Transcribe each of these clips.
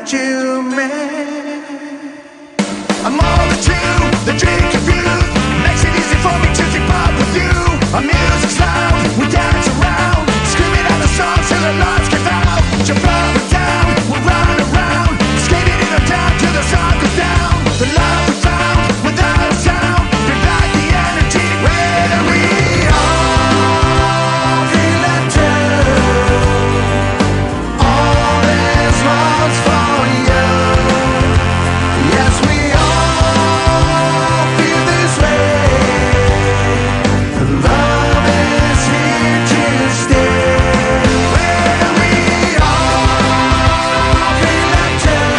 that you meant. I'm all the two, the drink of youth makes it easy for me to keep up with you. Our music's loud, we dance around, screaming out the songs till the lights give out. Jump up and down, we'll run around, skating in the town till the sun goes down. The love we found without a sound, bring back the energy where we all feel it too. All this love's for you. Yes, we all feel this way. The love is here to stay. Where we all feel it too.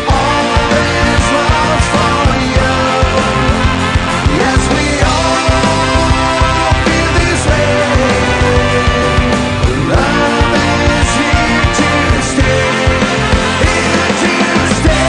All this love's for you. Yes, we all feel this way. The love is here to stay. Here to stay. Here to stay.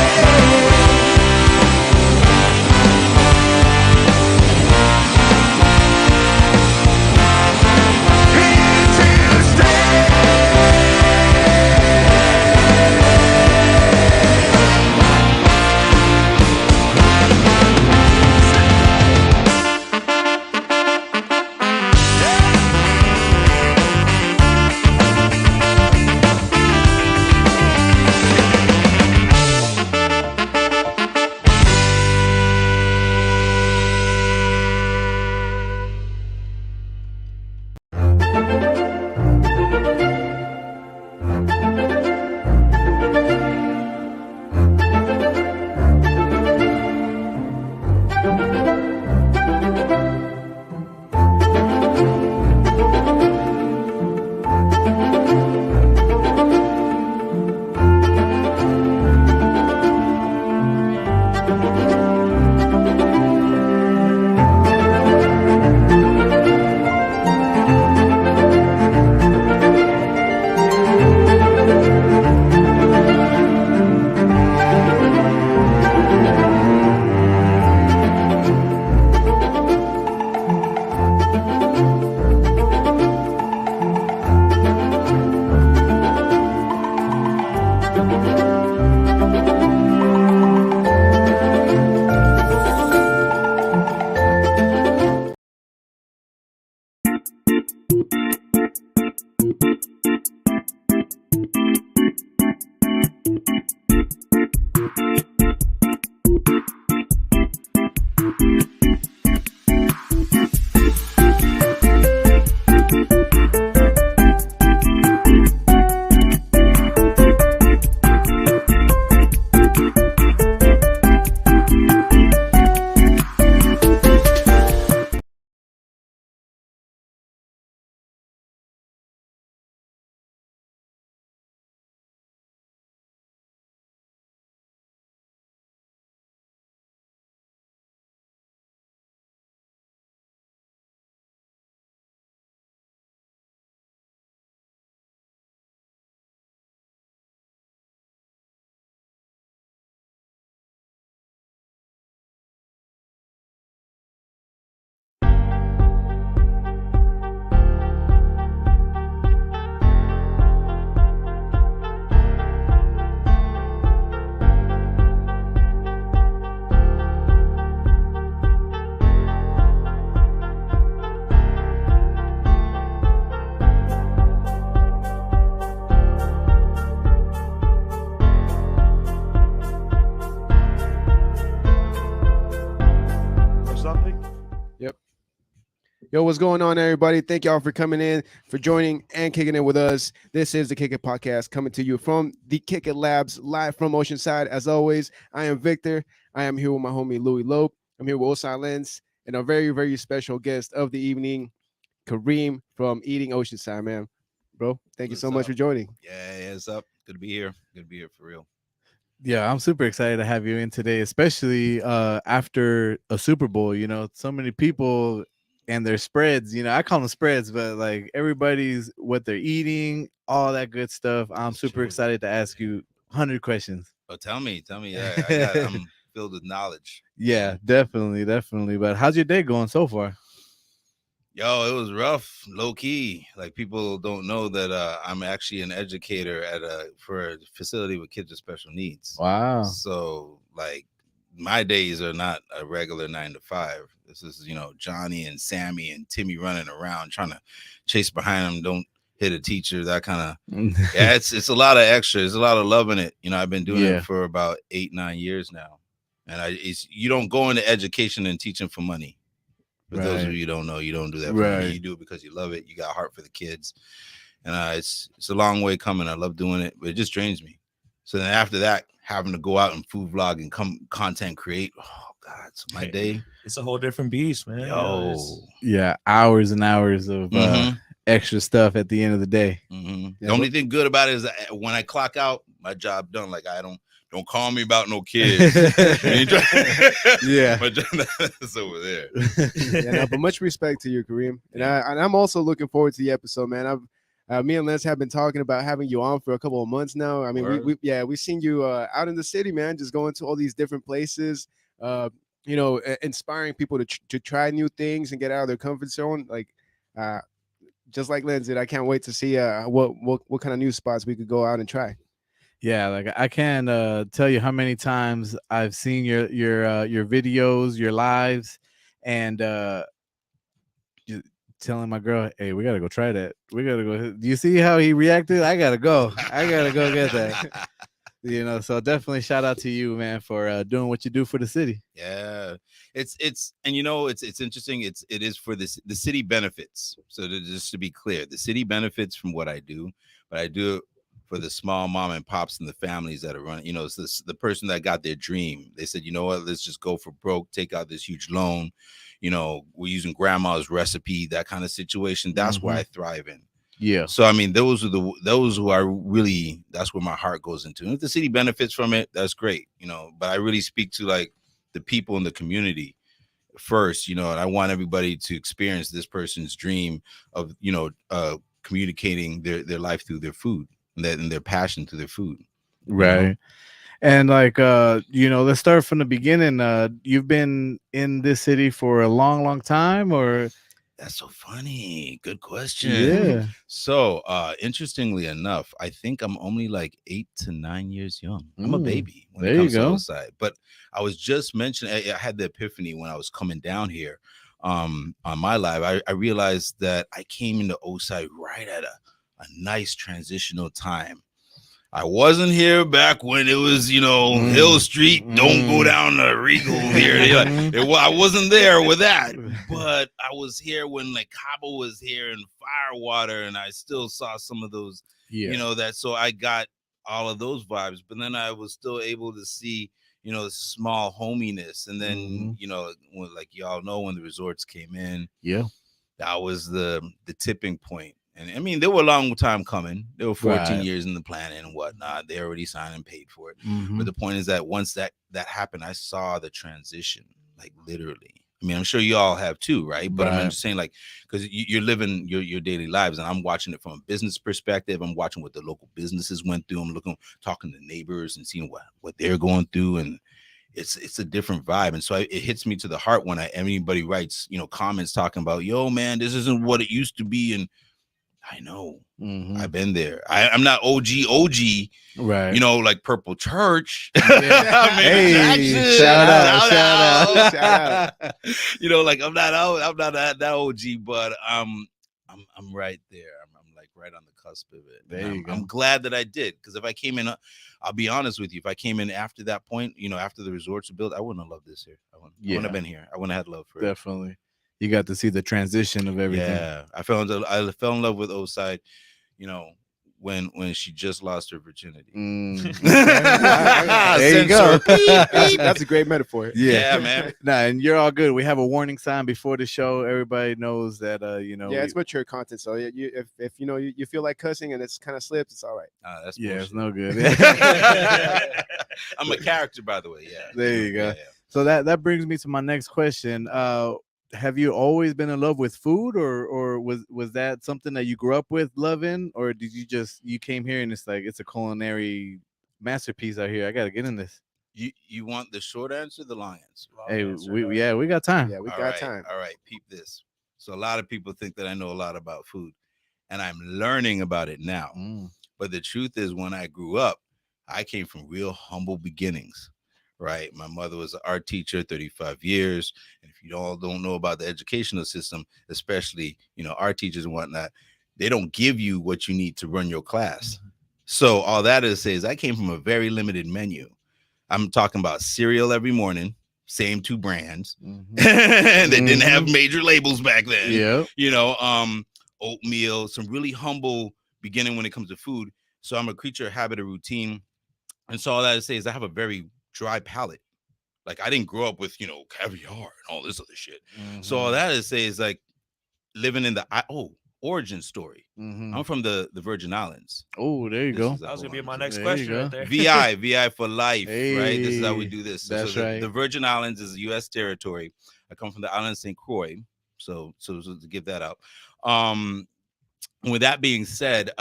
Yep. Yo, what's going on, everybody? Thank y'all for coming in, for joining and kicking it with us. This is the Kick It Podcast coming to you from the Kick It Labs, live from Oceanside. As always, I am Victor. I am here with my homie Louis Lope. I'm here with Osai Lens and a very, very special guest of the evening, Kareem from Eating Oceanside, man. Bro, thank you so much for joining. Yeah, it's up. Good to be here. Good to be here for real. Yeah, I'm super excited to have you in today, especially after a Super Bowl. You know, so many people and their spreads. You know, I call them spreads, but like everybody's what they're eating, all that good stuff. I'm super excited to ask you 100 questions. Oh, tell me. Yeah, I'm filled with knowledge. Yeah, definitely. But how's your day going so far? Yo, it was rough, low key. Like people don't know that I'm actually an educator for a facility with kids with special needs. Wow. So like my days are not a regular 9 to 5. This is Johnny and Sammy and Timmy running around trying to chase behind them. Don't hit a teacher. That kind of yeah. It's a lot of extra. There's a lot of love in it. I've been doing Yeah. it for about 8-9 years now, and you don't go into education and teaching for money. For those of you who don't know, you don't do that for money. You do it because you love it. You got a heart for the kids, and it's a long way coming. I love doing it, but it just drains me. So then after that, having to go out and food vlog and content create. Oh God, so my day. It's a whole different beast, man. Yo, yeah, hours and hours of extra stuff at the end of the day. Yeah, the only thing good about it is that when I clock out, my job done. Like I don't call me about no kids. Yeah, my job is over there. Yeah, no, but much respect to you, Kareem, and I'm also looking forward to the episode, man. Me and Les have been talking about having you on for a couple of months now. I mean, we've seen you out in the city, man, just going to all these different places. Inspiring people to try new things and get out of their comfort zone. Like, just like Lens did, I can't wait to see what kind of new spots we could go out and try. Yeah, like I can't tell you how many times I've seen your videos, your lives, and telling my girl, "Hey, we gotta go try that. We gotta go." Do you see how he reacted? I gotta go. I gotta go get that. So definitely shout out to you, man, for doing what you do for the city. Yeah, it's interesting. It is for the city benefits. So just to be clear, the city benefits from what I do, but I do it for the small mom and pops and the families that are running. It's the person that got their dream. They said, you know what, let's just go for broke, take out this huge loan. We're using grandma's recipe, that kind of situation. That's where I thrive in. Yeah. So I mean, those who are really, that's where my heart goes into. And if the city benefits from it, that's great, But I really speak to like the people in the community first, and I want everybody to experience this person's dream of, communicating their life through their food and their passion through their food. Right. And like let's start from the beginning. You've been in this city for a long, long time, or? That's so funny. Good question. Yeah. So, interestingly enough, I think I'm only like 8 to 9 years young. I'm a baby when it comes to Oside. But I was just mentioning, I had the epiphany when I was coming down here on my live. I realized that I came into Oside right at a nice transitional time. I wasn't here back when it was, Hill Street. Don't go down to Regal here. I wasn't there with that, but I was here when like Cabo was here and Firewater, and I still saw some of those, so I got all of those vibes. But then I was still able to see, small hominess, and then like y'all know, when the resorts came in, that was the tipping point. And I mean, they were a long time coming. They were 14 years in the planning and whatnot. They already signed and paid for it. But the point is that once that happened, I saw the transition, like literally. I mean, I'm sure you all have too, right? But I'm just saying, like, because you're living your daily lives, and I'm watching it from a business perspective. I'm watching what the local businesses went through. I'm talking to neighbors and seeing what they're going through, and it's a different vibe. And so it hits me to the heart when anybody writes, comments talking about, yo, man, this isn't what it used to be, and I know. I've been there. I'm not OG, right? Like Purple Church. Hey, shout out. Like I'm not that OG, but I'm right there. I'm like right on the cusp of it. There you go. I'm glad that I did, because if I came in, I'll be honest with you, if I came in after that point, after the resorts were built, I wouldn't have loved this here. I wouldn't have been here. I wouldn't have had love for it. Definitely. You got to see the transition of everything. Yeah, I fell in love with Oside, when she just lost her virginity. There you go. That's a great metaphor. Yeah, man. Nah, and you're all good. We have a warning sign before the show. Everybody knows that Yeah, it's mature content. So if you feel like cussing and it's kind of slips, it's all right. That's bullshit. It's no good. I'm a character, by the way. Yeah. There you go. Yeah. So that brings me to my next question. Have you always been in love with food, or was that something that you grew up with loving, or did you came here and it's like it's a culinary masterpiece out here? I gotta get in this. You want the short answer, the long answer? Hey, we got time. Yeah, we got time. All right, peep this. So a lot of people think that I know a lot about food, and I'm learning about it now. But the truth is, when I grew up, I came from real humble beginnings, right? My mother was an art teacher, 35 years. And if you all don't know about the educational system, especially, art teachers and whatnot, they don't give you what you need to run your class. So all that is to say is I came from a very limited menu. I'm talking about cereal every morning, same 2 brands. They didn't have major labels back then. Oatmeal, some really humble beginning when it comes to food. So I'm a creature of habit, of routine. And so all that to say is I have a very dry palate. Like I didn't grow up with, caviar and all this other shit. So all that to say is like living in the origin story. I'm from the Virgin Islands. Oh, there you go. That was gonna be my next question right there. VI for life, right? This is how we Hey, do this. that's So right. the Virgin Islands is a U.S. territory. I come from the island of St. Croix. So to give that out. With that being said,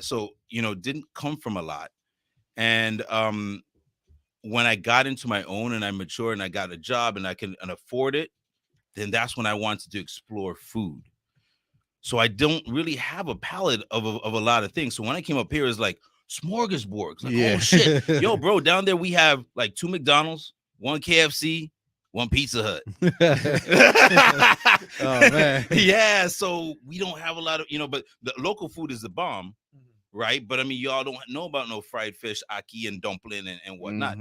so didn't come from a lot. And when I got into my own and I matured and I got a job and I can afford it, then that's when I wanted to explore food. So I don't really have a palette of a lot of things. So when I came up here, it's like smorgasbords. Like, oh shit, yo, bro, down there we have like 2 McDonald's, 1 KFC, 1 Pizza Hut. Oh man, yeah. So we don't have a lot of, but the local food is the bomb, right? But I mean, y'all don't know about no fried fish, aki, and dumpling and whatnot.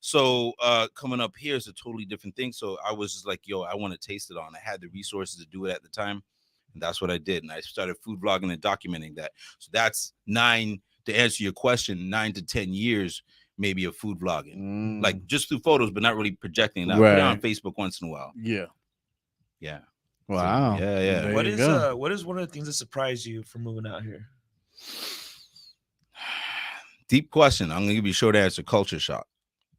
So coming up here is a totally different thing. So I was just like, yo, I want to taste it on. I had the resources to do it at the time. And that's what I did. And I started food vlogging and documenting that. So that's to answer your question, 9 to 10 years, maybe of food vlogging, like just through photos, but not really projecting it out. Put it on Facebook once in a while. Yeah. So, Wow. yeah. What is one of the things that surprised you for moving out here? Deep question. I'm gonna give you a short answer. Culture shock.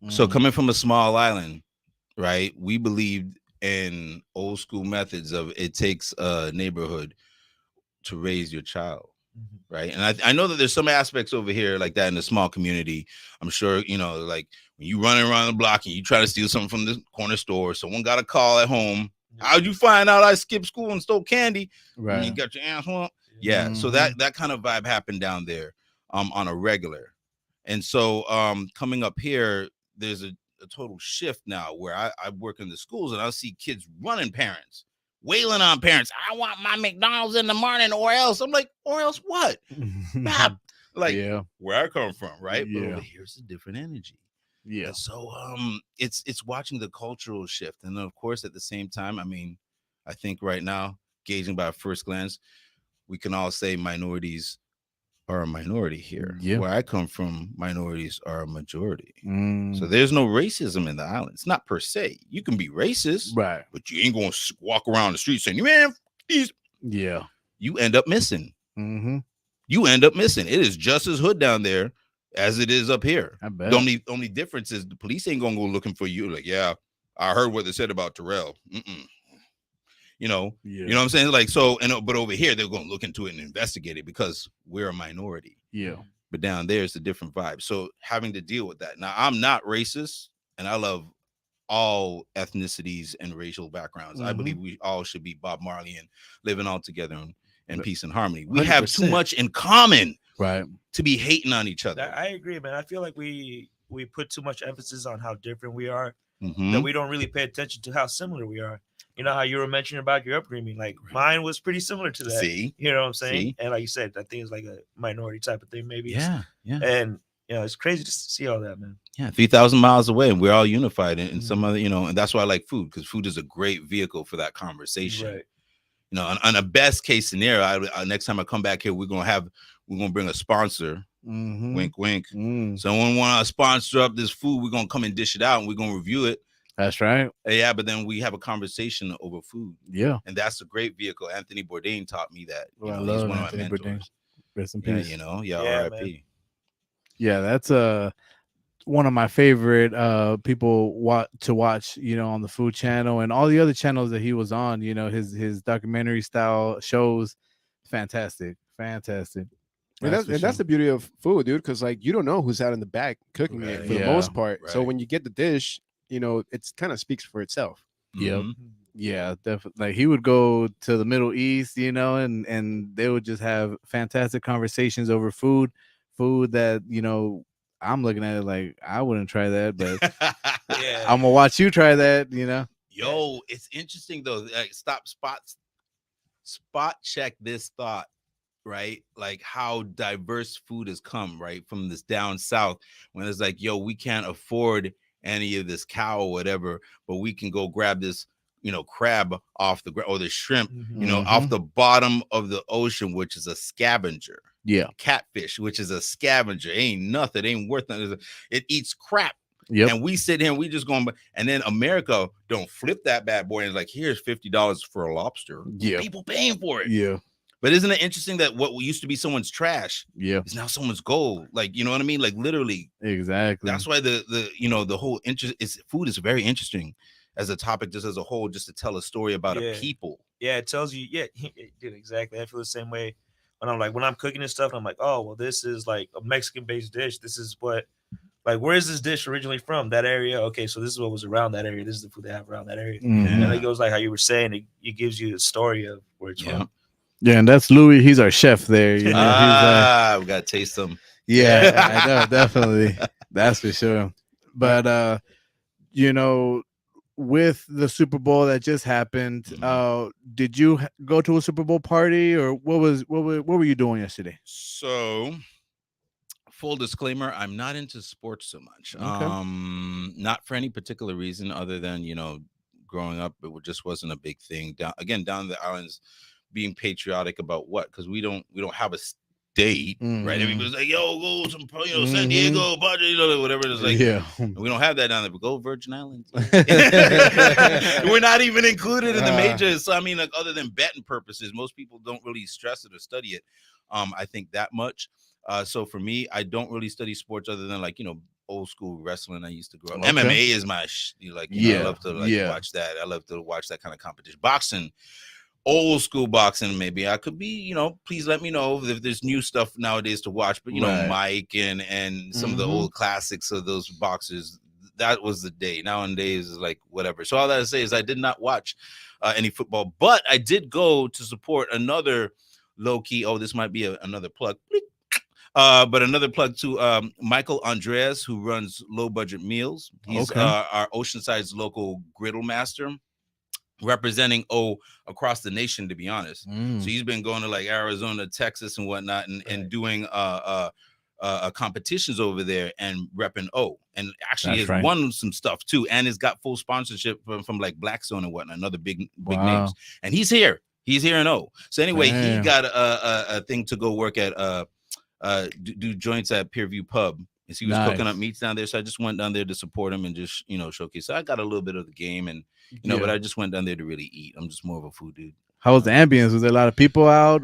So coming from a small island, right? We believed in old school methods of it takes a neighborhood to raise your child, right? And I know that there's some aspects over here like that in the small community. I'm sure, like when you running around the block and you try to steal something from the corner store, someone got a call at home. How'd you find out I skipped school and stole candy? Right. And you got your ass up. Yeah. So that kind of vibe happened down there on a regular. And so coming up here, there's a total shift now where I work in the schools and I see kids running parents, wailing on parents. I want my McDonald's in the morning or else. I'm like, or else what? Like where I come from, right? But over here's a different energy. Yeah. And so it's watching the cultural shift. And then of course at the same time, I mean, I think right now, gauging by first glance, we can all say minorities are a minority here. Where I come from, minorities are a majority. So there's no racism in the islands. Not per se. You can be racist, right? But you ain't gonna walk around the street saying, "Man, these." Yeah, you end up missing. You end up missing. It is just as hood down there as it is up here. I bet. The only difference is the police ain't gonna go looking for you. Like, yeah, I heard what they said about Terrell. You know what I'm saying? Like, so, but over here, they're going to look into it and investigate it because we're a minority. Yeah. But down there, it's a different vibe. So having to deal with that. Now, I'm not racist, and I love all ethnicities and racial backgrounds. I believe we all should be Bob Marley and living all together in peace and harmony. We 100%. Have too much in common, right, to be hating on each other. I agree, man. I feel like we put too much emphasis on how different we are, that we don't really pay attention to how similar we are. You know how you were mentioning about your upbringing, like mine was pretty similar to that. See, you know what I'm saying? See? And like you said, I think it's like a minority type of thing, maybe. Yeah. And it's crazy to see all that, man. Yeah, 3,000 miles away, and we're all unified in some other, and that's why I like food, because food is a great vehicle for that conversation. Right. On a best case scenario, next time I come back here, we're gonna bring a sponsor. Wink, wink. Someone want to sponsor up this food, we're gonna come and dish it out, and we're gonna review it. That's right. Yeah, but then we have a conversation over food. Yeah, and that's a great vehicle. Anthony Bourdain taught me that. I love he's one Anthony of my mentors. Rest in peace. R.I.P. Yeah, that's one of my favorite people to watch. On the food channel and all the other channels that he was on. His documentary style shows, fantastic. And that's the beauty of food, dude. Because like you don't know who's out in the back cooking it for the most part. Right. So when you get the dish, it's kind of speaks for itself. Yep. Yeah, definitely. Like he would go to the Middle East, you know, and they would just have fantastic conversations over food that, you know, I'm looking at it like I wouldn't try that, but Yeah. I'm gonna watch you try that, you know. Yo, it's interesting though. Like, spot check this thought, right? Like how diverse food has come, right? From this down south, when it's like, yo, we can't afford any of this cow or whatever, but we can go grab this, crab off the ground, or the shrimp, off the bottom of the ocean, which is a scavenger. Yeah. Catfish, which is a scavenger, ain't nothing, ain't worth nothing. It eats crap. Yep. And we sit here and we just going, and then America don't flip that bad boy and it's like, here's $50 for a lobster. Yeah. People paying for it. Yeah. But isn't it interesting that what used to be someone's trash is now someone's gold? Like, you know what I mean? Like literally. Exactly. That's why the whole interest is food is very interesting as a topic, just as a whole, just to tell a story about a people. Yeah, it tells you, dude, exactly. I feel the same way when I'm cooking and stuff, I'm like, oh, well, this is like a Mexican-based dish. This is what, like, where is this dish originally from? That area. Okay, so this is what was around that area. This is the food they have around that area. Mm-hmm. And it goes like how you were saying, it gives you the story of where it's from. Yeah, and that's Louis. He's our chef there. You know, we gotta taste them. Yeah, I know, definitely. That's for sure. But you know, with the Super Bowl that just happened, did you go to a Super Bowl party, or what were you doing yesterday? So, full disclaimer, I'm not into sports so much. Okay. Not for any particular reason other than, growing up, it just wasn't a big thing. Down the islands, being patriotic about what? Because we don't have a state, right? Everybody's like, yo, go some, San Diego, whatever it is. Like, we don't have that down there. But go Virgin Islands. We're not even included in the majors. So I mean, like, other than betting purposes, most people don't really stress it or study it. I think that much. So for me, I don't really study sports other than old school wrestling. I used to grow up. Okay. MMA is my I love to watch that. I love to watch that kind of competition. Boxing. Old school boxing, maybe I could be, please let me know if there's new stuff nowadays to watch. But Mike and some of the old classics of those boxers, that was the day. Nowadays is like whatever. So all that to say is I did not watch any football, but I did go to support another low key. Oh, this might be another plug. But another plug to Michael Andreas, who runs Low Budget Meals. He's our Oceanside's local griddle master, representing across the nation, to be honest. So he's been going to like Arizona, Texas, and whatnot, and doing competitions over there and repping and actually has won some stuff too, and has got full sponsorship from like Blackstone and whatnot, another big names. And he's here in So anyway, he got a thing to go work at do joints at Peerview Pub. And he was cooking up meats down there, so I just went down there to support him and just showcase. So I got a little bit of the game, and but I just went down there to really eat. I'm just more of a food dude. How was the ambience? Was there a lot of people out?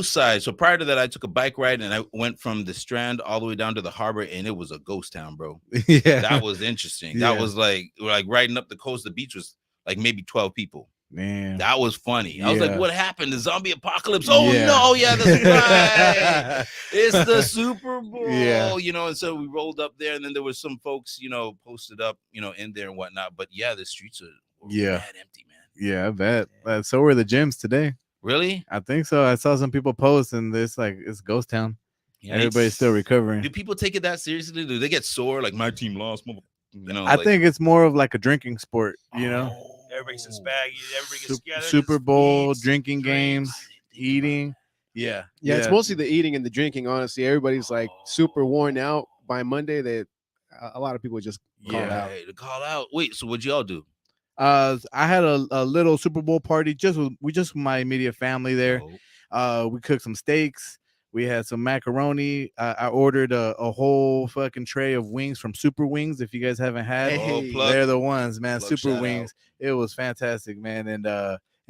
Side. So prior to that, I took a bike ride and I went from the Strand all the way down to the harbor, and it was a ghost town, bro. Yeah, that was interesting. That was like riding up the coast. The beach was like maybe 12 people. Man, that was funny. I was like, what happened? The zombie apocalypse? Oh no, that's right. It's the Super Bowl, and so we rolled up there, and then there was some folks, posted up, in there and whatnot. But the streets were mad empty, man. Yeah, I bet. So were the gyms today. Really? I think so. I saw some people post, and it's ghost town. Yeah, everybody's still recovering. Do people take it that seriously? Do they get sore? Like, my team lost. I think it's more of like a drinking sport, Everybody gets baggy. Everybody gets together. Super Bowl, drinking games, eating. Yeah, it's mostly the eating and the drinking. Honestly, everybody's like super worn out by Monday. That a lot of people just call out. Wait, so what'd y'all do? I had a little Super Bowl party just with my immediate family there. We cooked some steaks. We had some macaroni. I ordered a whole fucking tray of wings from Super Wings. If you guys haven't had, they're the ones, man. Super Wings. It was fantastic, man.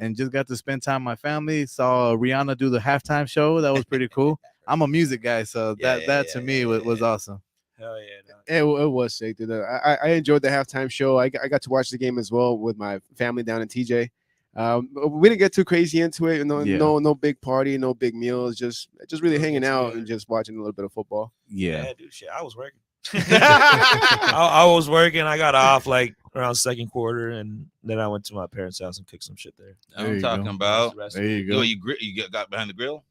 And just got to spend time with my family. Saw Rihanna do the halftime show. That was pretty cool. I'm a music guy, so that to me was awesome. Hell yeah, no. It was sick, dude. I enjoyed the halftime show. I got to watch the game as well with my family down in TJ. We didn't get too crazy into it. No big party, no big meals. Just really hanging out and just watching a little bit of football. Yeah, dude. Shit, I was working. I was working. I got off like around second quarter, and then I went to my parents' house and cooked some shit there. I'm talking about. There you go. You got behind the grill?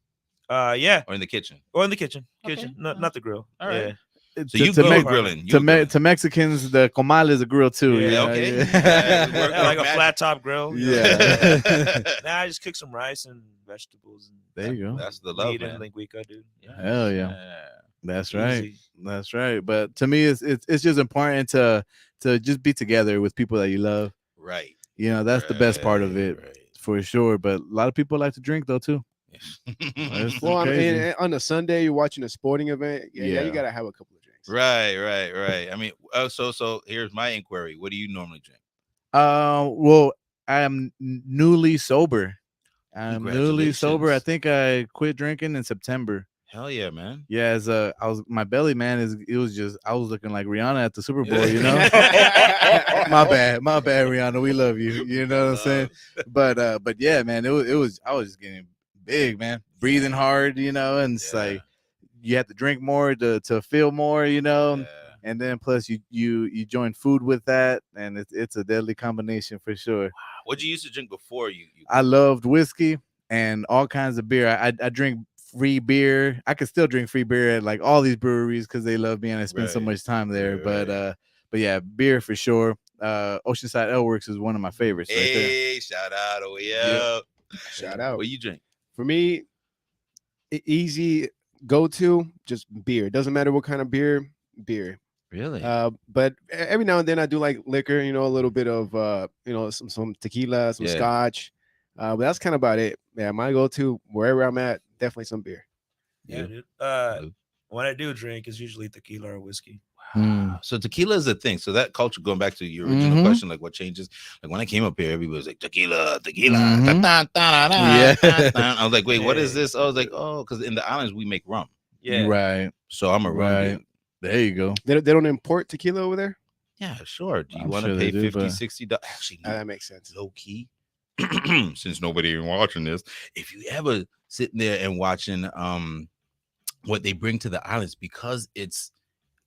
Yeah. Or in the kitchen? Or in the kitchen. Okay. Kitchen, not the grill. All right. Yeah. So you go grilling. To Mexicans, the comal is a grill too. Yeah, okay. Yeah, like a flat top grill. Yeah. Now I just cook some rice and vegetables. And There you go. That's the love, meat man. and linguica, dude. Hell yeah. That's right. Easy. That's right. But to me, it's just important to just be together with people that you love. Right. You know, that's the best part of it for sure. But a lot of people like to drink though too. Well, I mean, on a Sunday, you're watching a sporting event. Yeah, you gotta have a couple of drinks. Right. I mean, so here's my inquiry. What do you normally drink? Well, I'm newly sober. I'm newly sober. I think I quit drinking in September. Hell yeah, man. Yeah, my belly, man, I was looking like Rihanna at the Super Bowl, you know. my bad, Rihanna. We love you. You know what I'm saying? But yeah, man, I was just getting big, man, breathing hard, you know, and it's like you have to drink more to feel more, you know. And then plus you join food with that, and it's a deadly combination for sure. Wow. What you used to drink before you? I loved whiskey and all kinds of beer. I drink free beer. I could still drink free beer at like all these breweries because they love me and I spend so much time there. But yeah, beer for sure. Oceanside Ale Works is one of my favorites. Hey, right there. Shout out, yeah. Shout out. What you drink? For me, easy go-to, just beer. Doesn't matter what kind of beer. Really? But every now and then I do like liquor, you know, a little bit of some tequila, some scotch. But that's kind of about it. Yeah, my go-to wherever I'm at, definitely some beer. Yeah, dude. When I do drink, it's usually tequila or whiskey. So tequila is a thing. So that culture, going back to your original question, like what changes? Like when I came up here, everybody was like tequila. I was like, wait, what is this? I was like, oh, because in the islands we make rum. Yeah, right. So I'm a rum dude. There you go. They don't import tequila over there? Yeah, sure. Do you want sure to pay they do, $50, $60? Actually, no. That makes sense. Low key. Since nobody even watching this, if you ever sitting there and watching what they bring to the islands, because it's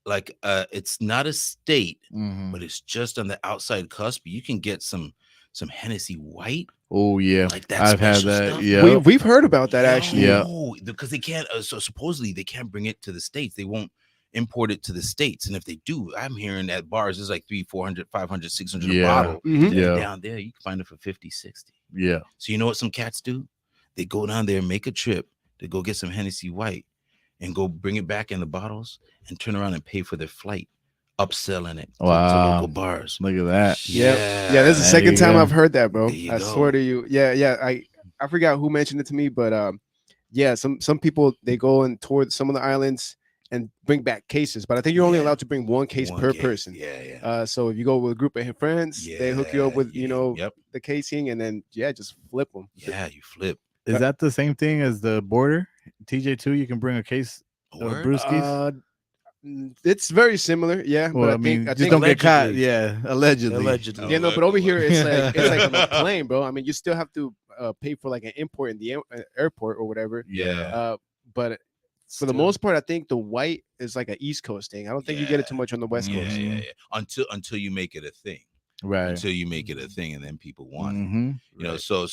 like it's not a state, but it's just on the outside cusp, you can get some Hennessy White. Oh yeah, like that. I've had that. Yeah, we've heard about that actually. Yeah, because they can't. So supposedly they can't bring it to the States. They won't import it to the States, and if they do, I'm hearing at bars it's like 300, 400, 500, 600 a bottle. Yeah, down there you can find it for 50, 60. Yeah. So you know what some cats do? They go down there and make a trip to go get some Hennessy White and go bring it back in the bottles and turn around and pay for their flight, upselling it to local bars. Look at that. Yeah. This is the second time I've heard that, bro. I swear to you. Yeah. I forgot who mentioned it to me, but yeah, some people they go and tour some of the islands and bring back cases, but I think you're only allowed to bring one case per person. Yeah. So if you go with a group of friends, they hook you up with the casing, and then just flip them. Yeah, you flip. Is that the same thing as the border? TJ2, you can bring a case of brewskis. It's very similar, yeah. Well, but I think don't get caught. Yeah, allegedly. Yeah, no, but over here it's like on a plane, bro. I mean, you still have to pay for like an import in the airport or whatever. Yeah. But for the most part, I think the white is like an East Coast thing. I don't think you get it too much on the West Coast. Yeah. Until you make it a thing. Right. Until you make it a thing, and then people want it. You know, so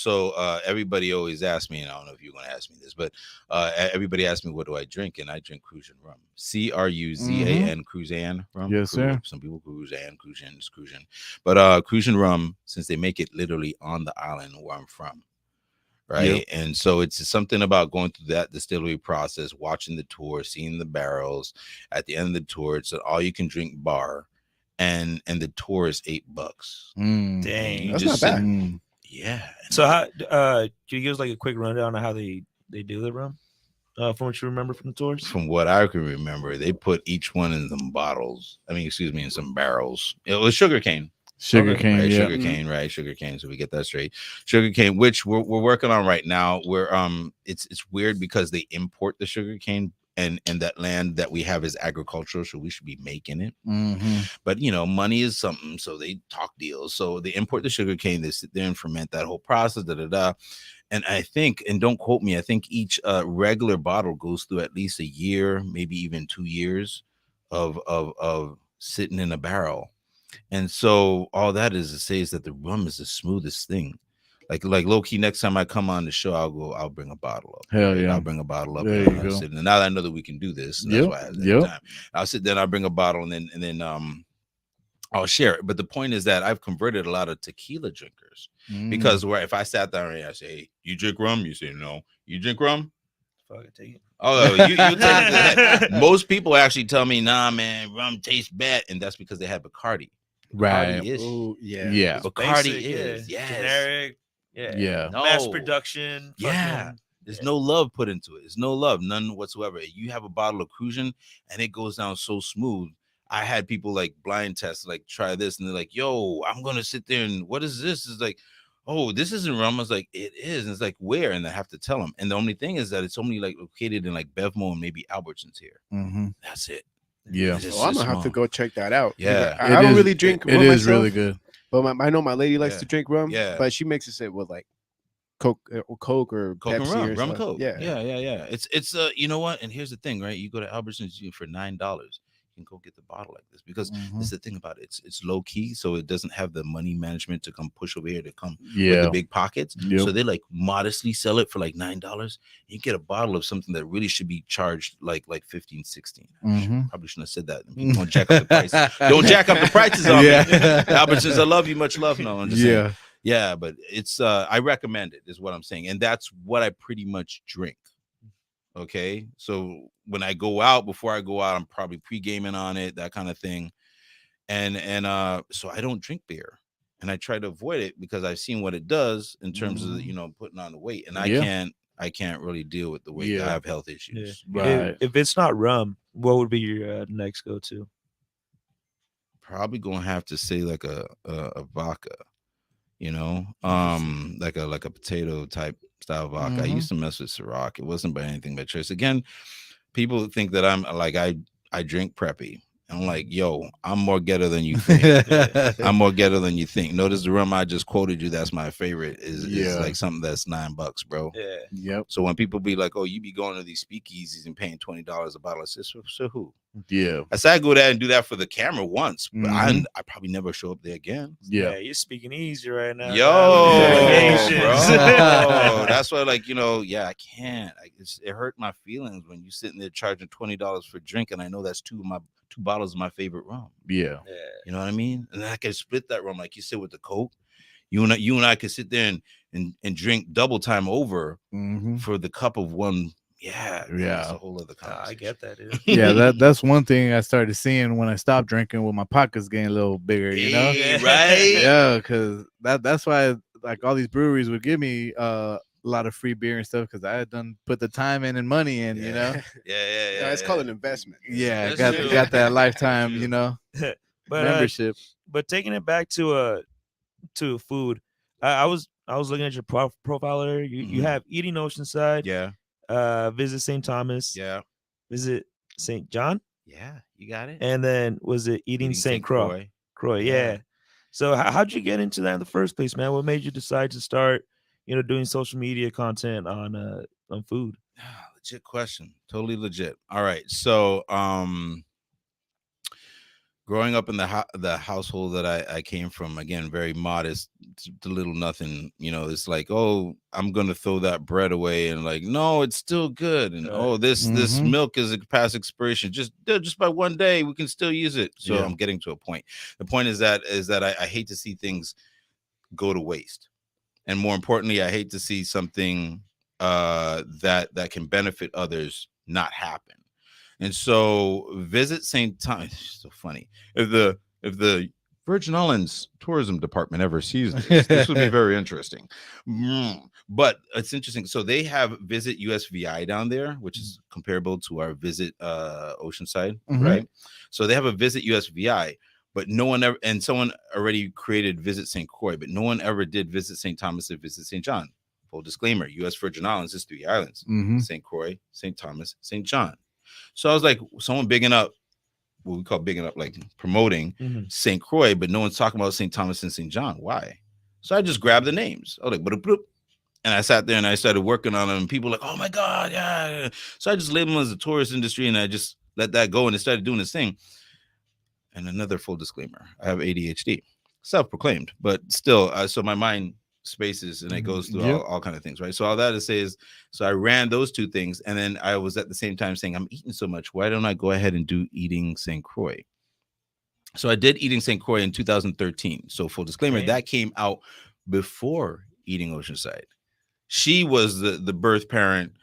everybody always asks me, and I don't know if you're going to ask me this, but everybody asks me, what do I drink? And I drink Cruzan rum. Cruzan, Cruzan rum. Yes, sir. Some people Cruzan. But Cruzan rum, since they make it literally on the island where I'm from. Right. And so it's something about going through that distillery process, watching the tour, seeing the barrels. At the end of the tour, it's an all you can drink bar. And the tour is $8. Dang, that's not bad. Yeah. So how can you give us like a quick rundown of how they do the rum? From what you remember from the tours? From what I can remember, they put each one in some bottles. In some barrels. It was sugarcane. Sugarcane, right? Yeah. Sugarcane, right? Sugarcane. So we get that straight. Sugarcane, which we're working on right now. Where it's weird because they import the sugarcane. And that land that we have is agricultural, so we should be making it. But money is something, so they talk deals. So they import the sugar cane, they sit there and ferment that whole process. And I think, and don't quote me, I think each regular bottle goes through at least a year, maybe even 2 years of sitting in a barrel. And so all that is to say is that the rum is the smoothest thing. Like low key, next time I come on the show, I'll bring a bottle up. Hell right? yeah. I'll bring a bottle up. There And you I'll go. sit, and now that I know that we can do this, and that's why I have that time. I'll sit there, I'll bring a bottle, and then I'll share it. But the point is that I've converted a lot of tequila drinkers because where if I sat down and I say, hey, you drink rum? You say no. You drink rum? Fuck, take it. Oh, you take it. Most people actually tell me, nah, man, rum tastes bad, and that's because they have Bacardi. Right. Bacardi is, Ooh, yeah. Yeah. Bacardi Basic, is, yeah. yes. Generic, Yeah. mass No. production, Yeah. fucking- There's no love put into it. There's no love, none whatsoever. You have a bottle of Crucian, and it goes down so smooth. I had people like blind test, like try this, and they're like, "Yo, I'm gonna sit there and what is this?" It's like, "Oh, this isn't rum." I was like, "It is." And it's like, "Where?" And I have to tell them. And the only thing is that it's only like located in like Bevmo and maybe Albertsons here. That's it. Yeah. It's just I'm gonna have to small. go check that out. Yeah. I don't really drink It rum is myself, really good. but I know my lady likes Yeah. to drink rum. Yeah. But she makes it with like Coke or Coke Pepsi and rum, or rum and stuff. Coke. Yeah. Yeah. It's you know what? And here's the thing, right? You go to Albertsons for $9. You can go get the bottle like this because this is the thing about it. It's low key, so it doesn't have the money management to come push over here to come with the big pockets. Yep. So they like modestly sell it for like $9. You get a bottle of something that really should be charged like 15, 16. Probably shouldn't have said that. People don't jack up the prices. Don't jack up the prices on me. Albertsons, I love you, much love. No, I'm just saying. Yeah, but it's I recommend it is what I'm saying. And that's what I pretty much drink. Okay. So when I go out, before I go out, I'm probably pre-gaming on it, that kind of thing. And so I don't drink beer. And I try to avoid it because I've seen what it does in terms of, putting on the weight. And I can't really deal with the weight. I have health issues. Right. If it's not rum, what would be your next go-to? Probably gonna have to say like a vodka. Like a potato type style vodka. I used to mess with Ciroc. It wasn't by anything but choice. Again, people think that I'm like I drink preppy. I'm like, yo, I'm more ghetto than you think. I'm more ghetto than you think. Notice the rum I just quoted you. That's my favorite. Is like something that's $9, bro. Yeah. Yep. So when people be like, oh, you be going to these speakeasies and paying $20 a bottle, I said, so who? Yeah. I said I go there and do that for the camera once, but I probably never show up there again. Yeah. You're speaking easy right now. Yo, bro. That's why, like, I can't. It hurt my feelings when you sitting there charging $20 for drink, and I know that's two bottles of my favorite rum. Yeah. You know what I mean? And I can split that rum, like you said, with the Coke. You and I could sit there and drink double time over for the cup of one. Yeah. That's a whole other conversation. I get that, dude. Yeah, that's one thing I started seeing when I stopped drinking, with my pockets getting a little bigger, right? Yeah, because that's why like all these breweries would give me a lot of free beer and stuff because I had done put the time in and money in, Yeah, it's called an investment. Yeah, That's true. got that lifetime, But membership. But taking it back to food, I was looking at your profile there. You have eating Oceanside. Yeah. Visit St. Thomas. Yeah. Visit St. John. Yeah, you got it. And then was it eating St. Croix? Yeah. So how'd you get into that in the first place, man? What made you decide to start, doing social media content on food? Legit question. Totally legit. All right. So, growing up in the household that I came from, again, very modest, to little nothing, it's like, oh, I'm gonna throw that bread away, and like, no, it's still good, and oh, this milk is past expiration. Just by one day, we can still use it. So I'm getting to a point. The point is that I hate to see things go to waste, and more importantly, I hate to see something that can benefit others not happen. And so visit St. Thomas. So funny. If the Virgin Islands tourism department ever sees this would be very interesting. But it's interesting. So they have Visit USVI down there, which is comparable to our Visit Oceanside, right? So they have a Visit USVI, but no one ever, and someone already created Visit St. Croix, but no one ever did Visit St. Thomas or Visit St. John. Full disclaimer, U.S. Virgin Islands is 3 islands, St. Croix, St. Thomas, St. John. So I was like, someone bigging up, what we call bigging up, like promoting St. Croix, but no one's talking about St. Thomas and St. John. Why? So I just grabbed the names. I was like, bloop, and I sat there and I started working on them. And people were like, oh my God, yeah. So I just labeled them as the tourist industry, and I just let that go, and it started doing its thing. And another full disclaimer: I have ADHD, self-proclaimed, but still. So my mind spaces and it goes through all kind of things, right? So all that to say is, so I ran those two things, and then I was at the same time saying, I'm eating so much. Why don't I go ahead and do Eating St. Croix? So I did Eating St. Croix in 2013. So full disclaimer, that came out before Eating Oceanside. She was the birth parent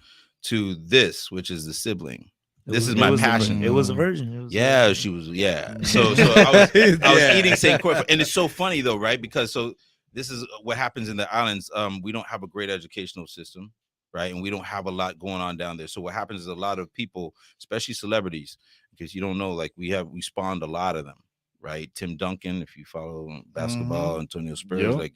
to this, which is the sibling. This is my passion. It was a virgin. She was. Yeah. So I was Eating St. Croix, and it's so funny though, right? Because this is what happens in the islands. We don't have a great educational system, right? And we don't have a lot going on down there. So what happens is a lot of people, especially celebrities, because you don't know, like we spawned a lot of them, right? Tim Duncan, if you follow basketball, Antonio Spurs, like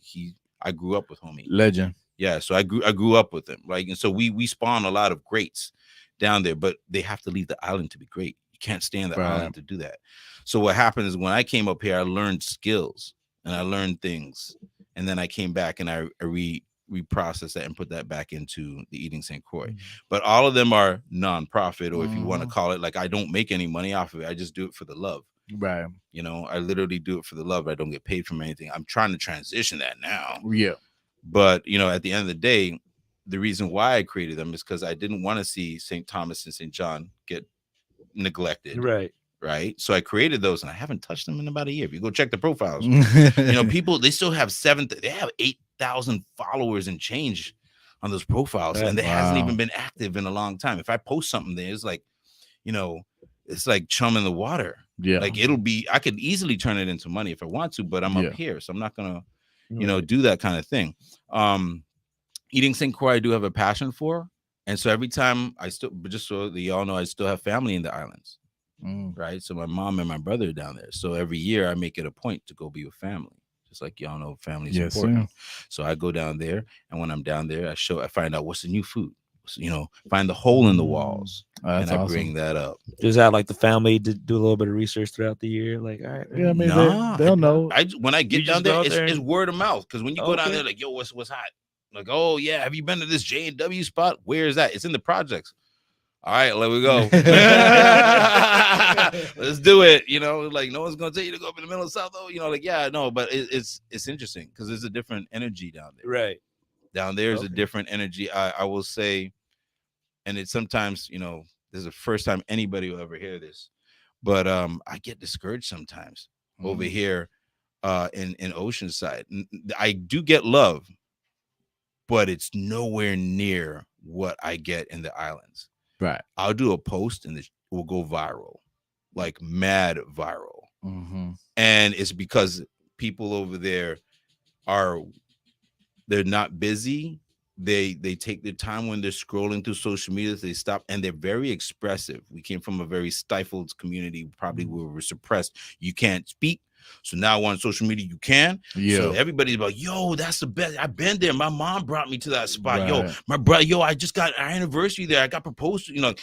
I grew up with homie. Legend. Yeah, so I grew up with him, right? And so we spawn a lot of greats down there, but they have to leave the island to be great. You can't stay on the island to do that. So what happened is when I came up here, I learned skills and I learned things. And then I came back and I reprocessed that and put that back into the Eating St. Croix. But all of them are nonprofit, or if you want to call it, like I don't make any money off of it. I just do it for the love. Right. You know, I literally do it for the love. I don't get paid from anything. I'm trying to transition that now. Yeah. But, you know, at the end of the day, the reason why I created them is because I didn't want to see St. Thomas and St. John get neglected. Right. So I created those and I haven't touched them in about a year. If you go check the profiles, you know, people, they still have 8,000 followers and change on those profiles. And they hasn't even been active in a long time. If I post something there, it's like, you know, it's like chum in the water. Yeah. Like I could easily turn it into money if I want to, but I'm up here. So I'm not going to, you know, do that kind of thing. Eating St. Croix, I do have a passion for. And so every time but just so that y'all know, I still have family in the islands. Right. So my mom and my brother are down there. So every year I make it a point to go be with family. Just like y'all know, family is important. So I go down there, and when I'm down there, I find out what's the new food. So, you know, find the hole in the walls, and I bring that up. Does that like the family do a little bit of research throughout the year? Like, all right, I mean, they'll know. When I get down there, it's word of mouth. Because when you go down there, like, yo, what's hot? Like, oh yeah, have you been to this J&W spot? Where is that? It's in the projects. All right, let me go. Let's do it. You know, like no one's gonna tell you to go up in the middle of South. Oh, you know, like no, but it's interesting because there's a different energy down there. Right. Down there is a different energy. I will say, and it's sometimes, you know, this is the first time anybody will ever hear this, but I get discouraged sometimes over here in Oceanside. I do get love, but it's nowhere near what I get in the islands. Right. I'll do a post and it will go viral, like mad viral. And it's because people over there they're not busy. They take their time when they're scrolling through social media. They stop, and they're very expressive. We came from a very stifled community, probably where we're suppressed. You can't speak. So now on social media, you can. Yeah. So everybody's like, yo, that's the best. I've been there. My mom brought me to that spot. Right. Yo, my brother, I just got our anniversary there. I got proposed to, you know.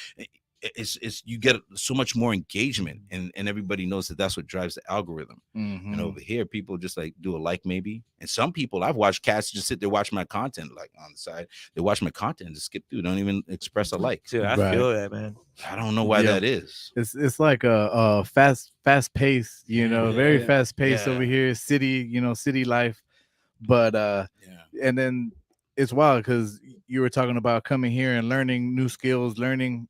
It's you get so much more engagement, and everybody knows that's what drives the algorithm. And over here, people just like do a like maybe. And some people I've watched cats just sit there watch my content like on the side. They watch my content and just skip through, don't even express a like. Dude, I feel that, man. I don't know why that is. It's like a fast pace, you know, very fast pace over here, city, you know, city life. But and then it's wild because you were talking about coming here and learning new skills, learning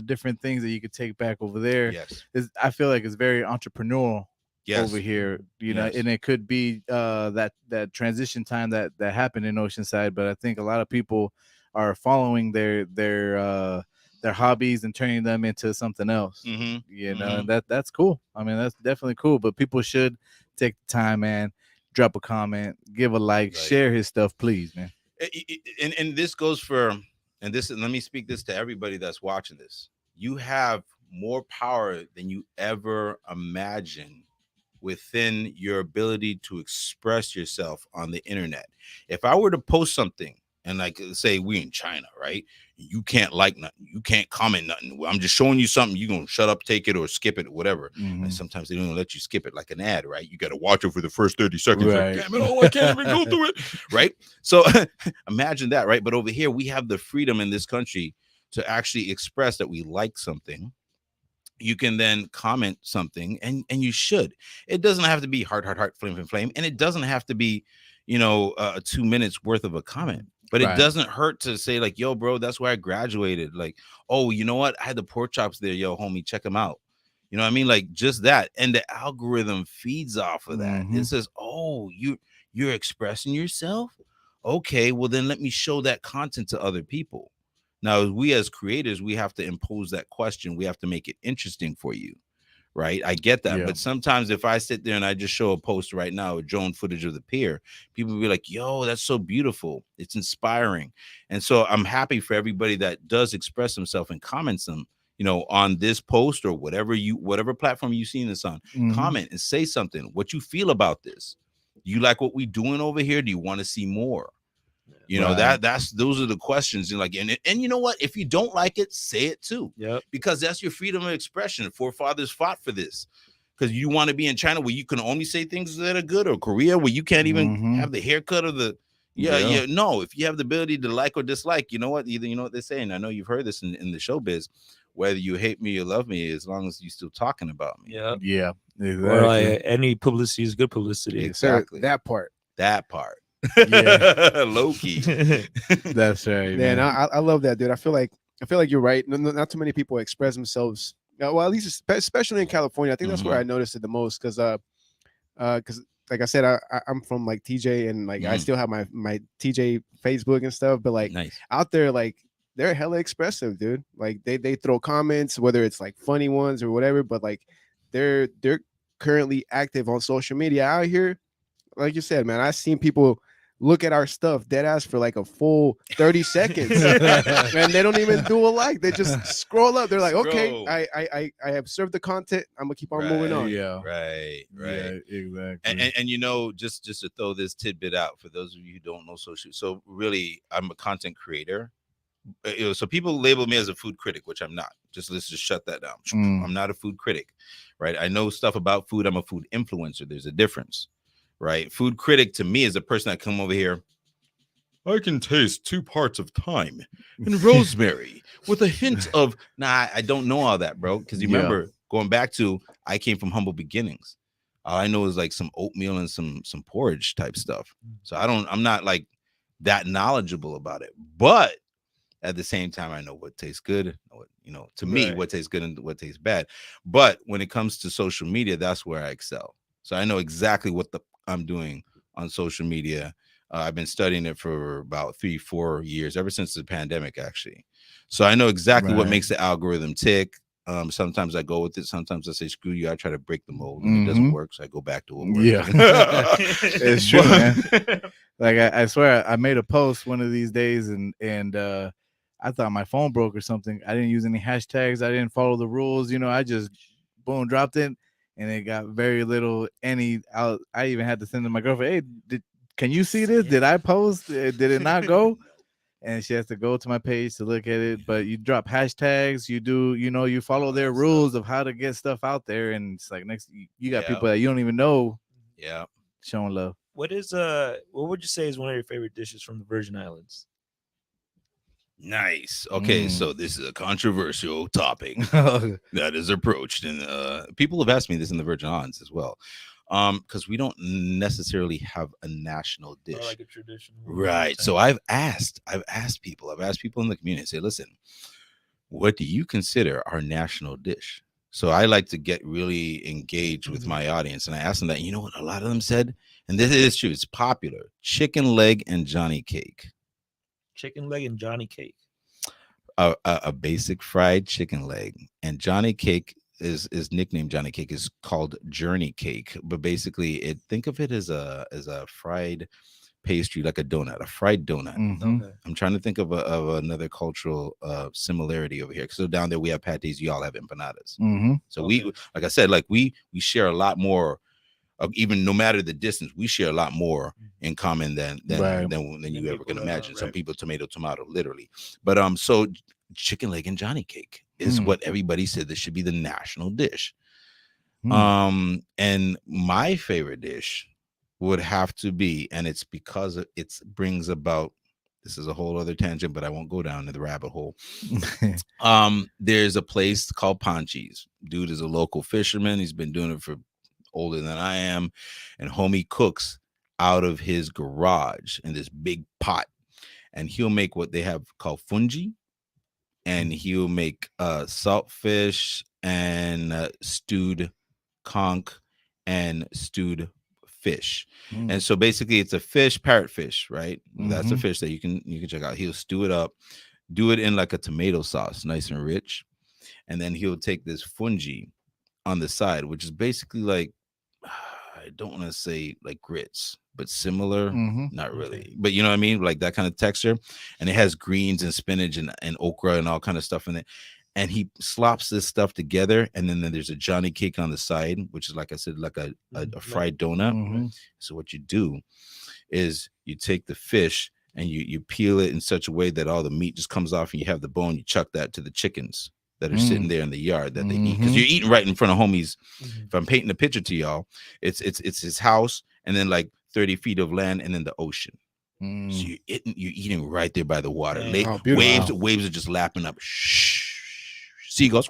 different things that you could take back over there. Yes. I feel like it's very entrepreneurial over here, you know, and it could be that transition time that happened in Oceanside. But I think a lot of people are following their hobbies and turning them into something else, you know, and that's cool. I mean, that's definitely cool. But people should take the time, man, drop a comment, give a like, share his stuff, please, man. And this goes for, and let me speak this to everybody that's watching this. You have more power than you ever imagine within your ability to express yourself on the internet. If I were to post something and like say we in China, right? You can't like nothing. You can't comment nothing. I'm just showing you something. You're going to shut up, take it, or skip it, or whatever. And sometimes they don't even let you skip it like an ad, right? You got to watch it for the first 30 seconds. Right. Like, damn it, I can't even go through it. Right? So imagine that, right? But over here, we have the freedom in this country to actually express that we like something you can then comment something, and you should. It doesn't have to be heart, flame, and it doesn't have to be, 2 minutes worth of a comment. But it doesn't hurt to say like, yo, bro, that's where I graduated. Like, oh, you know what? I had the pork chops there, yo, homie, check them out. You know what I mean? Like just that. And the algorithm feeds off of that. It says, oh, you're expressing yourself. Okay, well then let me show that content to other people. Now, we as creators, we have to impose that question. We have to make it interesting for you, right? I get that. But sometimes if I sit there and I just show a post right now, a drone footage of the pier, people will be like, yo, that's so beautiful. It's inspiring. And so I'm happy for everybody that does express themselves and comments them, on this post or whatever platform you've seen this on. Comment and say something, what you feel about this. You like what we're doing over here? Do you want to see more? Those are the questions. And you know what? If you don't like it, say it too. Because that's your freedom of expression. Forefathers fought for this. Because you want to be in China where you can only say things that are good, or Korea where you can't even have the haircut or the no. If you have the ability to like or dislike, you know what? Either you know what they're saying. I know you've heard this in the showbiz. Whether you hate me or love me, as long as you're still talking about me. Yeah, exactly. Or like any publicity is good publicity. Exactly. That part. Low key. That's right, man. I love that, dude. I feel like you're right. Not too many people express themselves. Well, at least especially in California. I think that's where I noticed it the most, because like I said, I'm from like TJ, and like I still have my TJ Facebook and stuff, but like out there, like they're hella expressive, dude. Like they throw comments, whether it's like funny ones or whatever, but like they're currently active on social media out here. Like you said, man, I've seen people look at our stuff dead ass for like a full 30 seconds and they don't even do a like. They just scroll up. They're like, okay, I have served the content. I'm gonna keep on moving on. Right. Yeah, exactly. And just to throw this tidbit out for those of you who don't know social. So really, I'm a content creator. So people label me as a food critic, which I'm not. Let's just shut that down. I'm not a food critic, right? I know stuff about food. I'm a food influencer. There's a difference. Right. Food critic to me is a person that come over here. I can taste 2 parts of thyme and rosemary with a hint of I don't know all that, bro. Because you remember going back to I came from humble beginnings. All I know is like some oatmeal and some porridge type stuff. So I'm not like that knowledgeable about it. But at the same time, I know what tastes good. To me, what tastes good and what tastes bad. But when it comes to social media, that's where I excel. So I know exactly what I'm doing on social media. I've been studying it for about 3-4 years, ever since the pandemic, actually. So I know exactly what makes the algorithm tick. Sometimes I go with it. Sometimes I say, screw you. I try to break the mold and it doesn't work. So I go back to what works. Yeah, it's true, man. Like I swear I made a post one of these days and I thought my phone broke or something. I didn't use any hashtags. I didn't follow the rules. I just boom, dropped it. And it got very little I even had to send to my girlfriend, hey, can you see this? Did I post? Did it not go? And she has to go to my page to look at it. But you drop hashtags, you follow their rules of how to get stuff out there. And it's like you got people that you don't even know showing love. What would you say is one of your favorite dishes from the Virgin Islands? Nice. Okay, so this is a controversial topic that is approached, and people have asked me this in the Virgin Islands as well, because we don't necessarily have a national dish, like a traditional, right? So I've asked people in the community, say, listen, what do you consider our national dish? So I like to get really engaged with my audience, and I asked them that. You know what? A lot of them said, and this is true. It's popular: chicken leg and Johnny cake. Chicken leg and Johnny cake. A basic fried chicken leg, and Johnny cake is nicknamed Johnny cake, is called journey cake, but basically think of it as a fried pastry, like a fried donut. Okay. I'm trying to think of another cultural similarity over here. So down there we have patés, you all have empanadas. So we, like I said, like we share a lot more. Even no matter the distance, we share a lot more in common than you ever can imagine. Some people tomato, literally. But so chicken leg and Johnny cake is what everybody said this should be the national dish. And my favorite dish would have to be, and it's because it brings about This is a whole other tangent, but I won't go down to the rabbit hole. There's a place called Panchi's. Dude is a local fisherman. He's been doing it for older than I am, and homie cooks out of his garage in this big pot, and he'll make what they have called fungi, and he'll make salt fish and stewed conch and stewed fish. And so basically it's a fish, parrotfish, right? That's a fish that you can check out. He'll stew it up, do it in like a tomato sauce, nice and rich, and then he'll take this fungi on the side, which is basically like, I don't want to say like grits, but similar, not really, but you know what I mean, like that kind of texture. And it has greens and spinach and okra and all kind of stuff in it. And he slops this stuff together, and then there's a Johnny cake on the side, which is, like I said, like a fried donut. So what you do is you take the fish and you peel it in such a way that all the meat just comes off, and you have the bone. You chuck that to the chickens that are sitting there in the yard that they eat, because you're eating right in front of homies. If I'm painting a picture to y'all, it's his house, and then like 30 feet of land, and then the ocean. So you're eating right there by the water. Waves are just lapping up. Seagulls,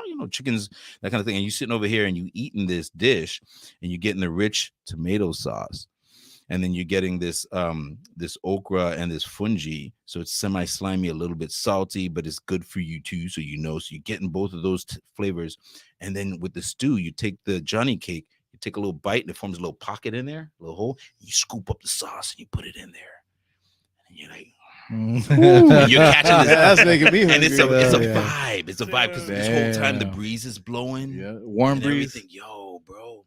you know, chickens, that kind of thing. And you're sitting over here and you eating this dish, and you're getting the rich tomato sauce, and then you're getting this this okra and this fungi. So it's semi-slimy, a little bit salty, but it's good for you too. So you know, so you're getting both of those flavors. And then with the stew, you take the Johnny cake, you take a little bite, and it forms a little pocket in there, a little hole. You scoop up the sauce and you put it in there, and you're like, and you're catching this. That's making me hungry. And it's a vibe. It's a vibe, because this whole time the breeze is blowing. Yeah, warm breeze. Yo, bro,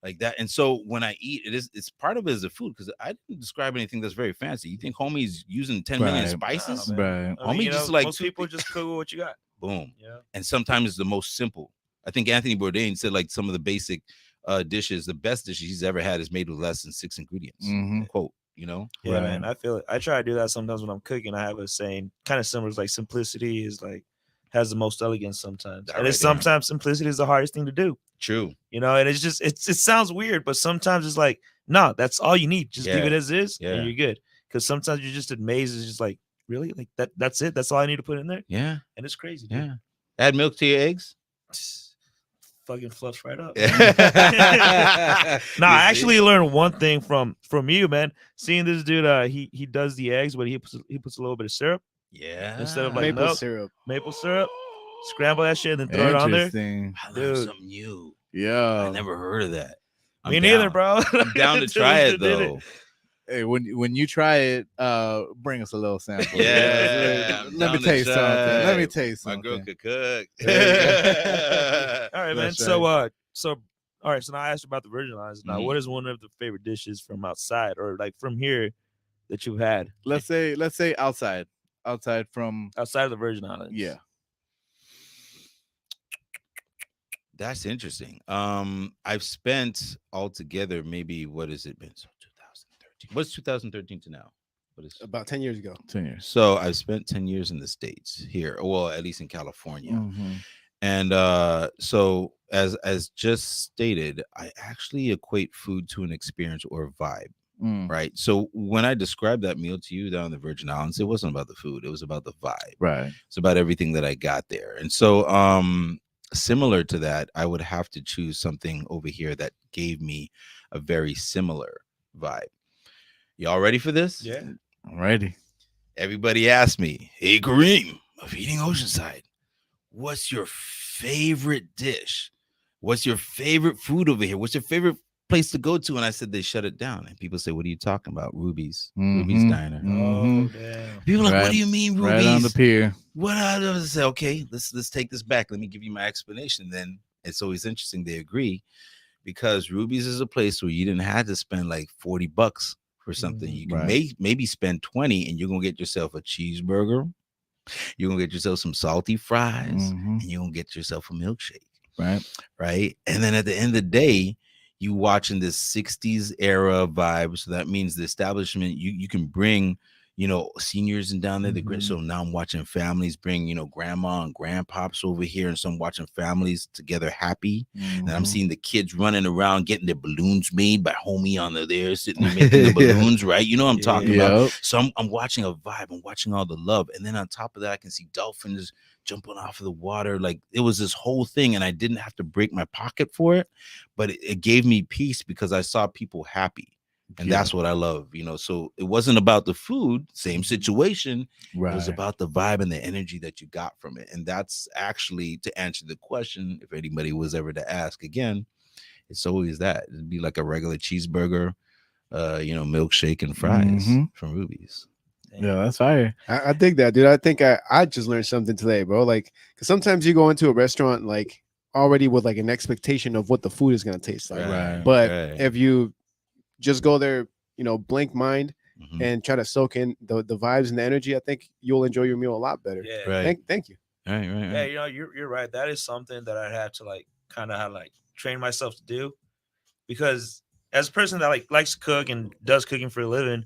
like that. And so when I eat, it's part of it is the food, because I didn't describe anything that's very fancy. You think homie's using 10 million spices? Right. Homie, just like most people just cook with what you got. Boom. Yeah. And sometimes it's the most simple. I think Anthony Bourdain said like some of the basic dishes, the best dishes he's ever had is made with less than 6 ingredients. Quote. You know? Yeah, man. I feel it. I try to do that sometimes when I'm cooking. I have a saying, kind of similar, like simplicity is like has the most elegance sometimes. And it's sometimes simplicity is the hardest thing to do. True. You know, and it's just it sounds weird, but sometimes it's like, no, that's all you need. Just leave it as is, and you're good. Because sometimes you're just amazed. It's just like, really? Like that's it? That's all I need to put in there? Yeah. And it's crazy. Dude. Yeah. Add milk to your eggs. Fucking fluffs right up. I actually learned one thing from you, man. Seeing this dude, he does the eggs, but he puts a little bit of syrup. Yeah. Instead of like maple syrup. Scramble that shit and then throw it on there. I learned something new. Yeah. I never heard of that. Me neither, bro. I'm down to try it though. Hey, when you try it, bring us a little sample. Yeah, let me taste something. Let me taste something. My girl could cook. All right, man. That's so all right. So now I asked you about the Virgin Islands. Now, what is one of the favorite dishes from outside or like from here that you've had? Let's say outside of the Virgin Islands. Yeah. That's interesting. I've spent altogether maybe what has it been? So 2013. What's 2013 to now? What is about 10 years ago? 10 years. So I've spent 10 years in the States here, well, at least in California. And so as just stated, I actually equate food to an experience or a vibe. Right. So when I described that meal to you down in the Virgin Islands, it wasn't about the food, it was about the vibe. Right. It's about everything that I got there. And so similar to that, I would have to choose something over here that gave me a very similar vibe. Y'all ready for this? Yeah. I'm ready. Everybody asked me, hey, Kareem of Eating Oceanside, what's your favorite dish? What's your favorite food over here? What's your favorite place to go to? And I said they shut it down. And people say, what are you talking about? Ruby's. Ruby's Diner. Oh, damn. People are like, what do you mean Ruby's? Right on the pier. What I say, okay, let's take this back. Let me give you my explanation. Then it's always interesting they agree, because Ruby's is a place where you didn't have to spend like $40 for something. You can maybe spend 20 and you're gonna get yourself a cheeseburger, you're gonna get yourself some salty fries, and you're gonna get yourself a milkshake. Right. And then at the end of the day, you watching this 60s era vibe. So that means the establishment, you can bring seniors and down there. So now I'm watching families bring, grandma and grandpops over here. And so I'm watching families together happy. And I'm seeing the kids running around getting their balloons made by homie on there sitting there making the balloons, right? You know what I'm talking about? So I'm watching a vibe. I'm watching all the love. And then on top of that, I can see dolphins jumping off of the water. Like it was this whole thing. And I didn't have to break my pocket for it, but it gave me peace because I saw people happy. And that's what I love, so it wasn't about the food, same situation. Right. It was about the vibe and the energy that you got from it. And that's actually, to answer the question, if anybody was ever to ask again, it's always that. It'd be like a regular cheeseburger, milkshake and fries from Ruby's. Yeah, that's fire. I dig that, dude. I think I just learned something today, bro. Like, because sometimes you go into a restaurant like already with like an expectation of what the food is going to taste like. Right. But if you just go there, blank mind and try to soak in the vibes and the energy, I think you'll enjoy your meal a lot better. Yeah. Right. Thank you. Right. Yeah, you're right. That is something that I'd have to kind of train myself to do, because as a person that likes to cook and does cooking for a living,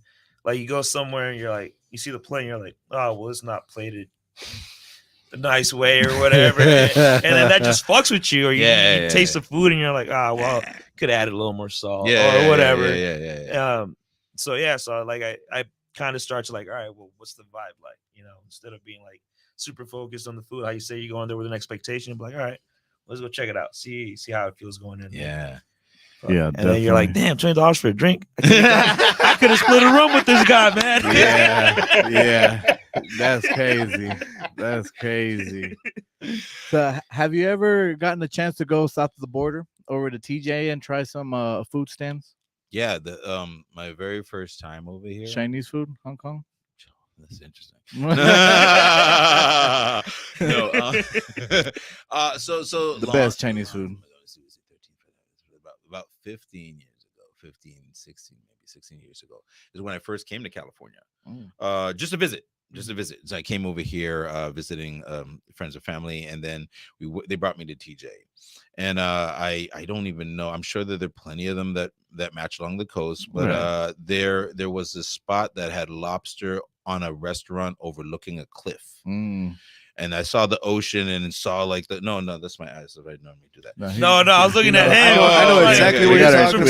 you go somewhere and you're like, you see the plate and you're like, oh, well, it's not plated the nice way or whatever. and then that just fucks with you, or you taste the food and you're like, well, could add a little more salt or whatever. So I kind of start to all right, well, what's the vibe like? Instead of being super focused on the food, how you say you go in there with an expectation, be like, all right, let's go check it out, see how it feels going in. And definitely. Then you're like, damn, $20 for a drink. I could have split a room with this guy, man. Yeah. That's crazy. So have you ever gotten a chance to go south of the border over to TJ and try some food stands? Yeah, my very first time over here. Chinese food, Hong Kong. That's interesting. So the best Chinese food. About 15 years ago, 16 years ago is when I first came to California. Just to visit. So I came over here visiting friends and family, and then they brought me to TJ. And I don't even know. I'm sure that there are plenty of them that match along the coast, but there was this spot that had lobster on a restaurant overlooking a cliff. And I saw the ocean and saw no, that's my eyes. So I normally do that. No, I was looking at him. I know exactly where you're talking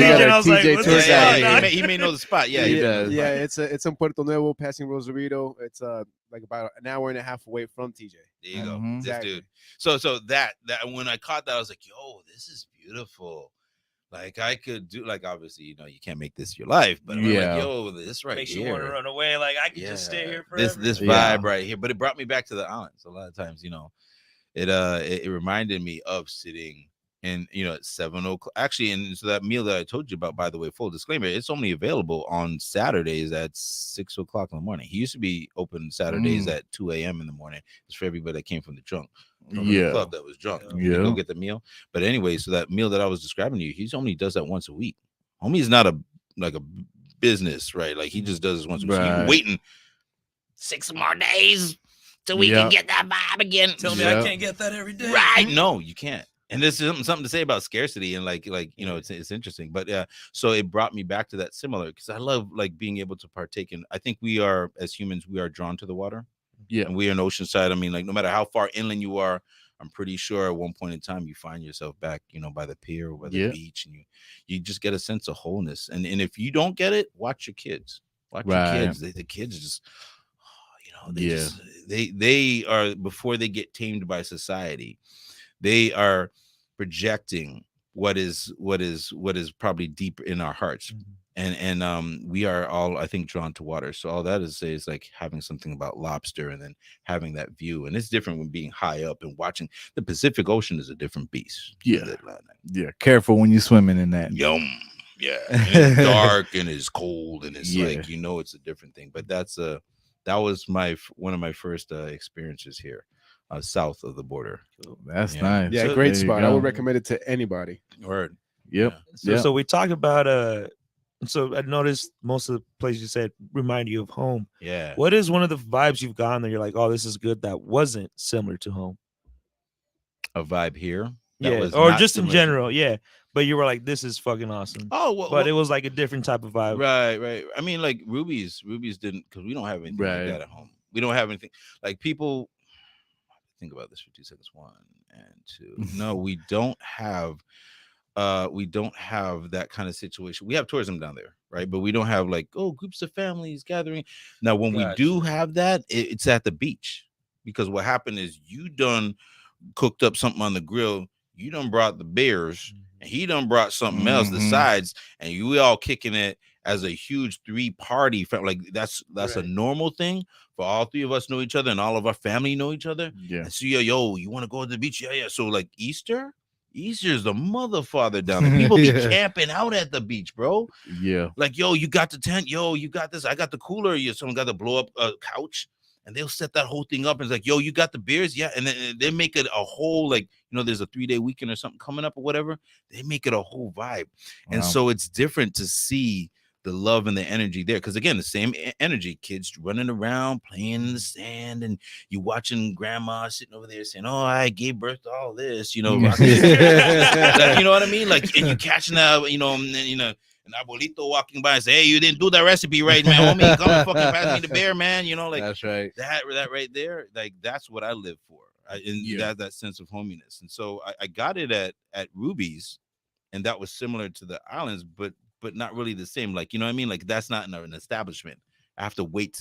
about. He may know the spot. Yeah, he does. Yeah, it's in Puerto Nuevo, passing Rosarito. It's about an hour and a half away from TJ. There you go, exactly. Dude. So that when I caught that, I was like, yo, this is beautiful. I could do obviously, you can't make this your life, but I'm like, yo, this right makes here. you want to run away. I could just stay here forever. This vibe right here, but it brought me back to the islands. A lot of times, it reminded me of sitting in, at 7 o'clock. Actually, and so that meal that I told you about, by the way, full disclaimer, it's only available on Saturdays at 6 o'clock in the morning. He used to be open Saturdays at 2 a.m. in the morning. It's for everybody that came from the club that was drunk. Go get the meal. But anyway, so that meal that I was describing to you, he only does that once a week. Homie is not a business, right? He just does this once a week. So you're waiting 6 more days till we can get that vibe again. Tell me I can't get that every day. Right? No, you can't. And this is something to say about scarcity and it's interesting. But yeah, so it brought me back to that similar, because I love being able to partake in. I think we are, as humans, we are drawn to the water. Yeah, and we are in Oceanside. I mean, no matter how far inland you are, I'm pretty sure at one point in time you find yourself back, by the pier or by the beach, and you just get a sense of wholeness. And if you don't get it, watch your kids. Watch your kids. The kids just, they are, before they get tamed by society, they are projecting what is probably deep in our hearts. And we are all, I think, drawn to water. So all that is to say is having something about lobster and then having that view. And it's different when being high up and watching. The Pacific Ocean is a different beast. Yeah. Careful when you're swimming in that. Yum. Yeah. And it's dark and it's cold and it's it's a different thing. But that was one of my first experiences here. South of the border. That's nice. Yeah, great spot. I would recommend it to anybody. Word. Yep. So we talked about so I noticed most of the places you said remind you of home. Yeah. What is one of the vibes you've gone that you're like, oh, this is good, that wasn't similar to home? A vibe here? was or not just in similar. general, yeah. But you were like, this is fucking awesome. Oh, well, but it was like a different type of vibe. Right. I mean, like Ruby's didn't, because we don't have anything like that at home. We don't have anything like people. Think about this for 2 seconds. 1 and 2. No, we don't have that kind of situation. We have tourism down there, right? But we don't have like, oh, groups of families gathering. Now, when we do have that, it's at the beach, because what happened is you done cooked up something on the grill. You done brought the beers, and he done brought something else, the sides, and we all kicking it as a huge 3-party family. Like that's a normal thing for all 3 of us know each other, and all of our family know each other. Yeah. And so yo, you want to go to the beach? Yeah. So like Easter is the mother father down there. People be camping out at the beach, bro. Yeah. Like, yo, you got the tent. Yo, you got this. I got the cooler. Someone got to blow up a couch. And they'll set that whole thing up and it's like, yo, you got the beers? Yeah. And then they make it a whole, like, there's a 3-day weekend or something coming up or whatever. They make it a whole vibe. Wow. And so it's different to see the love and the energy there. Because again, the same energy, kids running around, playing in the sand, and you watching grandma sitting over there saying, oh, I gave birth to all this, like, you know what I mean? Like, and you catching that, an abuelito walking by and say, hey, you didn't do that recipe right, man. Homie, come and fucking pass me the beer, man. Like, that's right. That right there, like, that's what I live for. That sense of hominess. And so I got it at Ruby's, and that was similar to the islands, but not really the same. Like, you know what I mean? Like, that's not an establishment. I have to wait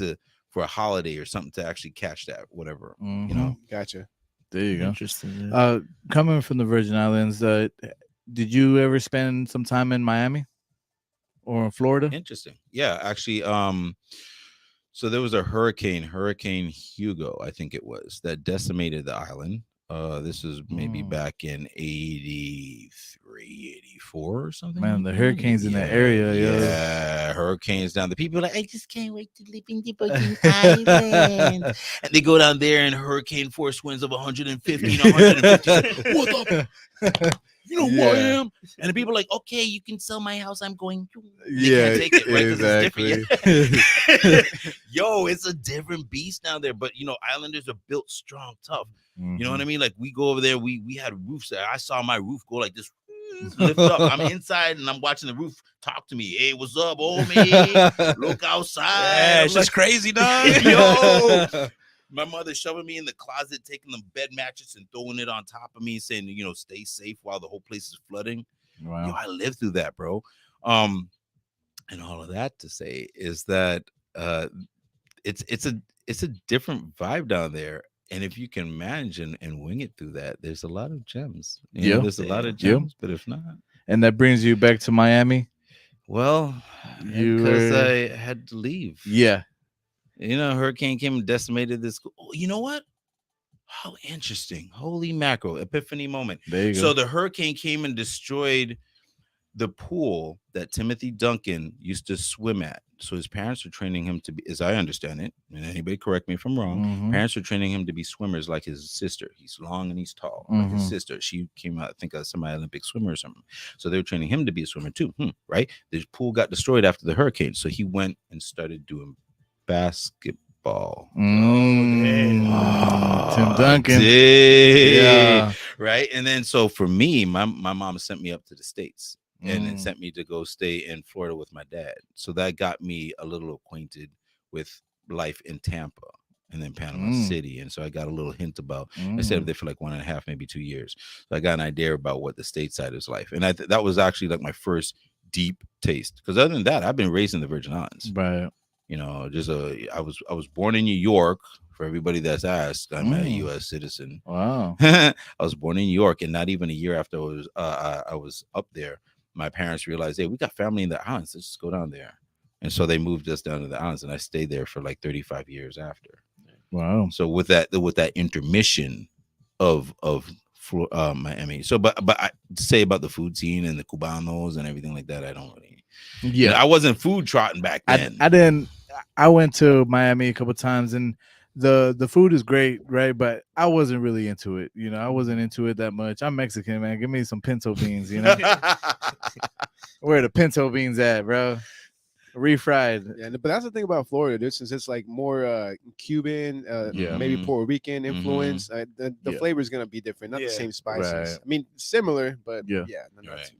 for a holiday or something to actually catch that, whatever. Gotcha. There you go. Interesting. Yeah. Coming from the Virgin Islands, did you ever spend some time in Miami or in Florida? Interesting. Yeah, actually, so there was a Hurricane Hugo, I think it was, that decimated the island. This was maybe back in 83, 84 or something. Man, the hurricanes in that area. Yeah, hurricanes down. The people are like, I just can't wait to live in the fucking island. And they go down there and hurricane force winds of 150 and 150. What up? You know who I am? And the people are like, okay, you can sell my house. I'm going to. Yeah, take it, right? Exactly. It's yo, it's a different beast down there. But, islanders are built strong, tough. Mm-hmm. You know what I mean? Like, we go over there. We had roofs there. I saw my roof go like this, lift up. I'm inside and I'm watching the roof talk to me. Hey, what's up, old man? Look outside. Yeah, it's just crazy, dog. Yo. My mother shoving me in the closet, taking the bed mattress and throwing it on top of me, saying, stay safe while the whole place is flooding. Wow. Yo, I lived through that, bro. And all of that to say is that it's a different vibe down there. And if you can manage and wing it through that, there's a lot of gems. There's a lot of gems, but if not. And that brings you back to Miami? Well, because I had to leave. Yeah. Hurricane came and decimated this school. Oh, you know what? How interesting. Holy mackerel. Epiphany moment. There you go. So the hurricane came and destroyed the pool that Timothy Duncan used to swim at. So his parents are training him to be, as I understand it, and anybody correct me if I'm wrong, parents are training him to be swimmers like his sister. He's long and he's tall, like his sister. She came out, I think, a semi-Olympic swimmer or something. So they were training him to be a swimmer too, right? The pool got destroyed after the hurricane. So he went and started doing basketball. Tim Duncan. Yeah. Right. And then so for me, my mom sent me up to the States and then sent me to go stay in Florida with my dad. So that got me a little acquainted with life in Tampa and then Panama City. And so I got a little hint about, I stayed up there for like 1.5, maybe 2 years. So I got an idea about what the stateside is like. And that was actually like my first deep taste. Because other than that, I've been raised in the Virgin Islands. Right. I was born in New York. For everybody that's asked, I'm a U.S. citizen. Wow. I was born in New York, and not even a year after I was up there, my parents realized, hey, we got family in the islands. Let's just go down there. And so they moved us down to the islands, and I stayed there for like 35 years after. Wow. So with that intermission of Miami. So, but I say about the food scene and the Cubanos and everything like that, I don't really. Yeah, I wasn't food trotting back then. I went to Miami a couple of times, and the food is great, right? But I wasn't really into it. I wasn't into it that much. I'm Mexican, man. Give me some pinto beans. Where are the pinto beans at, bro? refried. Yeah, but that's the thing about Florida. This is it's like more Cuban, maybe Puerto Rican influence. The flavor is gonna be different, not the same spices. Right. I mean, similar, but Yeah.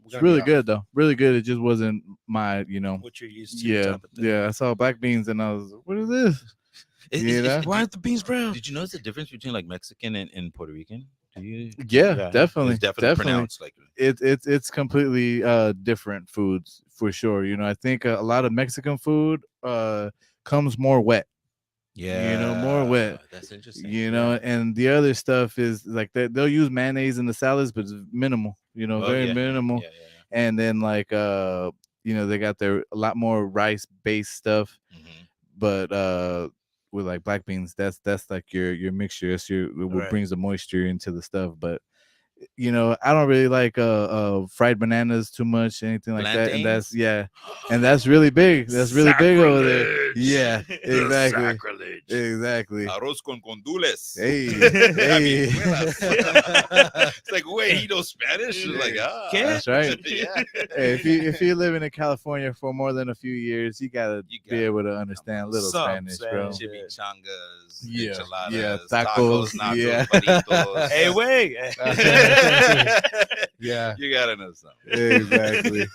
it's Really good though. Really good. It just wasn't my, what you're used to. Yeah. I saw black beans and I was, what is this? Why aren't the beans brown? Did you notice the difference between like Mexican and Puerto Rican? Do you? Yeah, definitely. It's definitely pronounced like it's completely different foods for sure. You know, I think a lot of Mexican food comes more wet. Yeah, more wet. That's interesting. And the other stuff is like they'll use mayonnaise in the salads, but it's minimal. Very minimal. Yeah. And then like they got a lot more rice based stuff, but with like black beans, that's like your mixture. That's what brings the moisture into the stuff. But I don't really like fried bananas too much, anything like that. And that's really big. That's really big over there. Yeah, exactly. Sacrilege. Exactly. Arroz con condules. Hey. It's like, wait, he knows Spanish? Like, that's right. Yeah. Hey, if you're living in California for more than a few years, you gotta be able to understand a little Spanish, bro. Chimichangas, enchiladas, tacos, nachos, burritos. Hey, wait. Yeah, you gotta know something. Exactly.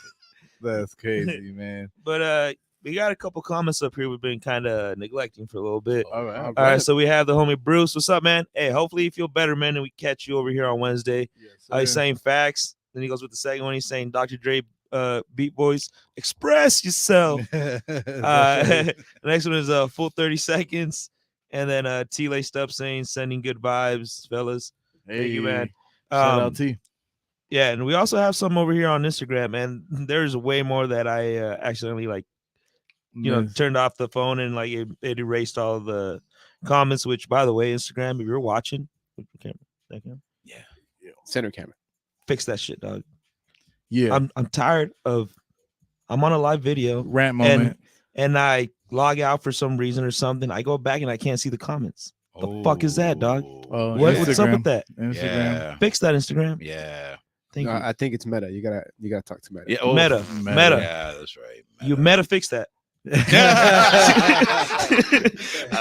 That's crazy, man. But we got a couple comments up here we've been kind of neglecting for a little bit. All right. So we have the homie Bruce. What's up, man? Hey, hopefully you feel better, man, and we catch you over here on Wednesday. He's saying facts. Then he goes with the second one. He's saying Dr. Dre beat boys, express yourself. The next one is full 30 seconds. And then T laced up saying sending good vibes, fellas. Hey, thank you, man. Shout out T. Yeah, and we also have some over here on Instagram, man. There's way more that I accidentally turned off the phone and like it erased all of the comments. Which, by the way, Instagram, if you're watching, center camera, fix that shit, dog. Yeah, I'm tired of. I'm on a live video rant moment, and I log out for some reason or something. I go back and I can't see the comments. The fuck is that, dog? What's up with that? Instagram. Yeah. Fix that, Instagram. Yeah. Thank you. I think it's Meta. You gotta talk to Meta. Yeah, Meta. Yeah, that's right. Meta fix that. I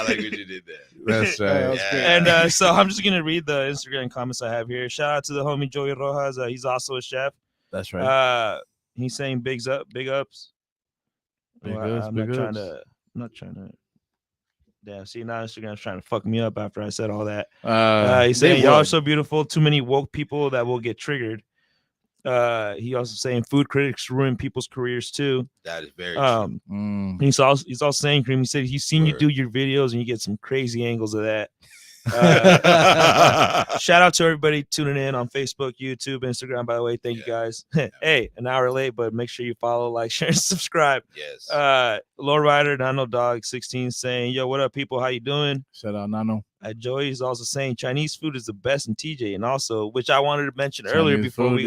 like when you did that. That's right. And so I'm just gonna read the Instagram comments I have here. Shout out to the homie Joey Rojas. He's also a chef. That's right. He's saying big ups. I'm not trying to. Damn, see, now Instagram's trying to fuck me up after I said all that. He's saying y'all are so beautiful. Too many woke people that will get triggered. He also saying food critics ruin people's careers too. That is very true. He's also saying, Kareem, he said he's seen you do your videos and you get some crazy angles of that. Shout out to everybody tuning in on Facebook, YouTube, Instagram, by the way. Thank you guys. Hey, an hour late, but make sure you follow, like, share, and subscribe. Yes. Lowrider Nano Dog 16 saying, yo, what up, people? How you doing? Shout out Nano. Joey is also saying Chinese food is the best in TJ, and also, which I wanted to mention earlier before we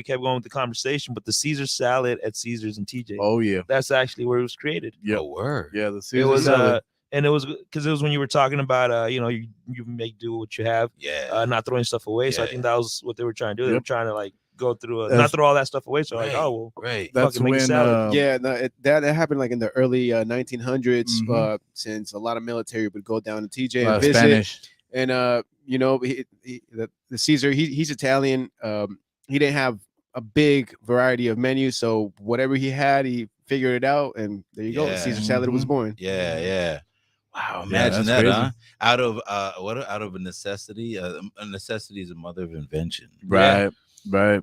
kept going with the conversation, but the Caesar salad at Caesar's and TJ. Oh yeah, that's actually where it was created. Yeah, word. Yeah, the Caesar salad. And it was because it was when you were talking about, you make do what you have, not throwing stuff away. So I think that was what they were trying to do. They were trying to like go through, not throw all that stuff away. So like, that's when that happened like in the early 1900s. Since a lot of military would go down to TJ and visit, Spanish. And the Caesar, he's Italian. He didn't have a big variety of menus, so whatever he had, he figured it out, and there you go. The Caesar salad was born. Yeah. Wow, imagine that, crazy. Huh? Out of a necessity. A necessity is a mother of invention. Right. I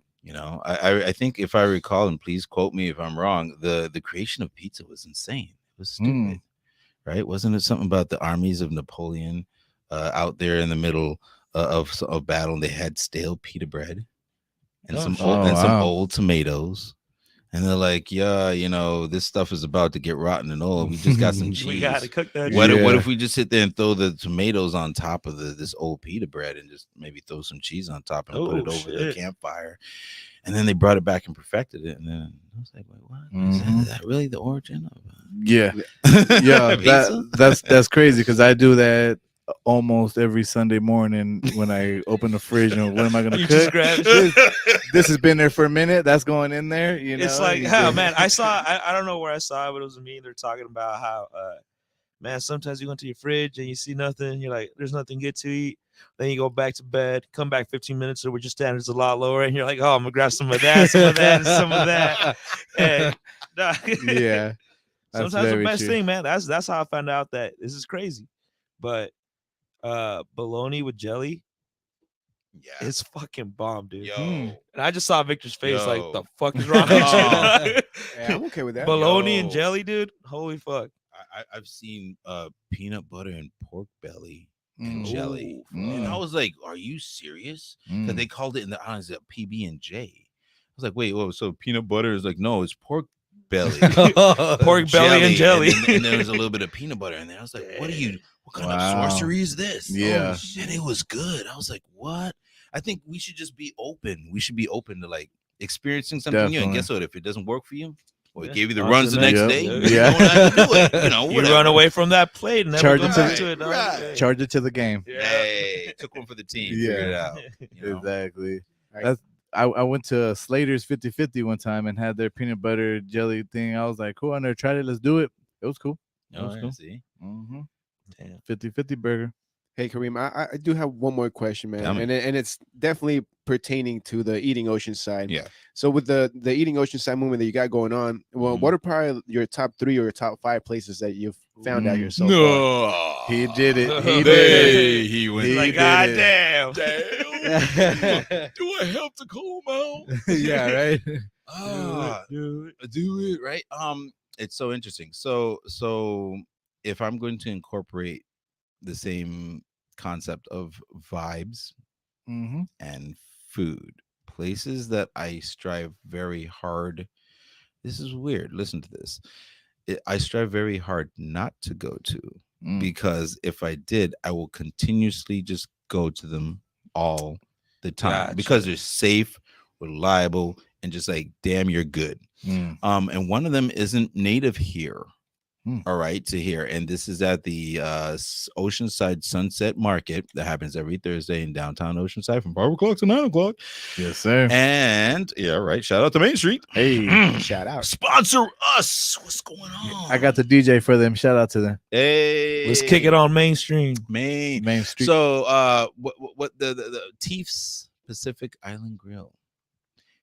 think if I recall, and please quote me if I'm wrong, the creation of pizza was insane. It was stupid, right? Wasn't it something about the armies of Napoleon out there in the middle of battle, and they had stale pita bread and some old tomatoes. And they're like, this stuff is about to get rotten and old. We just got some cheese. We got to cook that. What if we just sit there and throw the tomatoes on top of this old pita bread and just maybe throw some cheese on top and put it over the campfire? And then they brought it back and perfected it. And then I was like, wait, what? Is that really the origin of Yeah. That's crazy because I do that almost every Sunday morning when I open the fridge and what am I gonna You cook? just grab This has been there for a minute. That's going in there. You know, it's like, man, I don't know where I saw it, but it was me. They're talking about how, man, sometimes you go into your fridge and you see nothing. You're like, there's nothing good to eat. Then you go back to bed, come back 15 minutes later, your standards a lot lower, and you're like, oh, I'm gonna grab some of that, some of that, and some of that. And, yeah. Sometimes the best thing, man. That's how I found out that this is crazy. But bologna with jelly, it's fucking bomb, dude. And I just saw Victor's face, like, the fuck is wrong with you? Yeah, I'm okay with that. Bologna and jelly, dude. Holy fuck. I've seen peanut butter and pork belly and jelly, and I was like, "Are you serious?" Because they called it in the islands a PB&J. I was like, "Wait, whoa, so peanut butter is like no, it's pork belly, pork belly and jelly, and there was a little bit of peanut butter in there." I was like, "What kind of sorcery is this?" Yeah, and it was good. I was like, "What?" I think we should just be open. We should be open to like experiencing something new. And guess what? If it doesn't work for you, well, it gave you the runs the next day. You don't have to do it. You know, you run away from that plate and never go back to it. Right. Charge it to the game. Yeah. Hey, took one for the team. Figured it out. You know? Exactly. Right. I went to Slater's 50-50 one time and had their peanut butter jelly thing. I was like, cool, I never tried it. Let's do it. It was cool. It was cool. See? 50-50 burger. Hey, Kareem, I do have one more question, man, and it's definitely pertaining to the Eating Oceanside. Yeah. So with the Eating Oceanside movement that you got going on, well, what are probably your top 3 or your top 5 places that you've found out yourself? No, he did it. He did it. He went like, God damn. Do I have to call him out? Yeah, right. Do it, right? It's so interesting. So if I'm going to incorporate the same concept of vibes and food, places that I strive very hard. This is weird. Listen to this. I strive very hard not to go to because if I did, I will continuously just go to them all the time because they're safe, reliable, and just like, damn, you're good. And one of them isn't native here. All right, to here, and this is at the Oceanside Sunset Market that happens every Thursday in downtown Oceanside from 5 o'clock to 9 o'clock. Yes, sir. And yeah, right. Shout out to Main Street. Hey, shout out. Sponsor us. What's going on? I got the DJ for them. Shout out to them. Hey, let's kick it on Main Street. Main Street. So, what the Teef's Pacific Island Grill.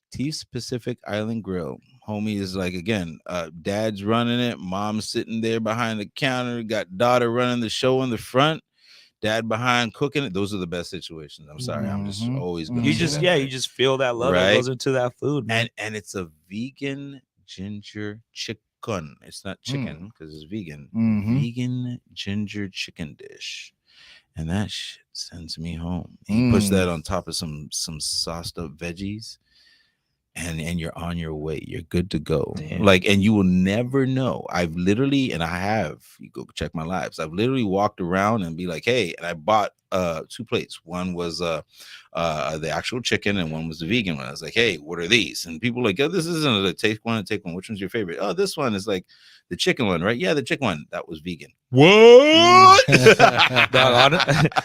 Teef's Pacific Island Grill. Homie is like, again, dad's running it, mom's sitting there behind the counter, got daughter running the show in the front, dad behind cooking it. Those are the best situations. I'm sorry, I'm just always gonna you just feel that love that goes into that food, man. And it's a vegan ginger chicken. It's not chicken because it's vegan. Vegan ginger chicken dish. And that shit sends me home. He puts that on top of some sauced up veggies. And you're on your way. You're good to go. Damn. Like, and you will never know. I've literally, and I have, you go check my lives. I've literally walked around and be like, hey, and I bought 2 plates. One was the actual chicken and one was the vegan one. I was like, hey, what are these? And people were like, oh, this isn't a take one. Which one's your favorite? Oh, this one is like the chicken one, right? Yeah, the chicken one. That was vegan. What?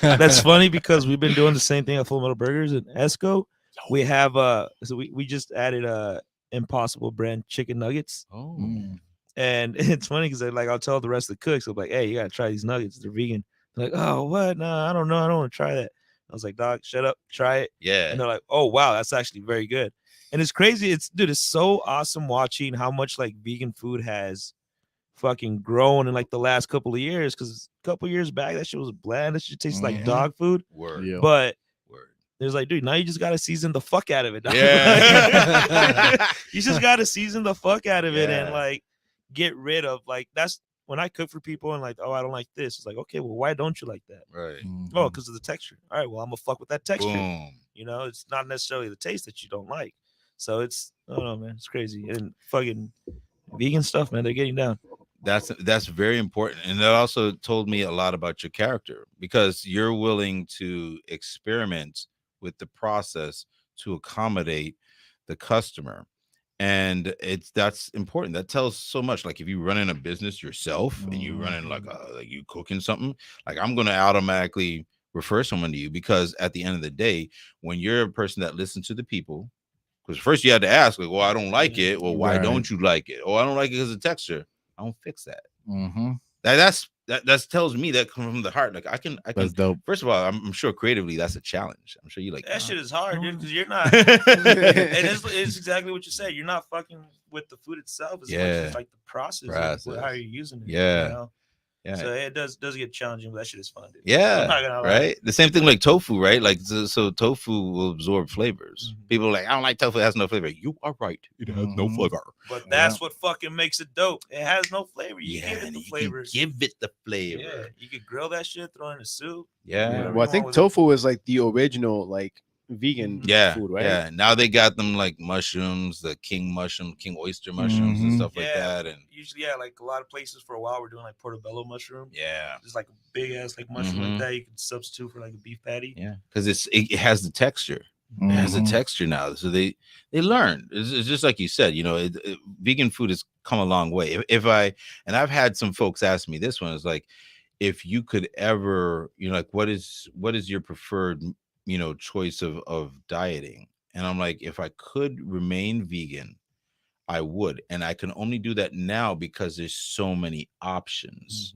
That's funny because we've been doing the same thing at Full Metal Burgers and Esco. We have so we just added Impossible brand chicken nuggets. And it's funny because like I'll tell the rest of the cooks, I'm like, hey, you gotta try these nuggets. They're vegan. They're like, oh, what? No, I don't know. I don't want to try that. I was like, dog, shut up, try it. Yeah. And they're like, oh wow, that's actually very good. And it's crazy. It's so awesome watching how much like vegan food has fucking grown in like the last couple of years. Because a couple of years back, that shit was bland. That shit tastes like dog food. Word. Yeah. But there's like, dude, now you just gotta season the fuck out of it. Dog. Yeah. You just gotta season the fuck out of it and like get rid of like that's when I cook for people and like, oh, I don't like this. It's like, okay, well, why don't you like that? Right. Oh, because of the texture. All right, well, I'm gonna fuck with that texture. Boom. You know, it's not necessarily the taste that you don't like. So it's, I don't know, man, it's crazy. And fucking vegan stuff, man, they're getting down. That's very important, and that also told me a lot about your character because you're willing to experiment with the process to accommodate the customer. And that's important. That tells so much. Like if you running a business yourself and you running like you cooking something, like I'm gonna automatically refer someone to you, because at the end of the day, when you're a person that listens to the people, because first you had to ask, like, well, I don't like it. Well, why don't you like it? Oh, I don't like it because of texture. I don't fix that. That tells me that comes from the heart. Like I can. That's dope. First of all, I'm sure creatively that's a challenge. I'm sure you like that shit is hard, dude, because you're not. And it's exactly what you said. You're not fucking with the food itself as much as like the process. Of how you're using it. Yeah. You know? Yeah. So it does get challenging, but that shit is fun, dude. Yeah. I'm not gonna lie. Right. The same thing like tofu, right? Like so tofu will absorb flavors. People are like, I don't like tofu. It has no flavor. You are right. It has no flavor. But that's what fucking makes it dope. It has no flavor. You give it the flavors. Give it the flavor. Yeah. You could grill that shit, throw it in a soup. Yeah. Well, I think tofu is like the original like vegan food, right? Yeah. Now they got them like mushrooms, the king oyster mushrooms and stuff like that. And usually, like a lot of places for a while we're doing like portobello mushroom. Yeah. Just like a big ass like mushroom like that. You can substitute for like a beef patty. Yeah. Because it has the texture. It has a texture now. So they learn. It's just like you said, you know, vegan food has come a long way. And I've had some folks ask me this one, is like, if you could ever, you know, like what is your preferred, you know, choice of dieting? And I'm like, if I could remain vegan, I would. And I can only do that now because there's so many options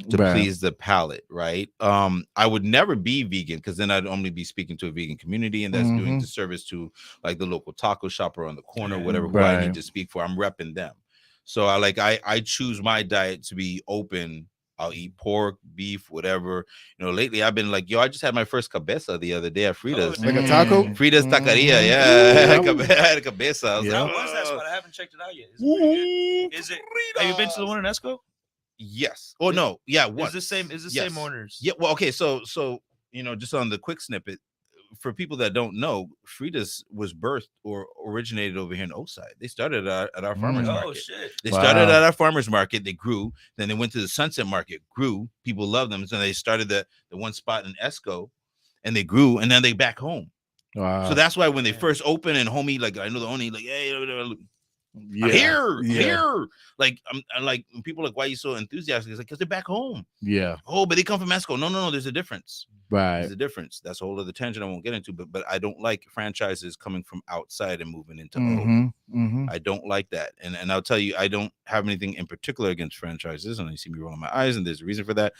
to please the palate, right? I would never be vegan because then I'd only be speaking to a vegan community, and that's doing disservice to like the local taco shop around the corner, whatever, who I need to speak for. I'm repping them. So I choose my diet to be open. I'll eat pork, beef, whatever. You know, lately I've been like, yo, I just had my first cabeza the other day at Frida's. Like a taco? Frida's Taqueria, yeah. I had a cabeza. I was like, what is that spot? I haven't checked it out yet. Is it? Have you been to the one in Esco? Yes. Oh no. Yeah. What? Is the same owners? Yeah. Well, okay. So you know, just on the quick snippet, for people that don't know, Frida's was birthed or originated over here in Oakside. They started at our farmers market. Oh shit! They started at our farmers market. They grew. Then they went to the Sunset Market. Grew. People loved them. So they started the one spot in Esco, and they grew. And then they back home. Wow. So that's why when they first opened, and homie, like I know the owner, like, hey, I'm here. Like I'm like, when people are like, why are you so enthusiastic? It's like, because they're back home. Yeah. Oh, but they come from Esco. No. There's a difference. Right. There's a difference. That's a whole other tangent I won't get into. But I don't like franchises coming from outside and moving into O. I don't like that. And I'll tell you, I don't have anything in particular against franchises. And you see me rolling my eyes, and there's a reason for that.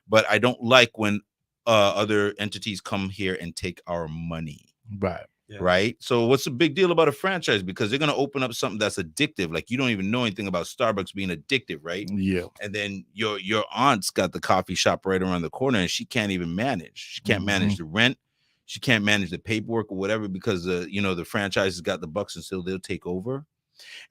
But I don't like when other entities come here and take our money. Right. Yeah. Right. So what's the big deal about a franchise? Because they're going to open up something that's addictive. Like you don't even know anything about Starbucks being addictive. Right. Yeah. And then your aunt's got the coffee shop right around the corner, and she can't even manage. She can't manage the rent. She can't manage the paperwork or whatever, because the franchise has got the bucks, and so they'll take over.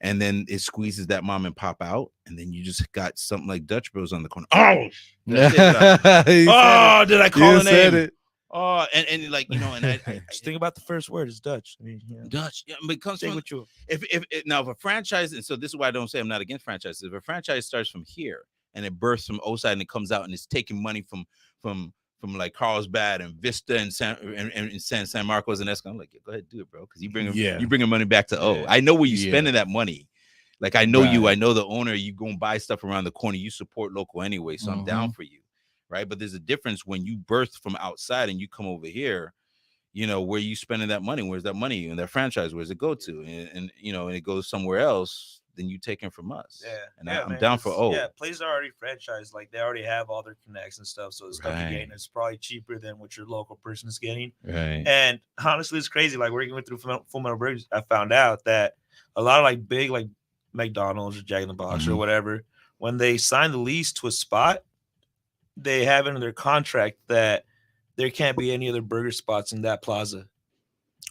And then it squeezes that mom and pop out. And then you just got something like Dutch Bros on the corner. Oh, did I call a name? Oh, and like, you know, and I just think about the first word is Dutch. I mean, Dutch. Yeah, but it comes from, if a franchise, and so this is why I don't say I'm not against franchises. If a franchise starts from here and it births from Oside and it comes out and it's taking money from like Carlsbad and Vista and San Marcos and Esco, I'm like, yeah, go ahead, do it, bro, because you bringing money back to O. I know where you spending that money. Like I know you, I know the owner. You go and buy stuff around the corner. You support local anyway, so I'm down for you. Right. But there's a difference when you birth from outside and you come over here, you know, where you spending that money? Where's that money in that franchise? Where's it go to? And you know, and it goes somewhere else, then you take it from us. Yeah. And I'm down for O. Yeah. Places are already franchised. Like they already have all their connects and stuff. So the stuff you're getting is probably cheaper than what your local person is getting. Right. And honestly, it's crazy. Like working with through Full Metal Burgers, I found out that a lot of like big, like McDonald's or Jack in the Box or whatever, when they sign the lease to a spot, they have in their contract that there can't be any other burger spots in that plaza.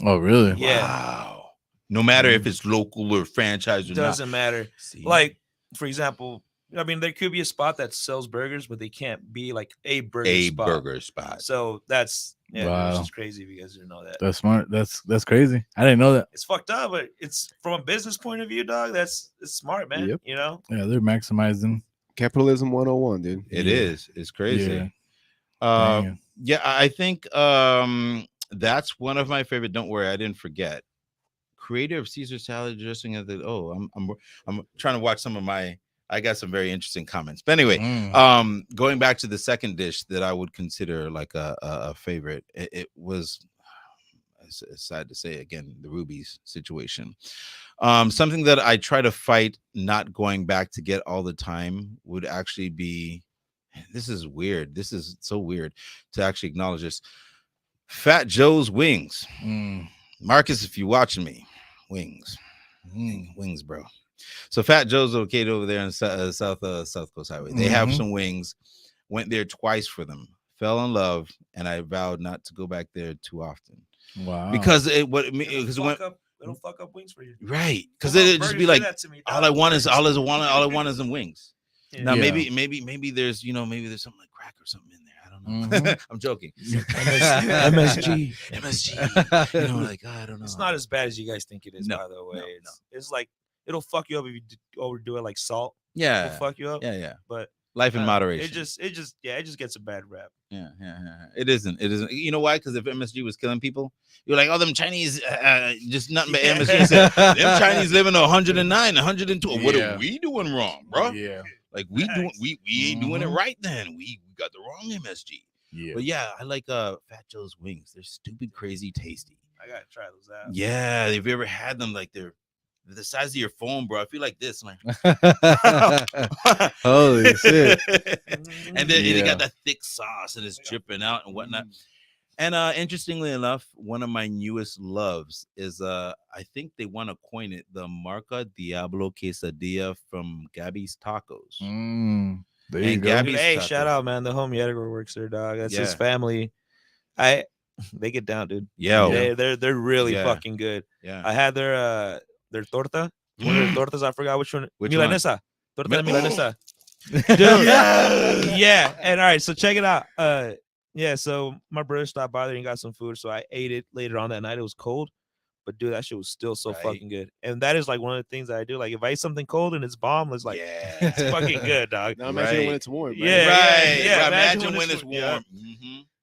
Oh, really? Yeah. Wow. No matter if it's local or franchise or doesn't matter. See? Like, for example, I mean, there could be a spot that sells burgers, but they can't be like a burger spot. So that's which is crazy because you know that. That's smart. That's crazy. I didn't know that. It's fucked up, but it's from a business point of view, dog. It's smart, man. Yep. You know? Yeah, they're maximizing. Capitalism 101, dude. It is. It's crazy. Yeah. I think that's one of my favorite. Don't worry, I didn't forget. creator of Caesar salad dressing at the. Oh, I'm trying to watch some of my. I got some very interesting comments. But anyway, going back to the second dish that I would consider like a favorite, it was, it's sad to say again, the Ruby's situation. Something that I try to fight not going back to get all the time would actually be, this is weird. This is so weird to actually acknowledge this. Fat Joe's wings. Marcus, if you're watching me, wings, bro. So Fat Joe's located over there on South Coast Highway. They have some wings. Went there twice for them. Fell in love, and I vowed not to go back there too often. Wow. Because it'll fuck up wings for you. Right. Because it'd just be like, all I want is them wings. Yeah. Now maybe there's maybe there's something like crack or something in there. I don't know. I'm joking. MSG. Like I don't know. It's not as bad as you guys think it is. By the way, it's like it'll fuck you up if you overdo it, like salt. Yeah, it'll fuck you up. Yeah. But life in moderation. It just gets a bad rap. Yeah. It isn't. You know why? Because if MSG was killing people, you're like, oh, them Chinese, just nothing but MSG. Them Chinese living 109, 102. What are we doing wrong, bro? Yeah. Like we ain't doing it right. Then we got the wrong MSG. Yeah. But yeah, I like Fat Joe's wings. They're stupid, crazy, tasty. I gotta try those out. Yeah, have you ever had them? Like they're the size of your phone, bro. I feel like this. I'm like, holy shit! And then they got that thick sauce and it's dripping out and whatnot. And interestingly enough, one of my newest loves is I think they want to coin it the Marca Diablo Quesadilla from Gabby's Tacos. There you go. Gabby's hey, Tacos. Shout out, man. The homie Edgar works there, dog. That's his family. They get down, dude. Yeah, they're really fucking good. Yeah, I had their torta. One of their tortas, I forgot which one. Milanesa. Torta de milanesa. Dude, yeah. And all right, so check it out. Yeah, so my brother stopped by there and got some food, so I ate it later on that night. It was cold, but dude, that shit was still so fucking good. And that is like one of the things that I do. Like if I eat something cold and it's bomb, it's like it's fucking good, dog. Now imagine when it's warm. Right? Yeah. Imagine when it's warm. Yeah.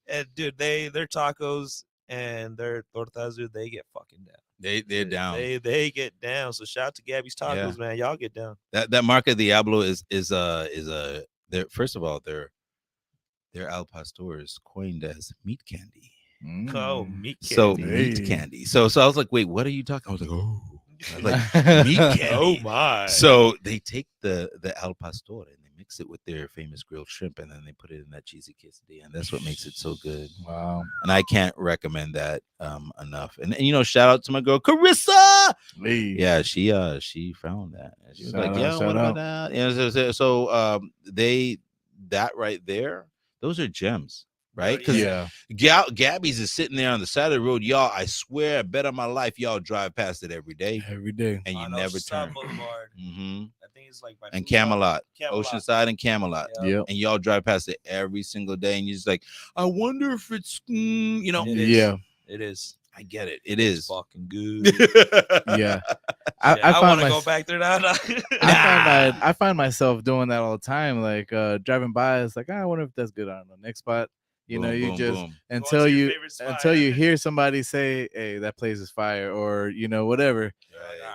And dude, their tacos and their tortas, dude, they get fucking down. They're down. They get down. So shout out to Gabby's Tacos, man. Y'all get down. That Marca Diablo is their first of all their al pastor is coined as meat candy. Oh, meat candy. So meat candy. So I was like, wait, what are you talking? I was like, meat candy. Oh my. So they take the al pastor and they mix it with their famous grilled shrimp, and then they put it in that cheesy quesadilla, and that's what makes it so good. Wow. And I can't recommend that enough. And shout out to my girl Carissa. Yeah, she found that. She was like, yeah, what about that? Yeah, so they that right there, those are gems. Right? Because Gabby's is sitting there on the side of the road. Y'all, I swear, I bet on my life, y'all drive past it every day. And you never turn. Boulevard. I think it's like by and Camelot, Oceanside and Camelot. Yeah. And y'all drive past it every single day. And you're just like, I wonder if it's, It is. I get it. It is fucking good. Yeah. I want to go back there now. I find myself doing that all the time. Like driving by, it's like, I wonder if that's good. I don't know. Next spot. Boom. Until you hear somebody say, hey, that place is fire, or whatever.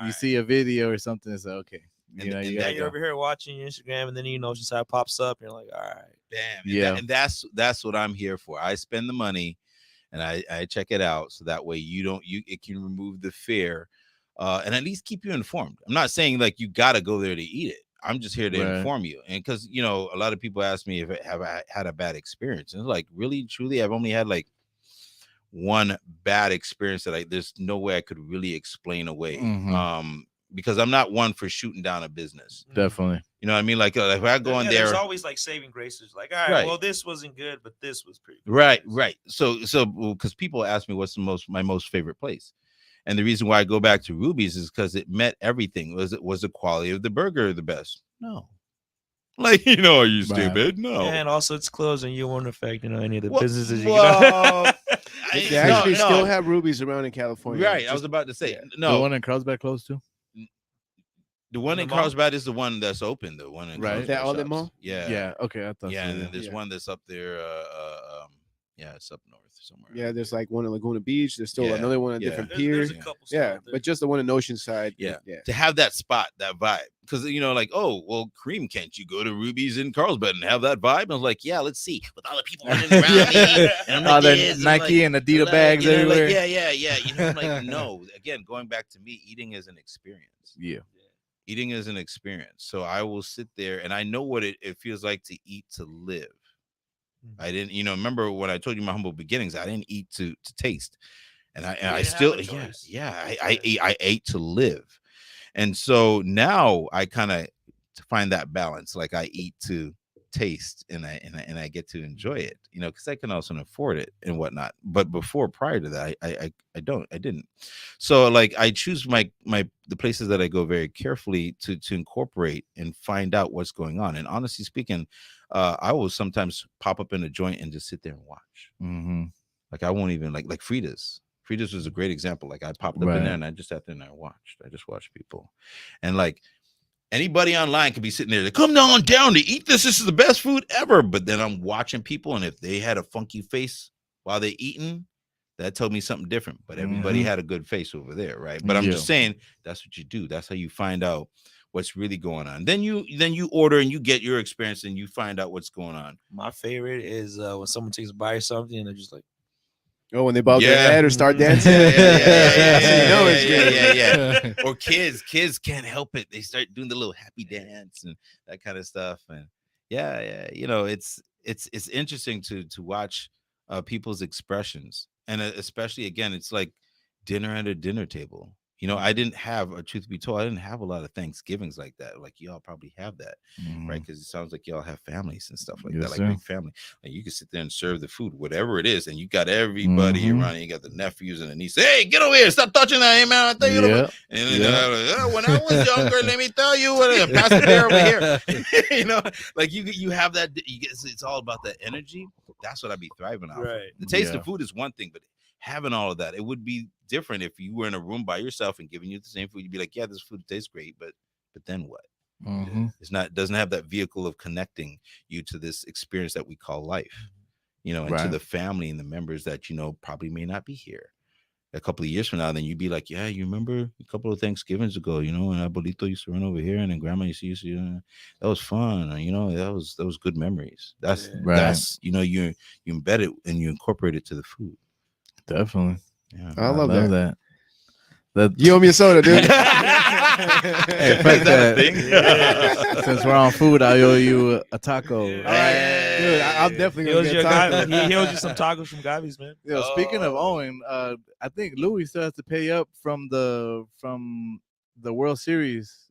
You see a video or something, it's like, okay. You're over here watching your Instagram, and then Oceanside pops up, and you're like, all right. Bam. Yeah. And that's what I'm here for. I spend the money and I check it out, so that way it can remove the fear and at least keep you informed. I'm not saying like you gotta go there to eat it. I'm just here to inform you. And because, a lot of people ask me if I had a bad experience. And it's like, really, truly, I've only had like one bad experience that there's no way I could really explain away. Because I'm not one for shooting down a business. Definitely. You know what I mean? Like if I go in there. There's always like saving graces. Like, all right, well, this wasn't good, but this was pretty good. Right. So because people ask me what's my most favorite place. And the reason why I go back to Ruby's is because it met everything. Was the quality of the burger the best? No. Like, are you stupid? No. And also it's closed, and you won't affect, any of the businesses. They actually still have Ruby's around in California. Right. I was about to say, no. The one in Carlsbad closed too? The one in Carlsbad is the one that's open. The one in Carlsbad. That outlet mall? Yeah. Yeah. Okay. I thought and then there's one that's up there. It's up north. somewhere. Yeah, there's like one at Laguna Beach. There's still another one at a different pier. There's a couple. Yeah, but just the one in Oceanside. Yeah. Yeah. To have that spot, that vibe, because like, oh well, Kareem, can't you go to Ruby's in Carlsbad and have that vibe? And I was like, yeah, let's see, with all the people running around me, and all the Nike and Adidas bags everywhere. Yeah. I'm like, no. Again, going back to me, eating is an experience. Yeah. Eating is an experience. So I will sit there and I know what it feels like to eat to live. I didn't, remember when I told you my humble beginnings, I didn't eat to taste. And I still, I ate to live. And so now I kind of find that balance. Like I eat to taste and I get to enjoy it, because I can also afford it and whatnot. But prior to that, I didn't. So like I choose the places that I go very carefully to incorporate and find out what's going on. And honestly speaking, I will sometimes pop up in a joint and just sit there and watch. Mm-hmm. Like I won't even like Frida's. Frida's was a great example. Like I popped up in there and I just sat there and I just watched people. And like anybody online could be sitting there, like, come on down to eat this. This is the best food ever. But then I'm watching people, and if they had a funky face while they're eating, that told me something different. But everybody had a good face over there, right? But I'm just saying that's what you do. That's how you find out what's really going on. Then you order and you get your experience and you find out what's going on. My favorite is when someone takes a bite or something and they're just like, oh, when they bob their head or start dancing. Yeah. Or kids can't help it. They start doing the little happy dance and that kind of stuff. And it's interesting to watch people's expressions. And especially again, it's like dinner at a dinner table. I didn't have, truth be told, I didn't have a lot of Thanksgivings like that. Like y'all probably have that, right? Because it sounds like y'all have families and stuff like that, like big family. Like you can sit there and serve the food, whatever it is, and you got everybody around. You got the nephews and the nieces. Hey, get over here! Stop touching that, hey man! I tell you, and when I was younger, let me tell you, pass the beer over here. Like you have that. It's all about that energy. That's what I be thriving on. Right. The taste of food is one thing, but having all of that, it would be different if you were in a room by yourself and giving you the same food. You'd be like, yeah, this food tastes great, but then what? Doesn't have that vehicle of connecting you to this experience that we call life, and to the family and the members that probably may not be here a couple of years from now. Then you'd be like, yeah, you remember a couple of Thanksgivings ago, and Abuelito used to run over here, and then Grandma used to that was fun, that was good memories. That's you embed it and you incorporate it to the food. Definitely. Yeah, I love that. You owe me a soda, dude. Hey, since we're on food, I owe you a taco. All right, dude. I'm definitely gonna get a taco. He owes you some tacos from Gavi's, man. Speaking of owing, I think Louis still has to pay up from the World Series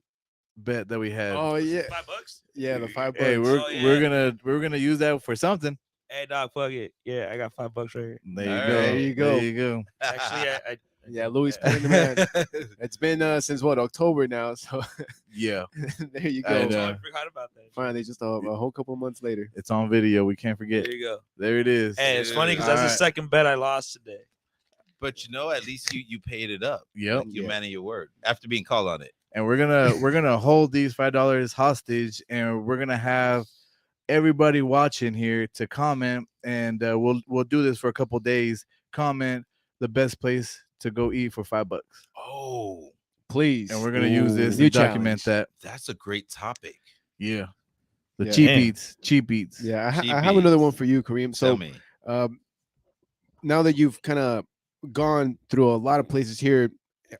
bet that we had. Oh yeah, $5. Yeah, the $5. Hey, we're gonna use that for something. Hey, dog, fuck it. Yeah, I got $5 right here. There you go. Actually, yeah, Louis paying the man. It's been since October now. So yeah, there you go. I forgot about that. Finally, just a whole couple of months later. It's on video. We can't forget. There you go. There it is. Hey, it's funny because that's the second bet I lost today. But at least you paid it up. Yep. Like you man of your word after being called on it. And we're gonna hold these $5 hostage, and we're gonna have everybody watching here to comment, and we'll do this for a couple days. Comment the best place to go eat for $5. Oh, please! And we're gonna use this to document that. That's a great topic. Yeah, cheap eats. Yeah, I have another one for you, Kareem. So, now that you've kind of gone through a lot of places here,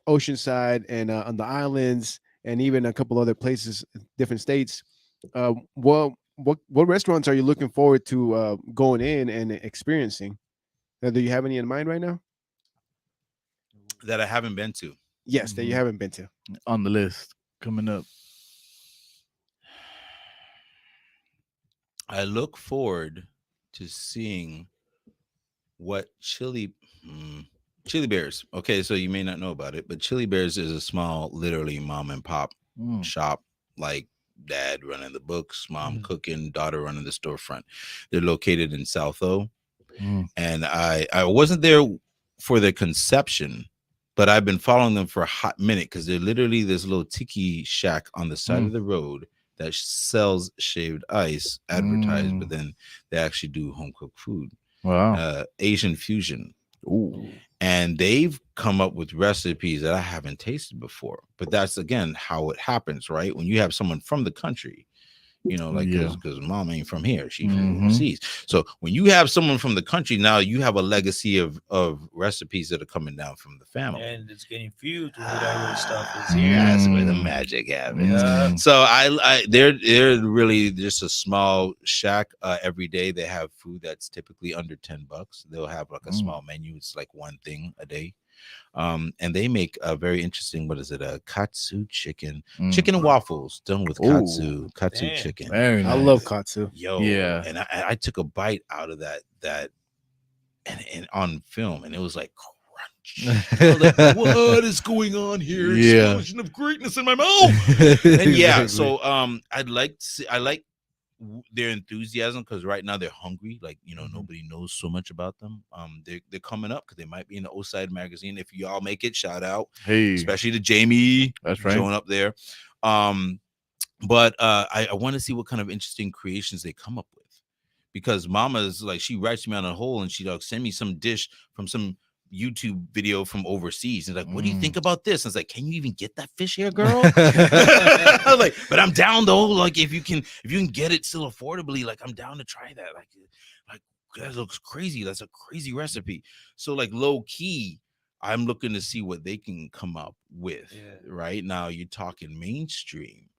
Oceanside and on the islands, and even a couple other places, different states, what restaurants are you looking forward to going in and experiencing? Do you have any in mind right now? That I haven't been to. Yes, that you haven't been to. On the list coming up. I look forward to seeing what Chili Bears. Okay, so you may not know about it, but Chili Bears is a small, literally mom and pop shop, like dad running the books, mom cooking, daughter running the storefront. They're located in South O. And I wasn't there for the conception, but I've been following them for a hot minute because they're literally this little tiki shack on the side of the road that sells shaved ice advertised, but then they actually do home cooked food. Wow. Asian fusion. Ooh. And they've come up with recipes that I haven't tasted before. But that's, again, how it happens, right? When you have someone from the country, you know, like, because mom ain't from here, she's from overseas. So when you have someone from the country, now you have a legacy of recipes that are coming down from the family, and it's getting fused with whatever stuff is here. That's where the magic happens. So they're really just a small shack. Every day they have food that's typically under $10. They'll have like a small menu. It's like one thing a day. And they make a very interesting, what is it, a katsu chicken and waffles done with katsu chicken. Nice. I love katsu. And I took a bite out of that and on film, and it was like crunch. I was like, what is going on here? Explosion of greatness in my mouth. And so I like their enthusiasm, because right now they're hungry. Like, you know, nobody knows so much about them. They're coming up because they might be in the O-Side magazine. If y'all make it, shout out. Hey, especially to Jamie. That's right, showing up there. But I want to see what kind of interesting creations they come up with, because Mama's like, she writes me on a hole and she like send me some dish from some YouTube video from overseas, and like, what do you think about this? And it's like, can you even get that fish here, girl? I was like, but I'm down though. Like, if you can get it still affordably, like, I'm down to try that. Like that looks crazy. That's a crazy recipe. So like, low key, I'm looking to see what they can come up with. Right now, you're talking mainstream.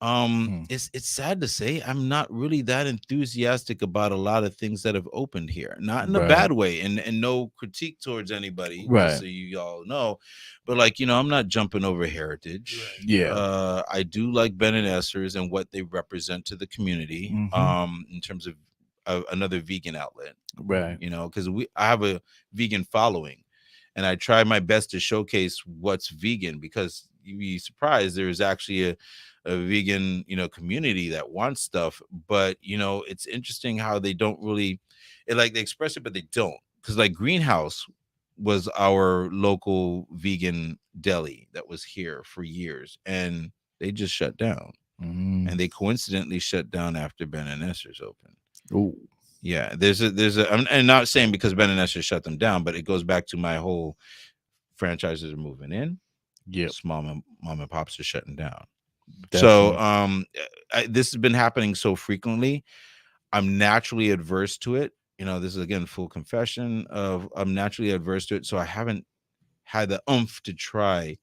It's sad to say I'm not really that enthusiastic about a lot of things that have opened here, not in a bad way, and no critique towards anybody, right? So you all know, but like, you know, I'm not jumping over heritage. I do like Ben and Esther's and what they represent to the community, in terms of another vegan outlet, right? You know, because I have a vegan following, and I try my best to showcase what's vegan, because you'd be surprised there's actually a vegan, you know, community that wants stuff. But, you know, it's interesting how they don't really, like, they express it, but they don't. Because like Greenhouse was our local vegan deli that was here for years, and they just shut down. And they coincidentally shut down after Ben and Esther's opened. Oh, yeah. There's a I'm not saying because Ben and Esther shut them down, but it goes back to my whole franchises are moving in. Small mom and pops are shutting down. Definitely. So this has been happening so frequently, I'm naturally adverse to it. You know, this is, again, full confession of I'm naturally adverse to it. So I haven't had the oomph to try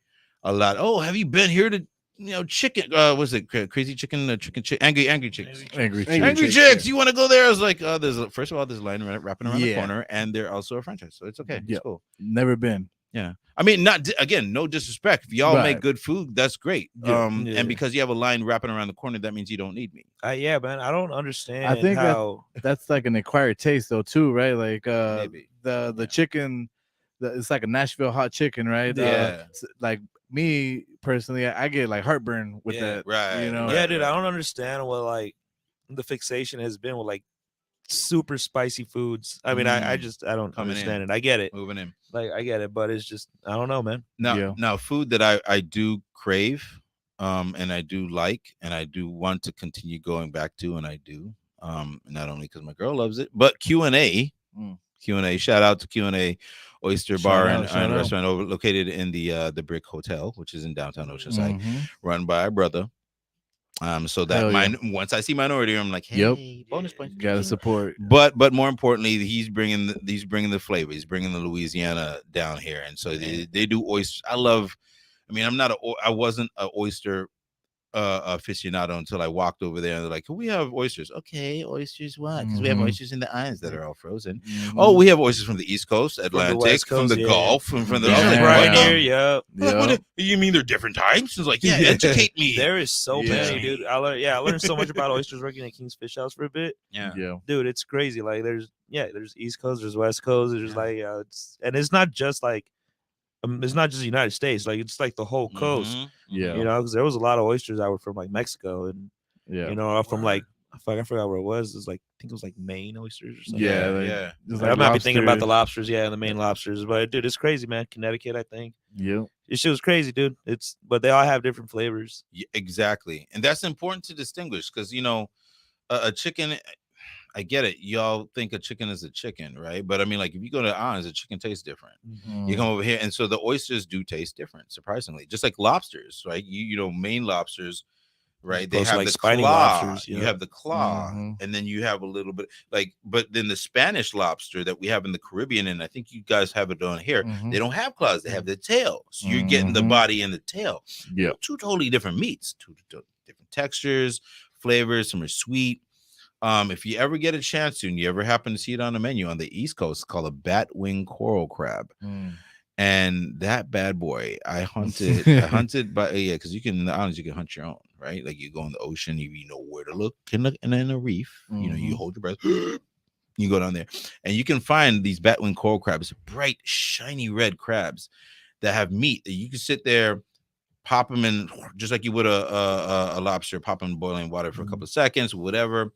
a lot. Oh, have you been here to, you know, chicken? Was it crazy chicken? Angry chicks. Angry chicks. You want to go there? I was like, first of all, there's a line wrapping around the corner, and they're also a franchise, so it's okay. It's cool. Never been. Yeah, I mean, no disrespect. If y'all make good food, that's great. And because you have a line wrapping around the corner, that means you don't need me. Yeah, man, I don't understand. I think how that's like an acquired taste, though, too, right? Like the chicken, it's like a Nashville hot chicken, right? Yeah. Like me personally, I get like heartburn with that, right? You know, dude, I don't understand what like the fixation has been with like super spicy foods. I mean, I don't understand it. I get it. Moving in. Like, I get it, but it's just, I don't know, man. Now food that I do crave, and I do like, and I do want to continue going back to, and I do, not only because my girl loves it, but Q&A. Q&A, shout out to Q&A Oyster Bar and restaurant located in the Brick Hotel, which is in downtown Oceanside, run by our brother. So that once I see minority, I'm like, hey, bonus points. Gotta support. But more importantly, he's bringing the flavor. He's bringing the Louisiana down here, and so they do oysters. I wasn't an oyster aficionado until I walked over there, and they're like, "We have oysters." Okay, oysters what? Because we have oysters in the islands that are all frozen. Oh, we have oysters from the East Coast, Atlantic, from the Gulf, from the right here. Yeah. What you mean they're different types? It's like, educate me. There is so many, dude. I learned so much about oysters working at King's Fish House for a bit. Yeah. Dude, it's crazy. Like, there's East Coast, there's West Coast, there's like it's not just like. It's not just the United States, like it's like the whole coast. Yeah, you know, because there was a lot of oysters that were from like Mexico, and you know, from like I forgot where it was. It was like, I think it was like Maine oysters or something. Yeah. Like I might be thinking about the lobsters, the Maine lobsters. But dude, it's crazy, man. Connecticut, I think. Yeah, this shit was crazy, dude. But they all have different flavors. Yeah, exactly, and that's important to distinguish because, you know, a chicken. I get it. Y'all think a chicken is a chicken, right? But I mean, like if you go to An's, a chicken tastes different. You come over here, and so the oysters do taste different, surprisingly. Just like lobsters, right? You know, Maine lobsters, right? They have like the claw. Lobsters, you have the claw, and then you have a little bit like. But then the Spanish lobster that we have in the Caribbean, and I think you guys have it on here. They don't have claws; they have the tail. So you're getting the body and the tail. Yeah, two totally different meats, two different textures, flavors. Some are sweet. If you ever get a chance to, and you ever happen to see it on the menu on the East Coast, it's called a batwing coral crab. And that bad boy, I hunted, but yeah, because you can, honestly, you can hunt your own, right? Like you go in the ocean, you know where to look, and in a reef, you know, you hold your breath, you go down there, and you can find these batwing coral crabs, bright, shiny red crabs that have meat that you can sit there, pop them in just like you would a lobster, pop them in boiling water for a couple of seconds, whatever.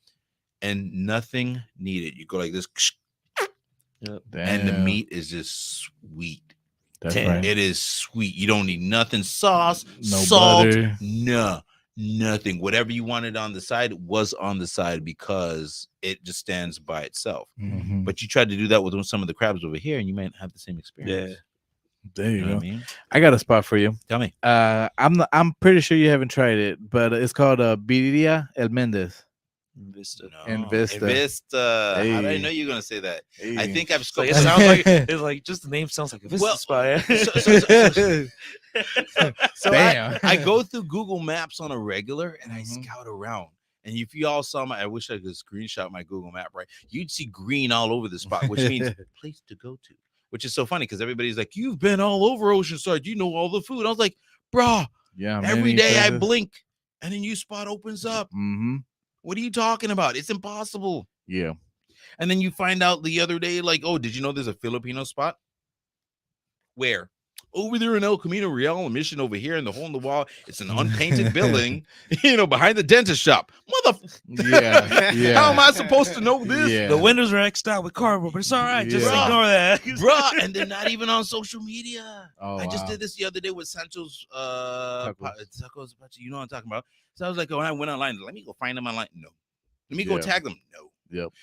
And nothing needed. You go like this, and the meat is just sweet. That's right. It is sweet. You don't need nothing, sauce, no salt, butter. nothing. Whatever you wanted on the side was on the side because it just stands by itself. But you tried to do that with some of the crabs over here, and you might have the same experience. Yeah, there you go. What I mean? I got a spot for you. Tell me. I'm pretty sure you haven't tried it, but it's called Birria El Mendez. Vista. No. In Vista. Hey. How did I know you're gonna say that? Hey. I think I've So spoken. it sounds like it's like just the name sounds like a Vista spot. So Damn. I go through Google Maps on a regular and I scout around. And if you all saw I wish I could screenshot my Google Map, right? You'd see green all over the spot, which means place to go to. Which is so funny because everybody's like, "You've been all over Oceanside, you know all the food." I was like, "Bruh, yeah, every day I blink and a new spot opens up." What are you talking about? It's impossible. Yeah. And then you find out the other day, like, oh, did you know there's a Filipino spot? Where? Over there in El Camino Real, a mission over here in the hole in the wall. It's an unpainted building, you know, behind the dentist shop. Yeah. How am I supposed to know this? Yeah. The windows are X'd out with cardboard, but it's all right. Just ignore that. Bruh, and they're not even on social media. I just did this the other day with Sancho's tacos. You know what I'm talking about. So I was like, when I went online, let me go find them online. No. Let me go tag them. No. Yep.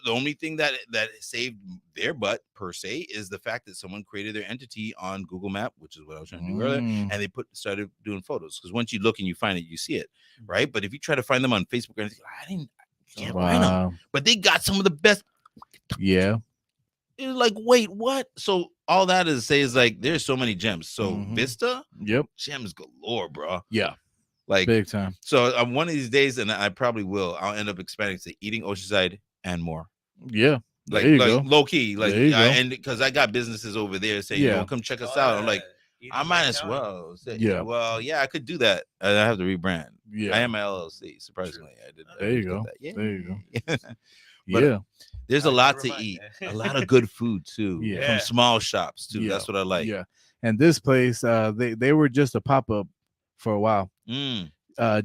The only thing that saved their butt per se is the fact that someone created their entity on Google Map, which is what I was trying to do earlier, and they started doing photos. Because once you look and you find it, you see it, right? But if you try to find them on Facebook or anything, I can't find them. But they got some of the best. Yeah. It's like, wait, what? So all that is to say is like, there's so many gems. So Vista, gems galore, bro. Yeah. Like big time. So one of these days, and I probably will, I'll end up expanding to eating Oceanside and more. Yeah. Like low key. Like and because I got businesses over there saying, you know, come check us out. I'm like, I might as well. Well, I could do that. I have to rebrand. Yeah. I am an LLC, surprisingly. I did that. There you go. Yeah. There you go. But there's a lot to eat. A lot of good food too. Yeah. From small shops too. That's what I like. Yeah. And this place, they were just a pop-up for a while.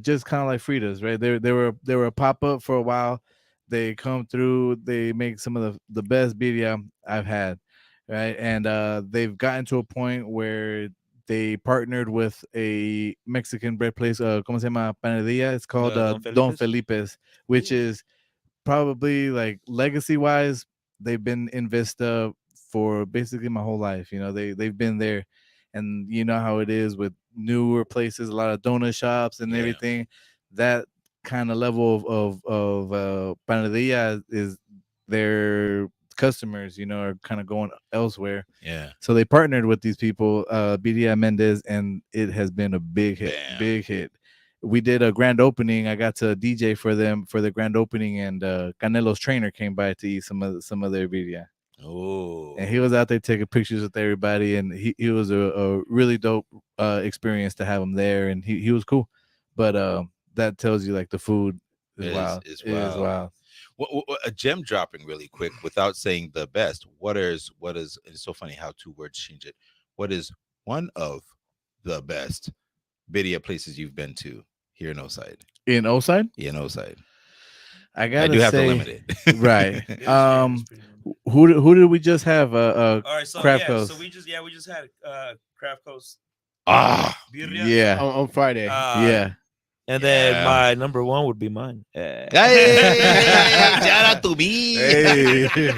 Just kind of like Frida's, right? They were a pop-up for a while. They come through, they make some of the best birria I've had, right? And they've gotten to a point where they partnered with a Mexican bread place, ¿cómo se llama? Panaderia. It's called Don Felipe's, which is probably like legacy-wise, they've been in Vista for basically my whole life. You know, they've been there. And you know how it is with newer places, a lot of donut shops and everything. That kind of level of panaderia is their customers, you know, are kind of going elsewhere. Yeah. So they partnered with these people, Birria Mendez, and it has been a big hit. Bam. Big hit. We did a grand opening. I got to DJ for them for the grand opening, and Canelo's trainer came by to eat some of their birria. Oh, and he was out there taking pictures with everybody, and he was a really dope experience to have him there, and he was cool. But that tells you like the food is wild. It is wild. A gem dropping really quick without saying the best. What is? It's so funny how two words change it. What is one of the best birria places you've been to here in Oside? In Oside? Yeah, in Oside. I do have to limit it. Right. Who did we just have? All right, so Craft Coast. So we just had Craft Coast. Ah, birria. Yeah, on Friday. Yeah. And then my number one would be mine. Hey, shout out to me. Hey.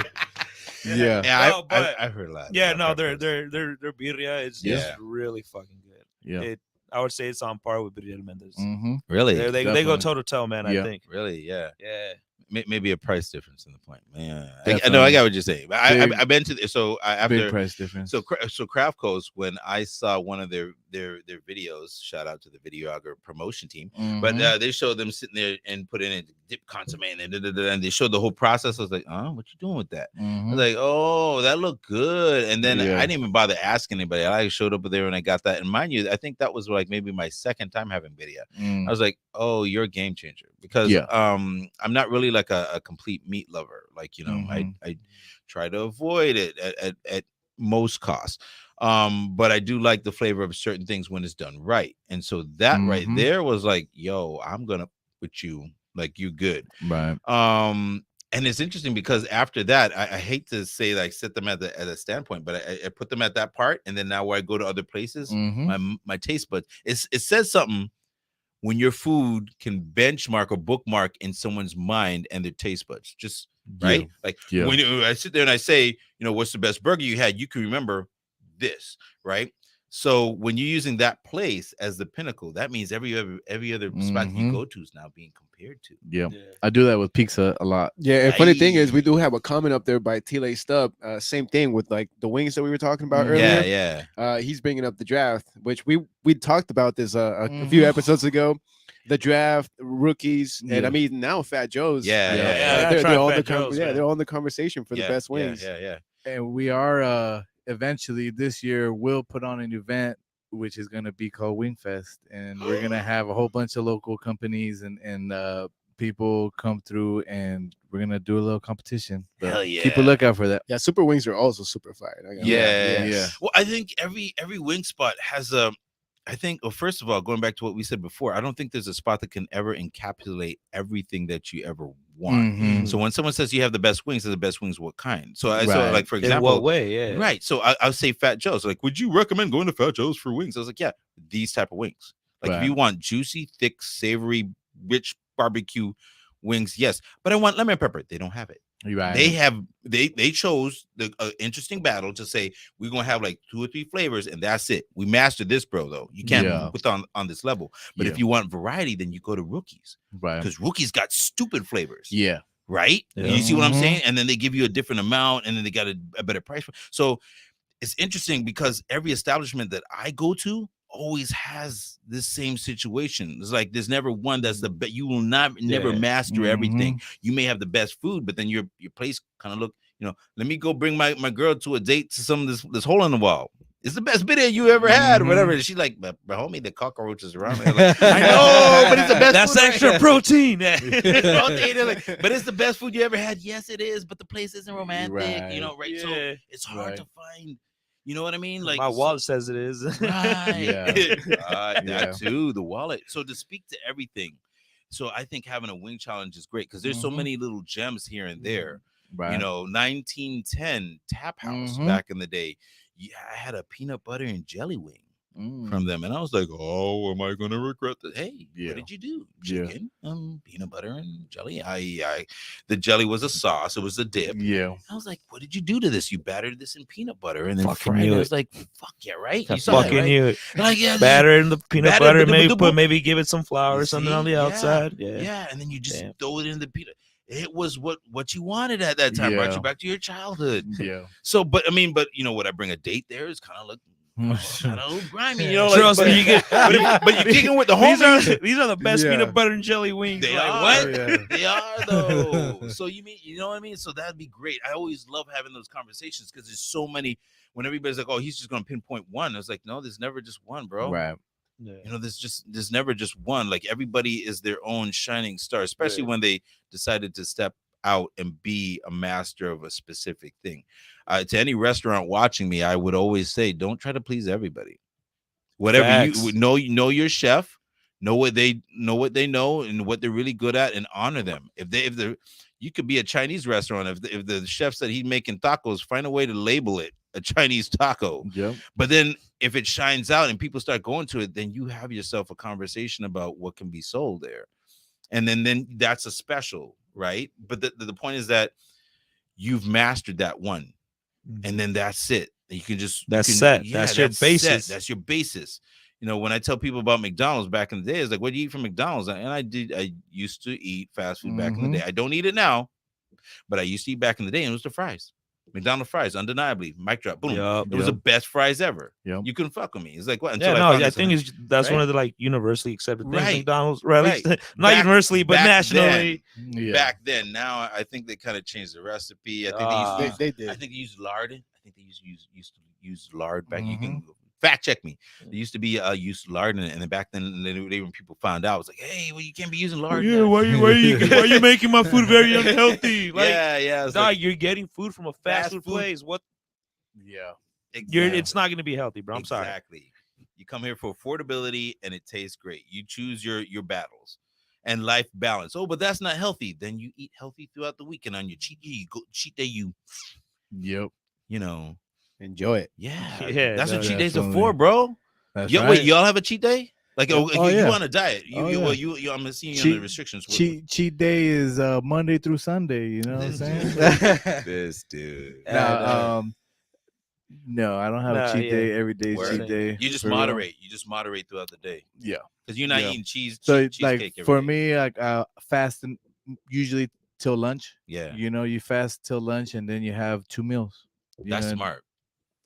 Yeah. No, but I heard a lot. yeah, about no, peppers. their birria is Yeah. really fucking good. Yeah. I would say it's on par with Birria Mendes. Really, They go Definitely. toe to toe, man. I Yeah. think. really, yeah. Yeah. Maybe a price difference in the point. Yeah, I Definitely. know. I got what you're saying. But Big- I've been to so Big after price difference. so Craft Coast, when I saw one of their videos, shout out to the videographer promotion team, but they showed them sitting there and put in a dip consomme and they showed the whole process. I was like, oh, what you doing with that? I was like, oh, that looked good. And then Yeah. I didn't even bother asking anybody. I showed up there and I got that. And mind you, I think that was like maybe my second time having video. I was like, oh, you're a game changer because I'm not really like a complete meat lover. Like, you know, I try to avoid it at most costs. But I do like the flavor of certain things when it's done right. And so that right there was like, yo, I'm gonna put you like you good. Right. And it's interesting because after that, I hate to say like set them at a standpoint, but I put them at that part, and then now where I go to other places, my taste buds, it says something when your food can benchmark or bookmark in someone's mind and their taste buds, just right. Like when I sit there and I say, you know, what's the best burger you had, you can remember this, right? So when you're using that place as the pinnacle, that means every other spot you go to is now being compared to. Yeah. I do that with pizza a lot. Yeah, and funny thing is, we do have a comment up there by Tile Stub. Same thing with like the wings that we were talking about earlier. Yeah. He's bringing up the draft, which we talked about this a few episodes ago. The draft, rookies, and I mean now Fat Joe's. They're all they're all in the conversation for the best wings. Yeah. And we are eventually this year we'll put on an event which is going to be called Wingfest, and we're going to have a whole bunch of local companies and people come through, and we're going to do a little competition. But hell yeah, keep a lookout for that. Yeah, super wings are also super fire. Yeah. Well, I think every wing spot has a, I think, well, first of all, going back to what we said before, I don't think there's a spot that can ever encapsulate everything that you ever want. So when someone says you have the best wings, they're the best wings, what kind? So I so like, for example, in what way? Yeah. Right. So I'll say Fat Joe's. Like, would you recommend going to Fat Joe's for wings? I was like, yeah, these type of wings. Like if you want juicy, thick, savory, rich barbecue wings, yes. But I want lemon pepper. They don't have it. Right. They chose the interesting battle to say we're gonna have like 2 or 3 flavors and that's it. We mastered this, bro. Though you can't put on this level. But if you want variety, then you go to Rookies, right? Because Rookies got stupid flavors. Yeah. Right. Yeah. You see what I'm saying? And then they give you a different amount, and then they got a better price. So it's interesting because every establishment that I go to always has this same situation. It's like there's never one that's the best. You will never master everything. You may have the best food, but then your place kind of look, you know, let me go bring my girl to a date to some of this hole in the wall. It's the best video you ever had, or whatever. And she's like, but homie, the cockroaches around there. Like, I know, but it's the best. That's food extra protein. But it's the best food you ever had. Yes, it is. But the place isn't romantic, you know, right? Yeah. So it's hard to find. You know what I mean? Like my wallet says it is. Right. That too, the wallet. So to speak to everything, so I think having a wing challenge is great because there's so many little gems here and there. Right. You know, 1910 Tap House back in the day. Yeah, I had a peanut butter and jelly wing from them, and I was like, "Oh, am I gonna regret that?" Hey, what did you do? Chicken, peanut butter and jelly. The jelly was a sauce. It was a dip. Yeah. I was like, "What did you do to this? You battered this in peanut butter and then fried it." I was like, "Fuck yeah, right? You fucking knew it. Like, yeah, batter in the peanut butter. Maybe give it some flour or something on the outside. Yeah, and then you just throw it in the peanut. It was what you wanted at that time. Brought you back to your childhood. Yeah. So, but you know, would I bring a date there? It's kind of like kind of a little grimy, you know. Like, trust me, you get. But you're kicking with the homies. These are the best peanut butter and jelly wings. They like, are. What? Yeah. They are though. So you know what I mean? So that'd be great. I always love having those conversations because there's so many. When everybody's like, "Oh, he's just gonna pinpoint one," I was like, "No, there's never just one, bro." Right. Yeah. You know, there's never just one. Like everybody is their own shining star, especially when they decided to step out and be a master of a specific thing. To any restaurant watching me, I would always say, don't try to please everybody. Whatever you know your chef, know what they know and what they're really good at, and honor them. If you could be a Chinese restaurant, if the chef said he's making tacos, find a way to label it a Chinese taco. Yep. But then if it shines out and people start going to it, then you have yourself a conversation about what can be sold there. And then that's a special, right? But the point is that you've mastered that one. And then that's it. You can just set. Yeah, that's your basis. That's your basis. You know, when I tell people about McDonald's back in the day, it's like, what do you eat from McDonald's? And I used to eat fast food back in the day. I don't eat it now, but I used to eat back in the day, and it was the fries. McDonald's fries, undeniably, mic drop, boom. It was the best fries ever. You couldn't fuck with me. It's like what? Until I think that's right? One of the like universally accepted things. McDonald's, right? Not universally, but nationally. Back then, now I think they kind of changed the recipe. I think they did. I think they used lard. I think they used to use lard back. You can fact check me. There used to be used lard in it, and then back then, when people found out, it was like, hey, well, you can't be using lard. Yeah, why are you making my food very unhealthy? Like, yeah. Dog, you're getting food from a fast food place. What? Yeah, exactly. It's not going to be healthy, bro. I'm sorry. Exactly. You come here for affordability, and it tastes great. You choose your battles and life balance. Oh, but that's not healthy. Then you eat healthy throughout the week, and on your cheat day, you know. Enjoy it. Yeah. That's what cheat days are for, bro. That's right. Wait, y'all have a cheat day? Like, you on a diet? I'm seeing you under restrictions. Cheat day is Monday through Sunday. You know what I'm saying? This dude. No, I don't have a cheat day. Every day is cheat day. You just moderate. You just moderate throughout the day. Yeah, because you're not eating cheese. So cheesecake like for me, like fasting usually till lunch. Yeah, you know, you fast till lunch and then you have 2 meals. That's smart.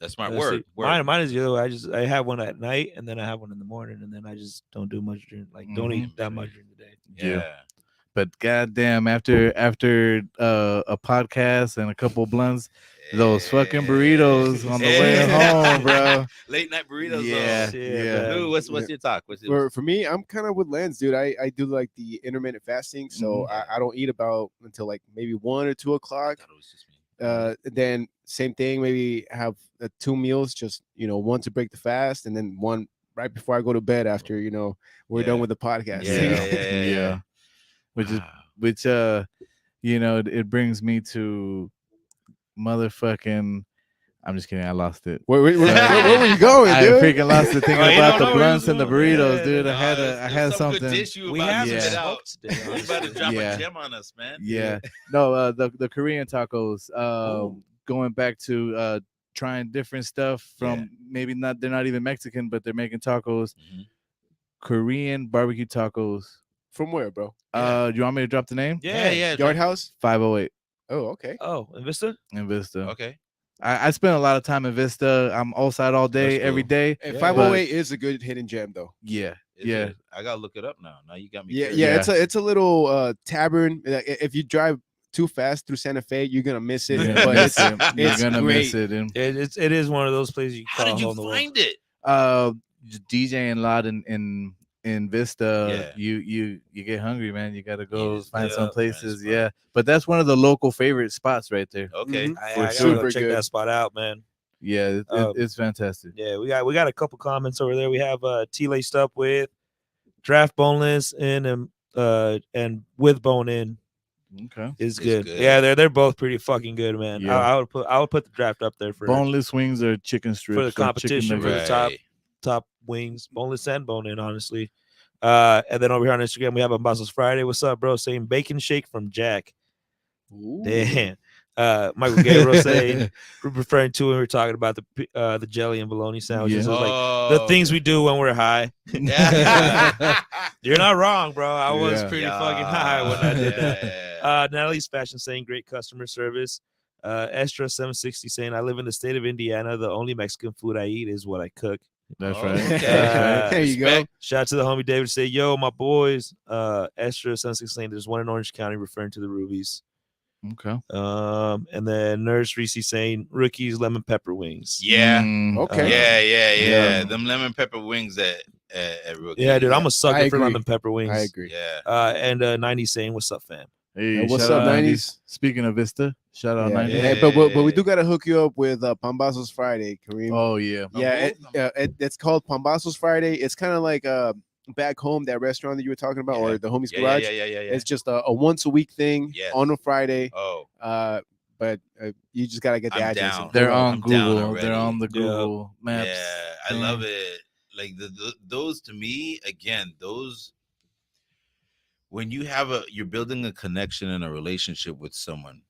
That's smart. Word. Mine is the other way. I have one at night and then I have one in the morning and then I just don't do much during don't eat that much during the day. Yeah. But goddamn, after a podcast and a couple blunts, those fucking burritos on the way home, bro. Late night burritos. Yeah. Dude, what's your talk? For me, I'm kind of with Lance, dude. I do like the intermittent fasting, so I don't eat about until like maybe 1 or 2 o'clock. Then same thing, maybe have 2 meals, just one to break the fast, and then one right before I go to bed after we're done with the podcast. Yeah. Which it brings me to motherfucking. I'm just kidding. I lost it. Where were you going, dude? I freaking lost it thinking about the blunts and the burritos, dude. I had something. We have it out today. You about to drop a gem on us, man. Yeah. No, the Korean tacos. Going back to trying different stuff from maybe not. They're not even Mexican, but they're making tacos. Korean barbecue tacos. From where, bro? Do you want me to drop the name? Yeah. Yard House 508. Oh, okay. Oh, in Vista. Okay. I spent a lot of time in Vista. I'm outside all day, every day. And 508 is a good hidden gem, though. Yeah. I gotta look it up now. Now you got me. Yeah. It's a little tavern. If you drive too fast through Santa Fe, you're gonna miss it. But it's gonna great. miss it. It is one of those places you. How did you find it? DJing a lot in Vista. You get hungry, man. You gotta go find some places. Yeah, but that's one of the local favorite spots right there. Okay, I gotta go check that spot out, man. Yeah, it's fantastic. Yeah, we got a couple comments over there. We have T laced up with draft boneless and with bone in. Okay, it's good. Yeah, they're both pretty fucking good, man. Yeah. I would put the draft up there for boneless wings or chicken strips for the competition for the top wings, boneless and bone in, honestly. And then over here on Instagram we have Ambassadors Friday. What's up, bro? Saying bacon shake from Jack. Ooh. Damn. Michael Gabriel saying, referring to when we were talking about the jelly and bologna sandwiches. Yeah. Like the things we do when we're high. You're not wrong, bro. I was pretty fucking high when I did that. Natalie's Fashion saying great customer service. Estra 760 saying, I live in the state of Indiana. The only Mexican food I eat is what I cook. That's right. There you go. Shout out to the homie David. Say, yo, my boys. Estra 760 saying there's one in Orange County, referring to the Rubies. Okay. And then Nurse Reese saying rookies lemon pepper wings. Yeah. Okay. Yeah. Them lemon pepper wings at Rookies. Yeah, dude, I'm a sucker for lemon pepper wings. I agree. Yeah. And 90 saying, what's up, fam? Hey, what's up, 90s? Speaking of Vista, shout out 90s. Hey, but we do gotta hook you up with Pambazos Friday, Kareem. Oh yeah. It's called Pambazos Friday. It's kind of like back home, that restaurant that you were talking about, or the homies garage. Yeah. It's just a once a week thing on a Friday. Oh. But but you just gotta get the I'm address. down. They're on I'm down Google. They're already. on the Google Maps. Yeah, I love it. Like those to me, again, those when you're building a connection and a relationship with someone.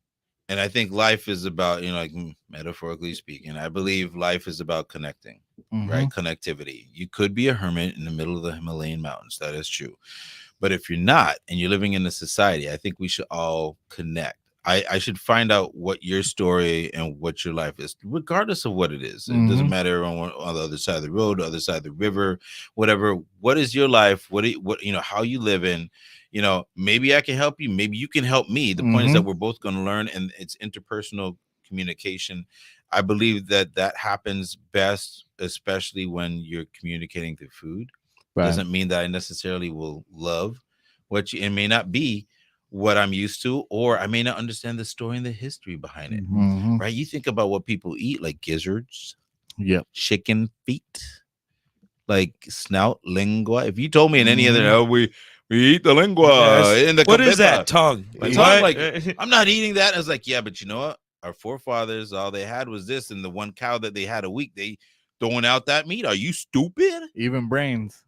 And I think life is about, like metaphorically speaking, I believe life is about connecting, right? Connectivity. You could be a hermit in the middle of the Himalayan mountains. That is true. But if you're not, and you're living in a society, I think we should all connect. I should find out what your story and what your life is, regardless of what it is. It doesn't matter on the other side of the road, the other side of the river, whatever. What is your life? What how you live in? Maybe I can help you. Maybe you can help me. The point is that we're both going to learn, and it's interpersonal communication. I believe that happens best, especially when you're communicating through food. Right. Doesn't mean that I necessarily will love what it may not be what I'm used to, or I may not understand the story and the history behind it. Right? You think about what people eat, like gizzards, chicken feet, like snout, lingua. If you told me in any other, we eat the lingua in the what cabeza. Is that tongue? Like, I'm not eating that. I was like, yeah, but you know what? Our forefathers, all they had was this, and the one cow that they had a week, they throwing out that meat. Are you stupid? Even brains,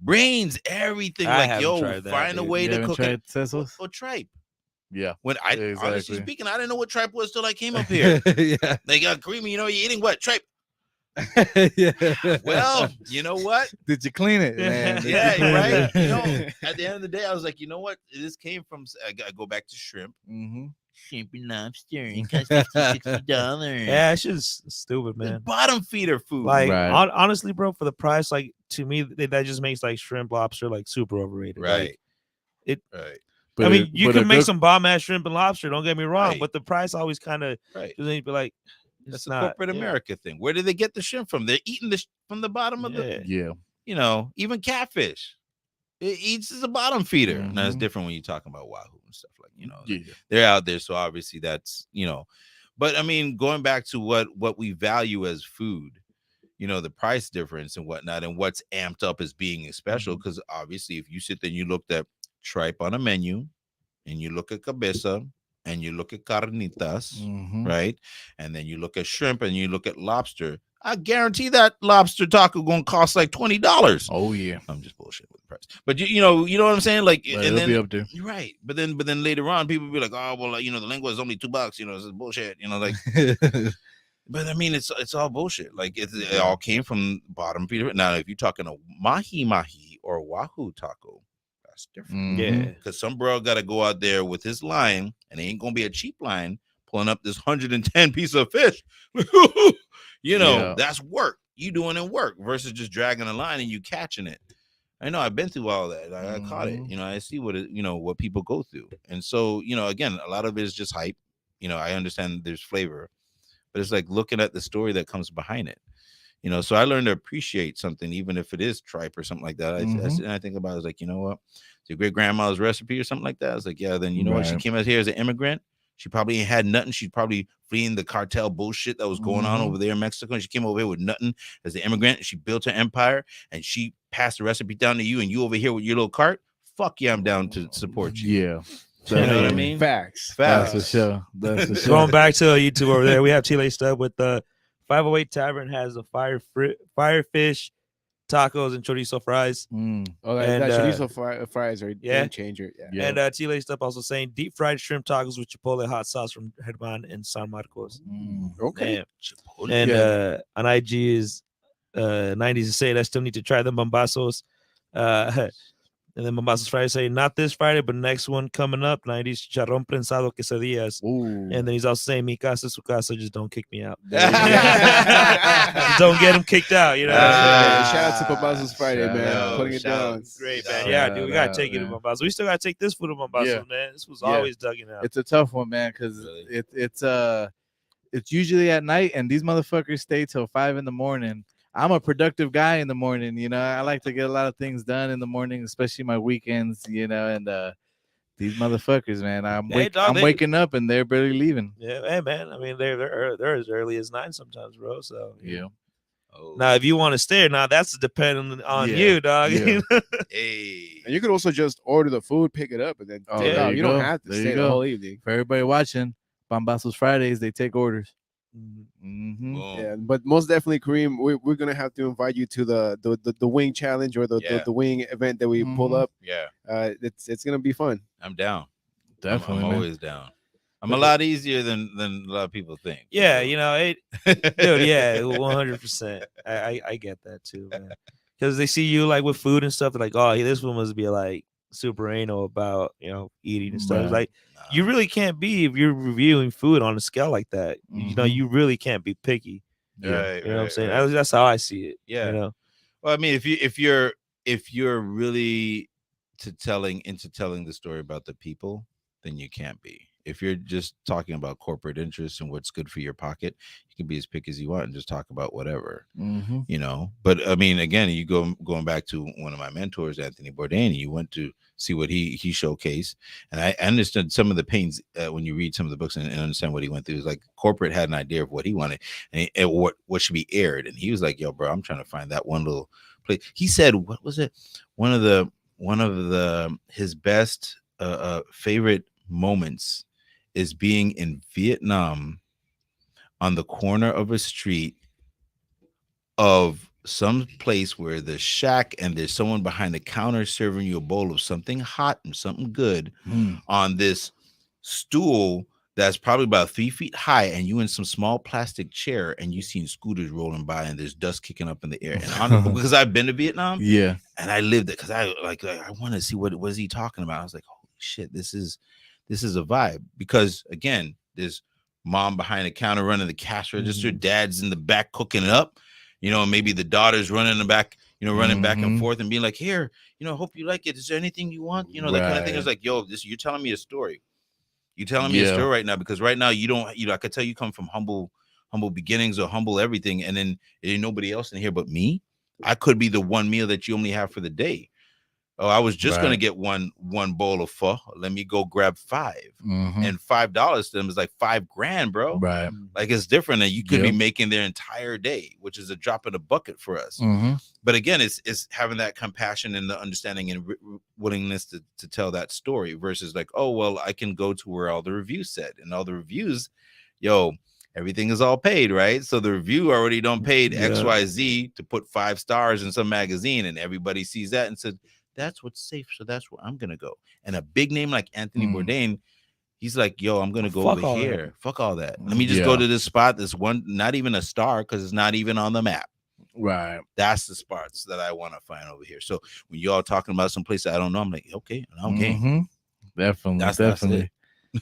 everything. I Find a way to cook it. Or tripe. Yeah. When honestly speaking, I didn't know what tripe was till I came up here. Yeah. They got Kareem, you're eating what? Tripe. Yeah. Well, you know what? Did you clean it, man? Yeah, right. At the end of the day, I was like, you know what? This came from. I go back to shrimp. Shrimp and lobster. It costs $50-$60. Yeah, it's just stupid, man. Bottom feeder food. Like honestly, bro, for the price, like to me, that just makes like shrimp, lobster like super overrated. Right. Like, right. But you can make some bomb ass shrimp and lobster. Don't get me wrong, but the price always kind of be like. That's a corporate America thing. Where do they get the shrimp from? They're eating from the bottom of the. Even catfish. It eats as a bottom feeder. Now it's different when you're talking about wahoo and stuff they're out there. So obviously that's but I mean, going back to what we value as food, the price difference and whatnot, and what's amped up as being special. Because obviously, if you sit there and you looked at tripe on a menu, and you look at cabeza, and you look at carnitas, right? And then you look at shrimp and you look at lobster. I guarantee that lobster taco gonna cost like $20. Oh yeah, I'm just bullshit with the price. But you know what I'm saying? Like, but and then be up there. You're right. But then later on, people be like, oh well, the lingua is only $2. This is bullshit. Like. But I mean, it's all bullshit. Like it all came from bottom feeder. Now, if you're talking a mahi or a wahoo taco, that's different. Yeah, because some bro got to go out there with his line, and it ain't gonna be a cheap line, pulling up this 110 piece of fish. That's work. You doing it work versus just dragging a line and you catching it. I know I've been through all that. I caught it. I see what people go through, and so again, a lot of it is just hype. I understand there's flavor. But it's like looking at the story that comes behind it, So I learned to appreciate something, even if it is tripe or something like that. I think about it, I was like, you know what? It's your great grandma's recipe or something like that. I was like, yeah. Then what? She came out here as an immigrant. She probably ain't had nothing. She's probably fleeing the cartel bullshit that was going on over there in Mexico. And she came over here with nothing as an immigrant. She built her empire, and she passed the recipe down to you. And you over here with your little cart. Fuck yeah, I'm down to support you. Yeah. You know what I mean? Facts. That's for sure. Going back to YouTube over there, we have Chile stuff with the 508 Tavern has the firefish tacos and chorizo fries. Oh, that chorizo fries are game changer. Yeah. And Chile stuff also saying deep fried shrimp tacos with chipotle hot sauce from Herman in San Marcos. Okay. And on IG is 90s to say I still need to try the bombazos. And then Mombasas Friday saying, not this Friday, but next one coming up, 90s chicharrón prensado quesadillas. Ooh. And then he's also saying, mi casa, su casa, just don't kick me out. Just don't get him kicked out, Shout out to Mombasas Friday, man. Putting it down. Great, man. Yeah, dude, we got to take it to Mombasa. We still got to take this food to Mombasa, man. This was always dugging out. It's a tough one, man, because it's usually at night, and these motherfuckers stay till 5 a.m. I'm a productive guy in the morning, I like to get a lot of things done in the morning, especially my weekends, and these motherfuckers, man, I'm waking up and they're barely leaving. Yeah, hey, man. I mean, they're as early as 9 sometimes, bro. So yeah. Now, if you want to stay, now that's dependent on you, dog. Yeah. Hey, and you could also just order the food, pick it up, and then you don't have to stay the whole evening. For everybody watching, Pambazos Fridays, they take orders. Yeah, but most definitely, Kareem, we're gonna have to invite you to the wing challenge or the wing event that we pull up. Yeah, it's gonna be fun. I'm down. Definitely, I'm man. always down. I'm a lot easier than a lot of people think. Yeah, so. you know it, dude. Yeah, 100%. I get that too, man. Because they see you like with food and stuff. They're like, oh, this one must be like super anal about eating and stuff. It's like you really can't be if you're reviewing food on a scale like that. You know, you really can't be picky. Right, you know what I'm saying? That's how I see it. Yeah. You know. Well, I mean, if you're really into telling the story about the people, then you can't be. If you're just talking about corporate interests and what's good for your pocket, you can be as picky as you want and just talk about whatever, But I mean, again, you going back to one of my mentors, Anthony Bourdain. You went to see what he showcased, and I understood some of the pains when you read some of the books and understand what he went through. It was like corporate had an idea of what he wanted and what should be aired, and he was like, "Yo, bro, I'm trying to find that one little place." He said, "What was it? One of his best favorite moments." Is being in Vietnam on the corner of a street of some place where there's shack and there's someone behind the counter serving you a bowl of something hot and something good on this stool that's probably about 3 feet high, and you in some small plastic chair, and you seen scooters rolling by and there's dust kicking up in the air. And because I've been to Vietnam, and I lived it because I want to see what is he talking about. I was like, holy shit, this is a vibe, because again, there's mom behind the counter running the cash register, dad's in the back cooking it up, maybe the daughter's running in the back, running back and forth and being like, here, hope you like it. Is there anything you want? That kind of thing. Is like, yo, you're telling me a story. You're telling me a story right now, because right now you don't, I could tell you come from humble beginnings or humble everything. And then there ain't nobody else in here but me. I could be the one meal that you only have for the day. Oh, I was just gonna get one bowl of pho. Let me go grab 5, and $5 to them is like $5,000, bro. Right, like it's different, and you could be making their entire day, which is a drop in the bucket for us. But again, it's having that compassion and the understanding and willingness to tell that story versus like, oh well, I can go to where all the reviews said, and all the reviews, everything is all paid, right? So the review already don't paid XYZ to put 5 stars in some magazine, and everybody sees that and said, that's what's safe, so that's where I'm gonna go. And a big name like Anthony Bourdain, he's like, yo, I'm gonna go over here. Fuck all that. Let me just go to this spot. This one, not even a star, because it's not even on the map. Right. That's the spots that I want to find over here. So when y'all talking about some place I don't know, I'm like, okay. Definitely. That's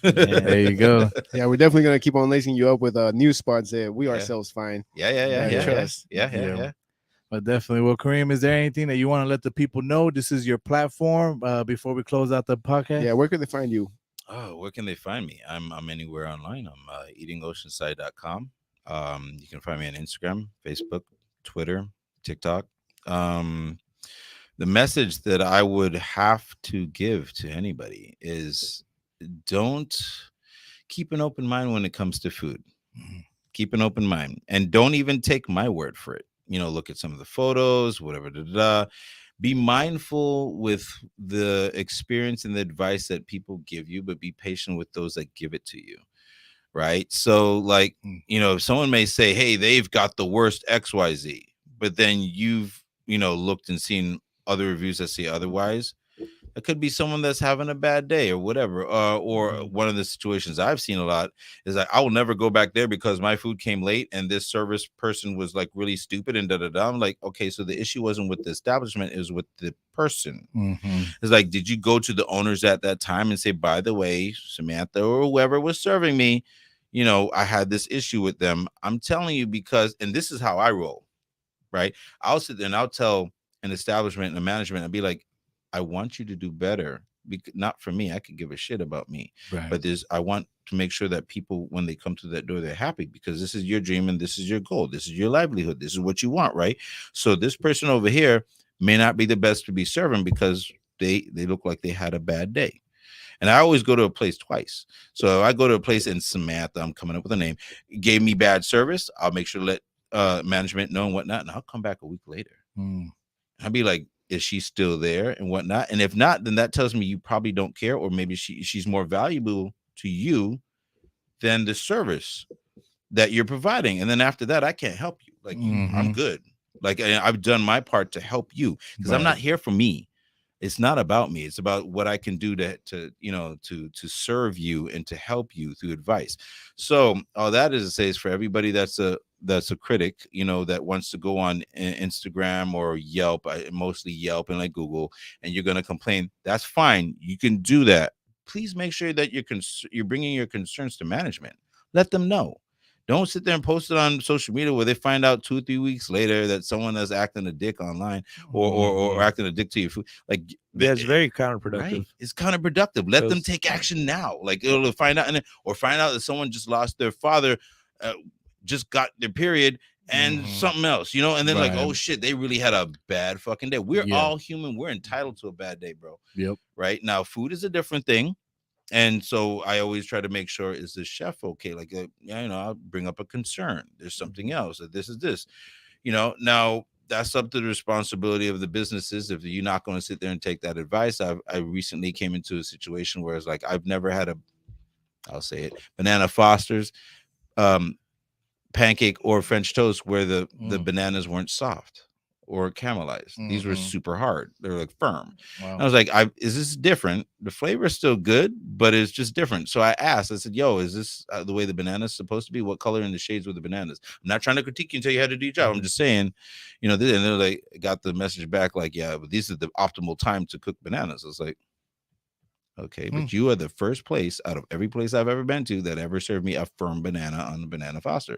There you go. Yeah, we're definitely gonna keep on lacing you up with new spots that we ourselves find. Yeah. But definitely. Well, Kareem, is there anything that you want to let the people know? This is your platform before we close out the podcast. Yeah, where can they find you? Oh, where can they find me? I'm anywhere online. I'm eatingoceanside.com. You can find me on Instagram, Facebook, Twitter, TikTok. The message that I would have to give to anybody is, don't keep an open mind when it comes to food. Keep an open mind, and don't even take my word for it. Look at some of the photos, whatever. Be mindful with the experience and the advice that people give you, but be patient with those that give it to you. Right. So like, someone may say, hey, they've got the worst XYZ, but then you've, looked and seen other reviews that say otherwise. It could be someone that's having a bad day or whatever. Or one of the situations I've seen a lot is like, I will never go back there because my food came late and this service person was like really stupid and da-da-da. I'm like, okay, so the issue wasn't with the establishment, it was with the person. It's like, did you go to the owners at that time and say, by the way, Samantha or whoever was serving me, I had this issue with them. I'm telling you because, and this is how I roll, right? I'll sit there and I'll tell an establishment and a management and be like, I want you to do better. Not for me. I could give a shit about me. Right. But I want to make sure that people, when they come to that door, they're happy because this is your dream and this is your goal. This is your livelihood. This is what you want, right? So this person over here may not be the best to be serving because they look like they had a bad day. And I always go to a place twice. So if I go to a place and Samantha, I'm coming up with a name, gave me bad service, I'll make sure to let management know and whatnot. And I'll come back a week later. I'll be like, is she still there and whatnot? And if not, then that tells me you probably don't care, or maybe she's more valuable to you than the service that you're providing. And then after that, I can't help you. Like, I'm good. Like, I've done my part to help you, because I'm not here for me. It's not about me. It's about what I can do to serve you and to help you through advice. So all that is to say is, for everybody that's a critic, that wants to go on Instagram or Yelp, mostly Yelp and like Google, and you're going to complain, that's fine. You can do that. Please make sure that you're bringing your concerns to management. Let them know. Don't sit there and post it on social media where they find out 2 or 3 weeks later that someone is acting a dick online or acting a dick to your food. Like, that's very counterproductive. Right? It's counterproductive. Let them take action now. Like, it'll find out, or find out that someone just lost their father, just got their period, and something else, and then like, oh shit, they really had a bad fucking day. We're all human. We're entitled to a bad day, bro. Yep. Right now, food is a different thing. And so I always try to make sure, is the chef okay? Like, I'll bring up a concern. There's something else. This is this, now that's up to the responsibility of the businesses. If you're not going to sit there and take that advice, I recently came into a situation where it's like, I've never had I'll say it, Banana Foster's, pancake or French toast where the bananas weren't soft or caramelized. These were super hard. They're like firm. Wow. I was like, is this different? The flavor is still good, but it's just different. So I asked, I said, yo, is this the way the banana is supposed to be? What color in the shades were the bananas? I'm not trying to critique you until you had to do your job. I'm just saying, and they're like, got the message back like, yeah, but these are the optimal time to cook bananas. I was like, okay, but you are the first place out of every place I've ever been to that ever served me a firm banana on the Banana Foster.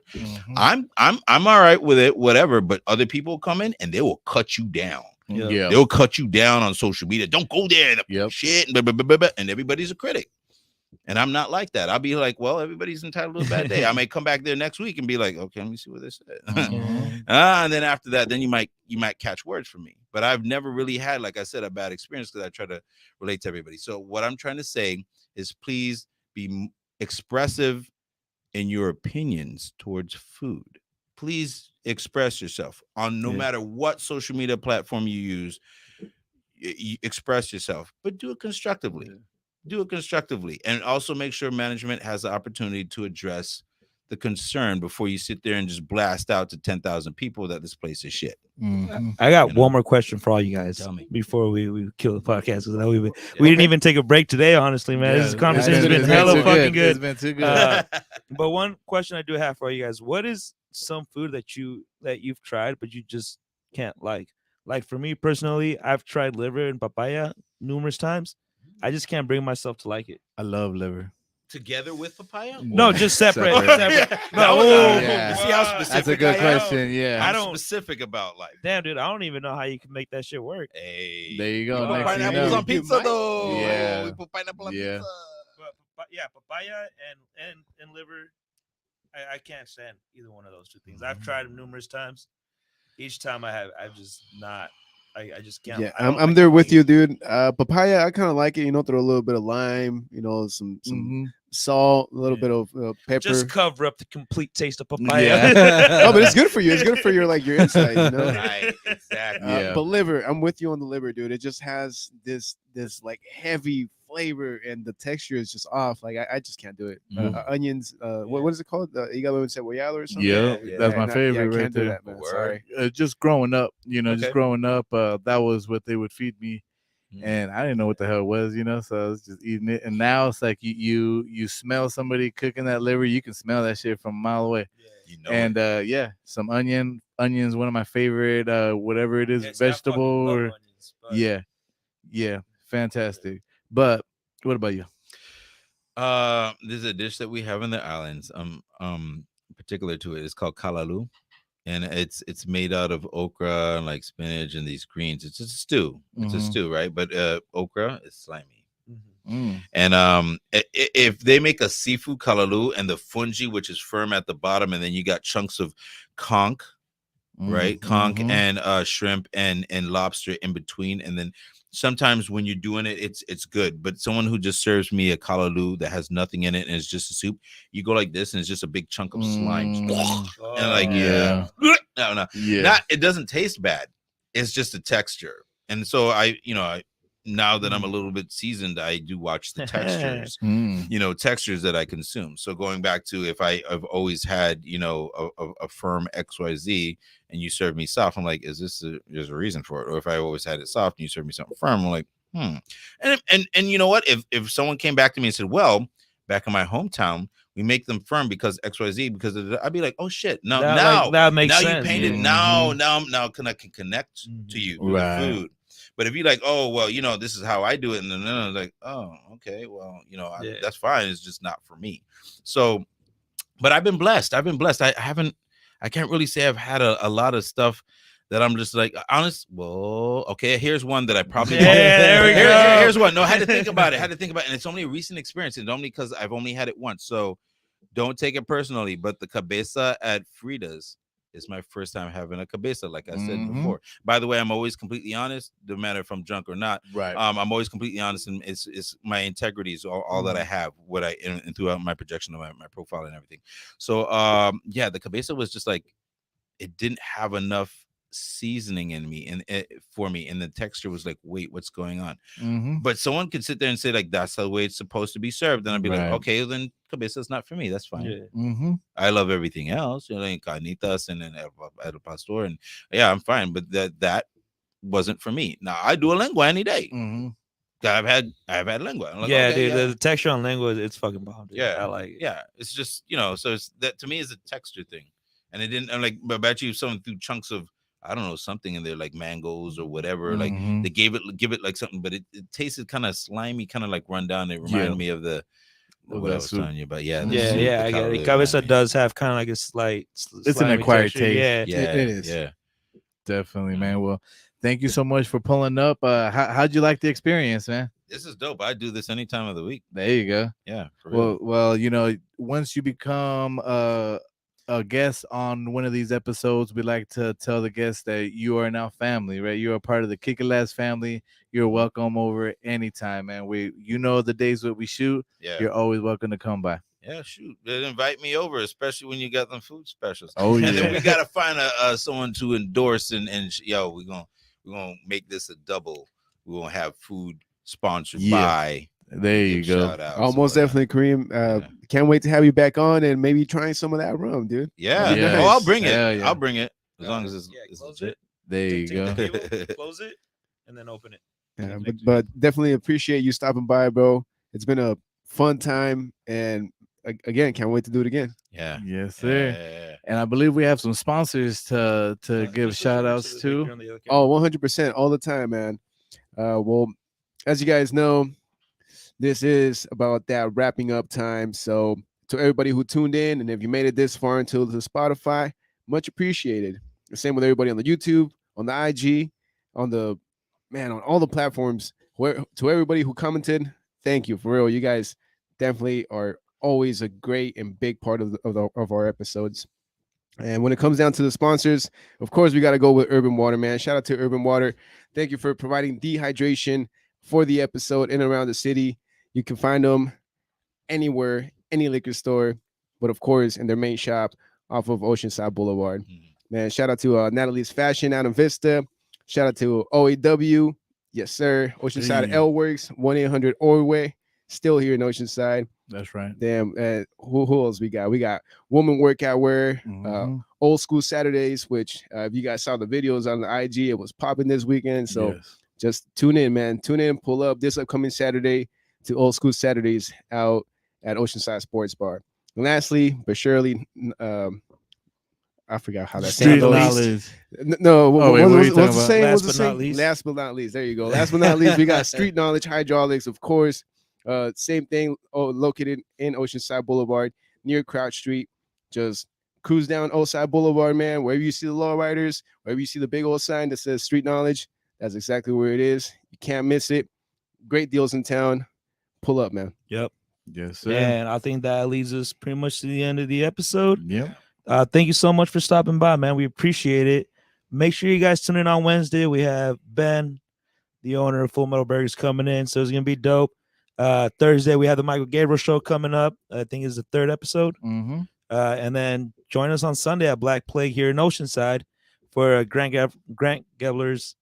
I'm all right with it, whatever. But other people come in and they will cut you down. Yeah, they'll cut you down on social media. Don't go there. Shit, and everybody's a critic. And I'm not like that. I'll be like, well, everybody's entitled to a bad day. I may come back there next week and be like, okay, let me see what this is. And then after that, then you might catch words from me. But I've never really had, like I said, a bad experience, because I try to relate to everybody. So what I'm trying to say is, please be expressive in your opinions towards food. Please express yourself on no matter what social media platform you use. You express yourself, but do it constructively. Do it constructively, and also make sure management has the opportunity to address the concern before you sit there and just blast out to 10,000 people that this place is shit. I got one more question for all you guys. Tell me. Before we kill the podcast, because we didn't even take a break today. Honestly, man, this conversation has been hella fucking good. It's been too good. But one question I do have for you guys: what is some food that you've tried but you just can't like? Like, for me personally, I've tried liver and papaya numerous times. I just can't bring myself to like it. I love liver. Together with papaya? No, just separate. Separate. No, See how specific. That's a good question. Yeah, I don't specific about life. Damn, dude, I don't even know how you can make that shit work. Hey, there you go. We put pineapples on pizza, though. Yeah, we put pineapple on pizza. But papaya and liver, I can't stand either one of those two things. I've tried them numerous times. Each time I've just not. I just can't. Yeah, I'm there with you, dude. Papaya, I kind of like it. Throw a little bit of lime. Some salt, a little bit of pepper. Just cover up the complete taste of papaya. Yeah. No, but it's good for you. It's good for your inside. Right, exactly. But liver, I'm with you on the liver, dude. It just has this like heavy flavor, and the texture is just off. Like, I just can't do it. Onions. What is it called? Hígado encebollado or something? Yeah, that's my favorite right there. That, man. Sorry. Just growing up, that was what they would feed me. And I didn't know what the hell it was, so I was just eating it. And now it's like you smell somebody cooking that liver, you can smell that shit from a mile away. And some onions, one of my favorite, whatever it is, vegetable or onions, fantastic. But what about you? There's a dish that we have in the islands, particular to it. It's called kalalu. And it's made out of okra and like spinach and these greens. It's a stew. It's a stew, right? But okra is slimy. And if they make a seafood kalalu and the fungi, which is firm at the bottom, and then you got chunks of conch, right? Conch and shrimp and lobster in between, and then sometimes when you're doing it, it's good. But someone who just serves me a kalalu that has nothing in it and it's just a soup, you go like this and it's just a big chunk of slime. And like, no. It doesn't taste bad. It's just a texture. And so I now that I'm a little bit seasoned, I do watch the textures, you know, textures that I consume. So going back to if I've always had, you know, a firm XYZ and you serve me soft, I'm like, there's a reason for it? Or if I always had it soft and you serve me something firm, I'm like, And you know what? If someone came back to me and said, well, back in my hometown, we make them firm because XYZ, because I'd be like, oh shit. Now that makes now sense. You painted now I can connect to you through the food. But if you're like, oh well, you know, this is how I do it, and then I was like, oh, okay, well, you know, that's fine. It's just not for me. So, but I've been blessed. I can't really say I've had a lot of stuff that I'm just like honest. Well, okay, here's one that I probably there we go. Here's one. No, I had to think about it. And it's only a recent experience, and only because I've only had it once. So don't take it personally. But the cabeza at Frida's is my first time having a cabeza, like I said before. By the way, I'm always completely honest, no matter if I'm drunk or not. Right. I'm always completely honest, and it's my integrity is all that I have, what I and throughout my projection of my profile and everything. So yeah, the cabeza was just like, it didn't have enough seasoning in me and for me, and the texture was like, wait, what's going on? But someone could sit there and say like, that's the way it's supposed to be served, and I'd be like, okay, then cabeza is not for me. That's fine. I love everything else, you know, like carnitas and then el pastor, and yeah, I'm fine, but that wasn't for me. Now I do a lengua any day. I've had lengua. Like, yeah, okay, dude, the texture on lengua, it's fucking bomb. Dude. Yeah, I like it. Yeah, it's just, you know, so it's that to me is a texture thing, and it didn't. I'm like, but I bet you someone threw chunks of, I don't know, something in there like mangoes or whatever. Like they give it like something, but it tasted kind of slimy, kind of like run down. It reminded me of the what I was telling you about. Yeah, I get it. Cabeza does have kind of like a slight. It's an acquired texture. taste. Yeah, it is. Yeah, definitely, man. Well, thank you so much for pulling up. How'd you like the experience, man? This is dope. I do this any time of the week. There you go. Yeah. For real. Well, you know, once you become a guest on one of these episodes, we like to tell the guests that you are now family, right? You're a part of the Kick It Labs family. You're welcome over anytime, man. You know the days that we shoot. Yeah. You're always welcome to come by. Yeah, shoot. They invite me over, especially when you got them food specials. Oh yeah. And then we gotta find someone to endorse and yo, we're gonna make this a double. We're gonna have food sponsored by. There you go. Most definitely, Kareem. Can't wait to have you back on and maybe trying some of that rum, dude. Yeah. Nice. Oh, I'll bring it. Yeah. I'll bring it as long as it's legit. There you go. Close it and then open it. Yeah, but definitely appreciate you stopping by, bro. It's been a fun time, and again, can't wait to do it again. Yeah. Yes, sir. Yeah. And I believe we have some sponsors to give shout outs to. Oh, 100% all the time, man. Well, as you guys know, this is about that wrapping up time. So to everybody who tuned in, and if you made it this far into the Spotify, much appreciated. The same with everybody on the YouTube, on the IG, on all the platforms. To everybody who commented, thank you for real. You guys definitely are always a great and big part of our episodes. And when it comes down to the sponsors, of course, we got to go with Urban Water, man. Shout out to Urban Water. Thank you for providing dehydration for the episode in and around the city. You can find them anywhere, any liquor store, but of course, in their main shop off of Oceanside Boulevard. Man, shout out to Natalie's Fashion out in Vista. Shout out to OAW. Yes, sir. Oceanside L Works, 1-800-ORWAY. Still here in Oceanside. That's right. Damn. Who else we got? We got Woman Workout Wear, Old School Saturdays, which if you guys saw the videos on the IG, it was popping this weekend. So just tune in, man. Tune in, pull up this upcoming Saturday to Old School Saturdays out at Oceanside Sports Bar. And lastly, but surely, I forgot how that Street knowledge. No, what's the saying? Last but not least. There you go. Last but not least, we got Street Knowledge Hydraulics, of course. Same thing, located in Oceanside Boulevard near Crouch Street. Just cruise down Oceanside Boulevard, man. Wherever you see the lowriders, wherever you see the big old sign that says Street Knowledge, that's exactly where it is. You can't miss it. Great deals in town. Pull up, man. Yep. Yes, sir. And I think that leads us pretty much to the end of the episode. Yep. Thank you so much for stopping by, man. We appreciate it. Make sure you guys tune in on Wednesday. We have Ben, the owner of Full Metal Burgers, coming in, so it's gonna be dope. Thursday we have the Michael Gabriel show coming up. I think it's the 3rd episode. And then join us on Sunday at Black Plague here in Oceanside for Grant Gebler's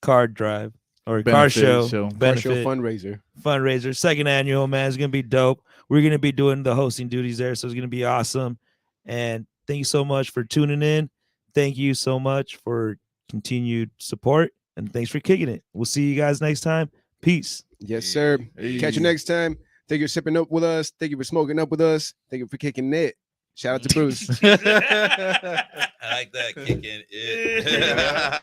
card drive. or car show benefit fundraiser, second annual, man. It's gonna be dope. We're gonna be doing the hosting duties there, so it's gonna be awesome. And thank you so much for tuning in. Thank you so much for continued support, and thanks for kicking it. We'll see you guys next time. Peace. Yes, sir. Catch you next time. Thank you for sipping up with us. Thank you for smoking up with us. Thank you for kicking it. Shout out to Bruce. I like that, kicking it.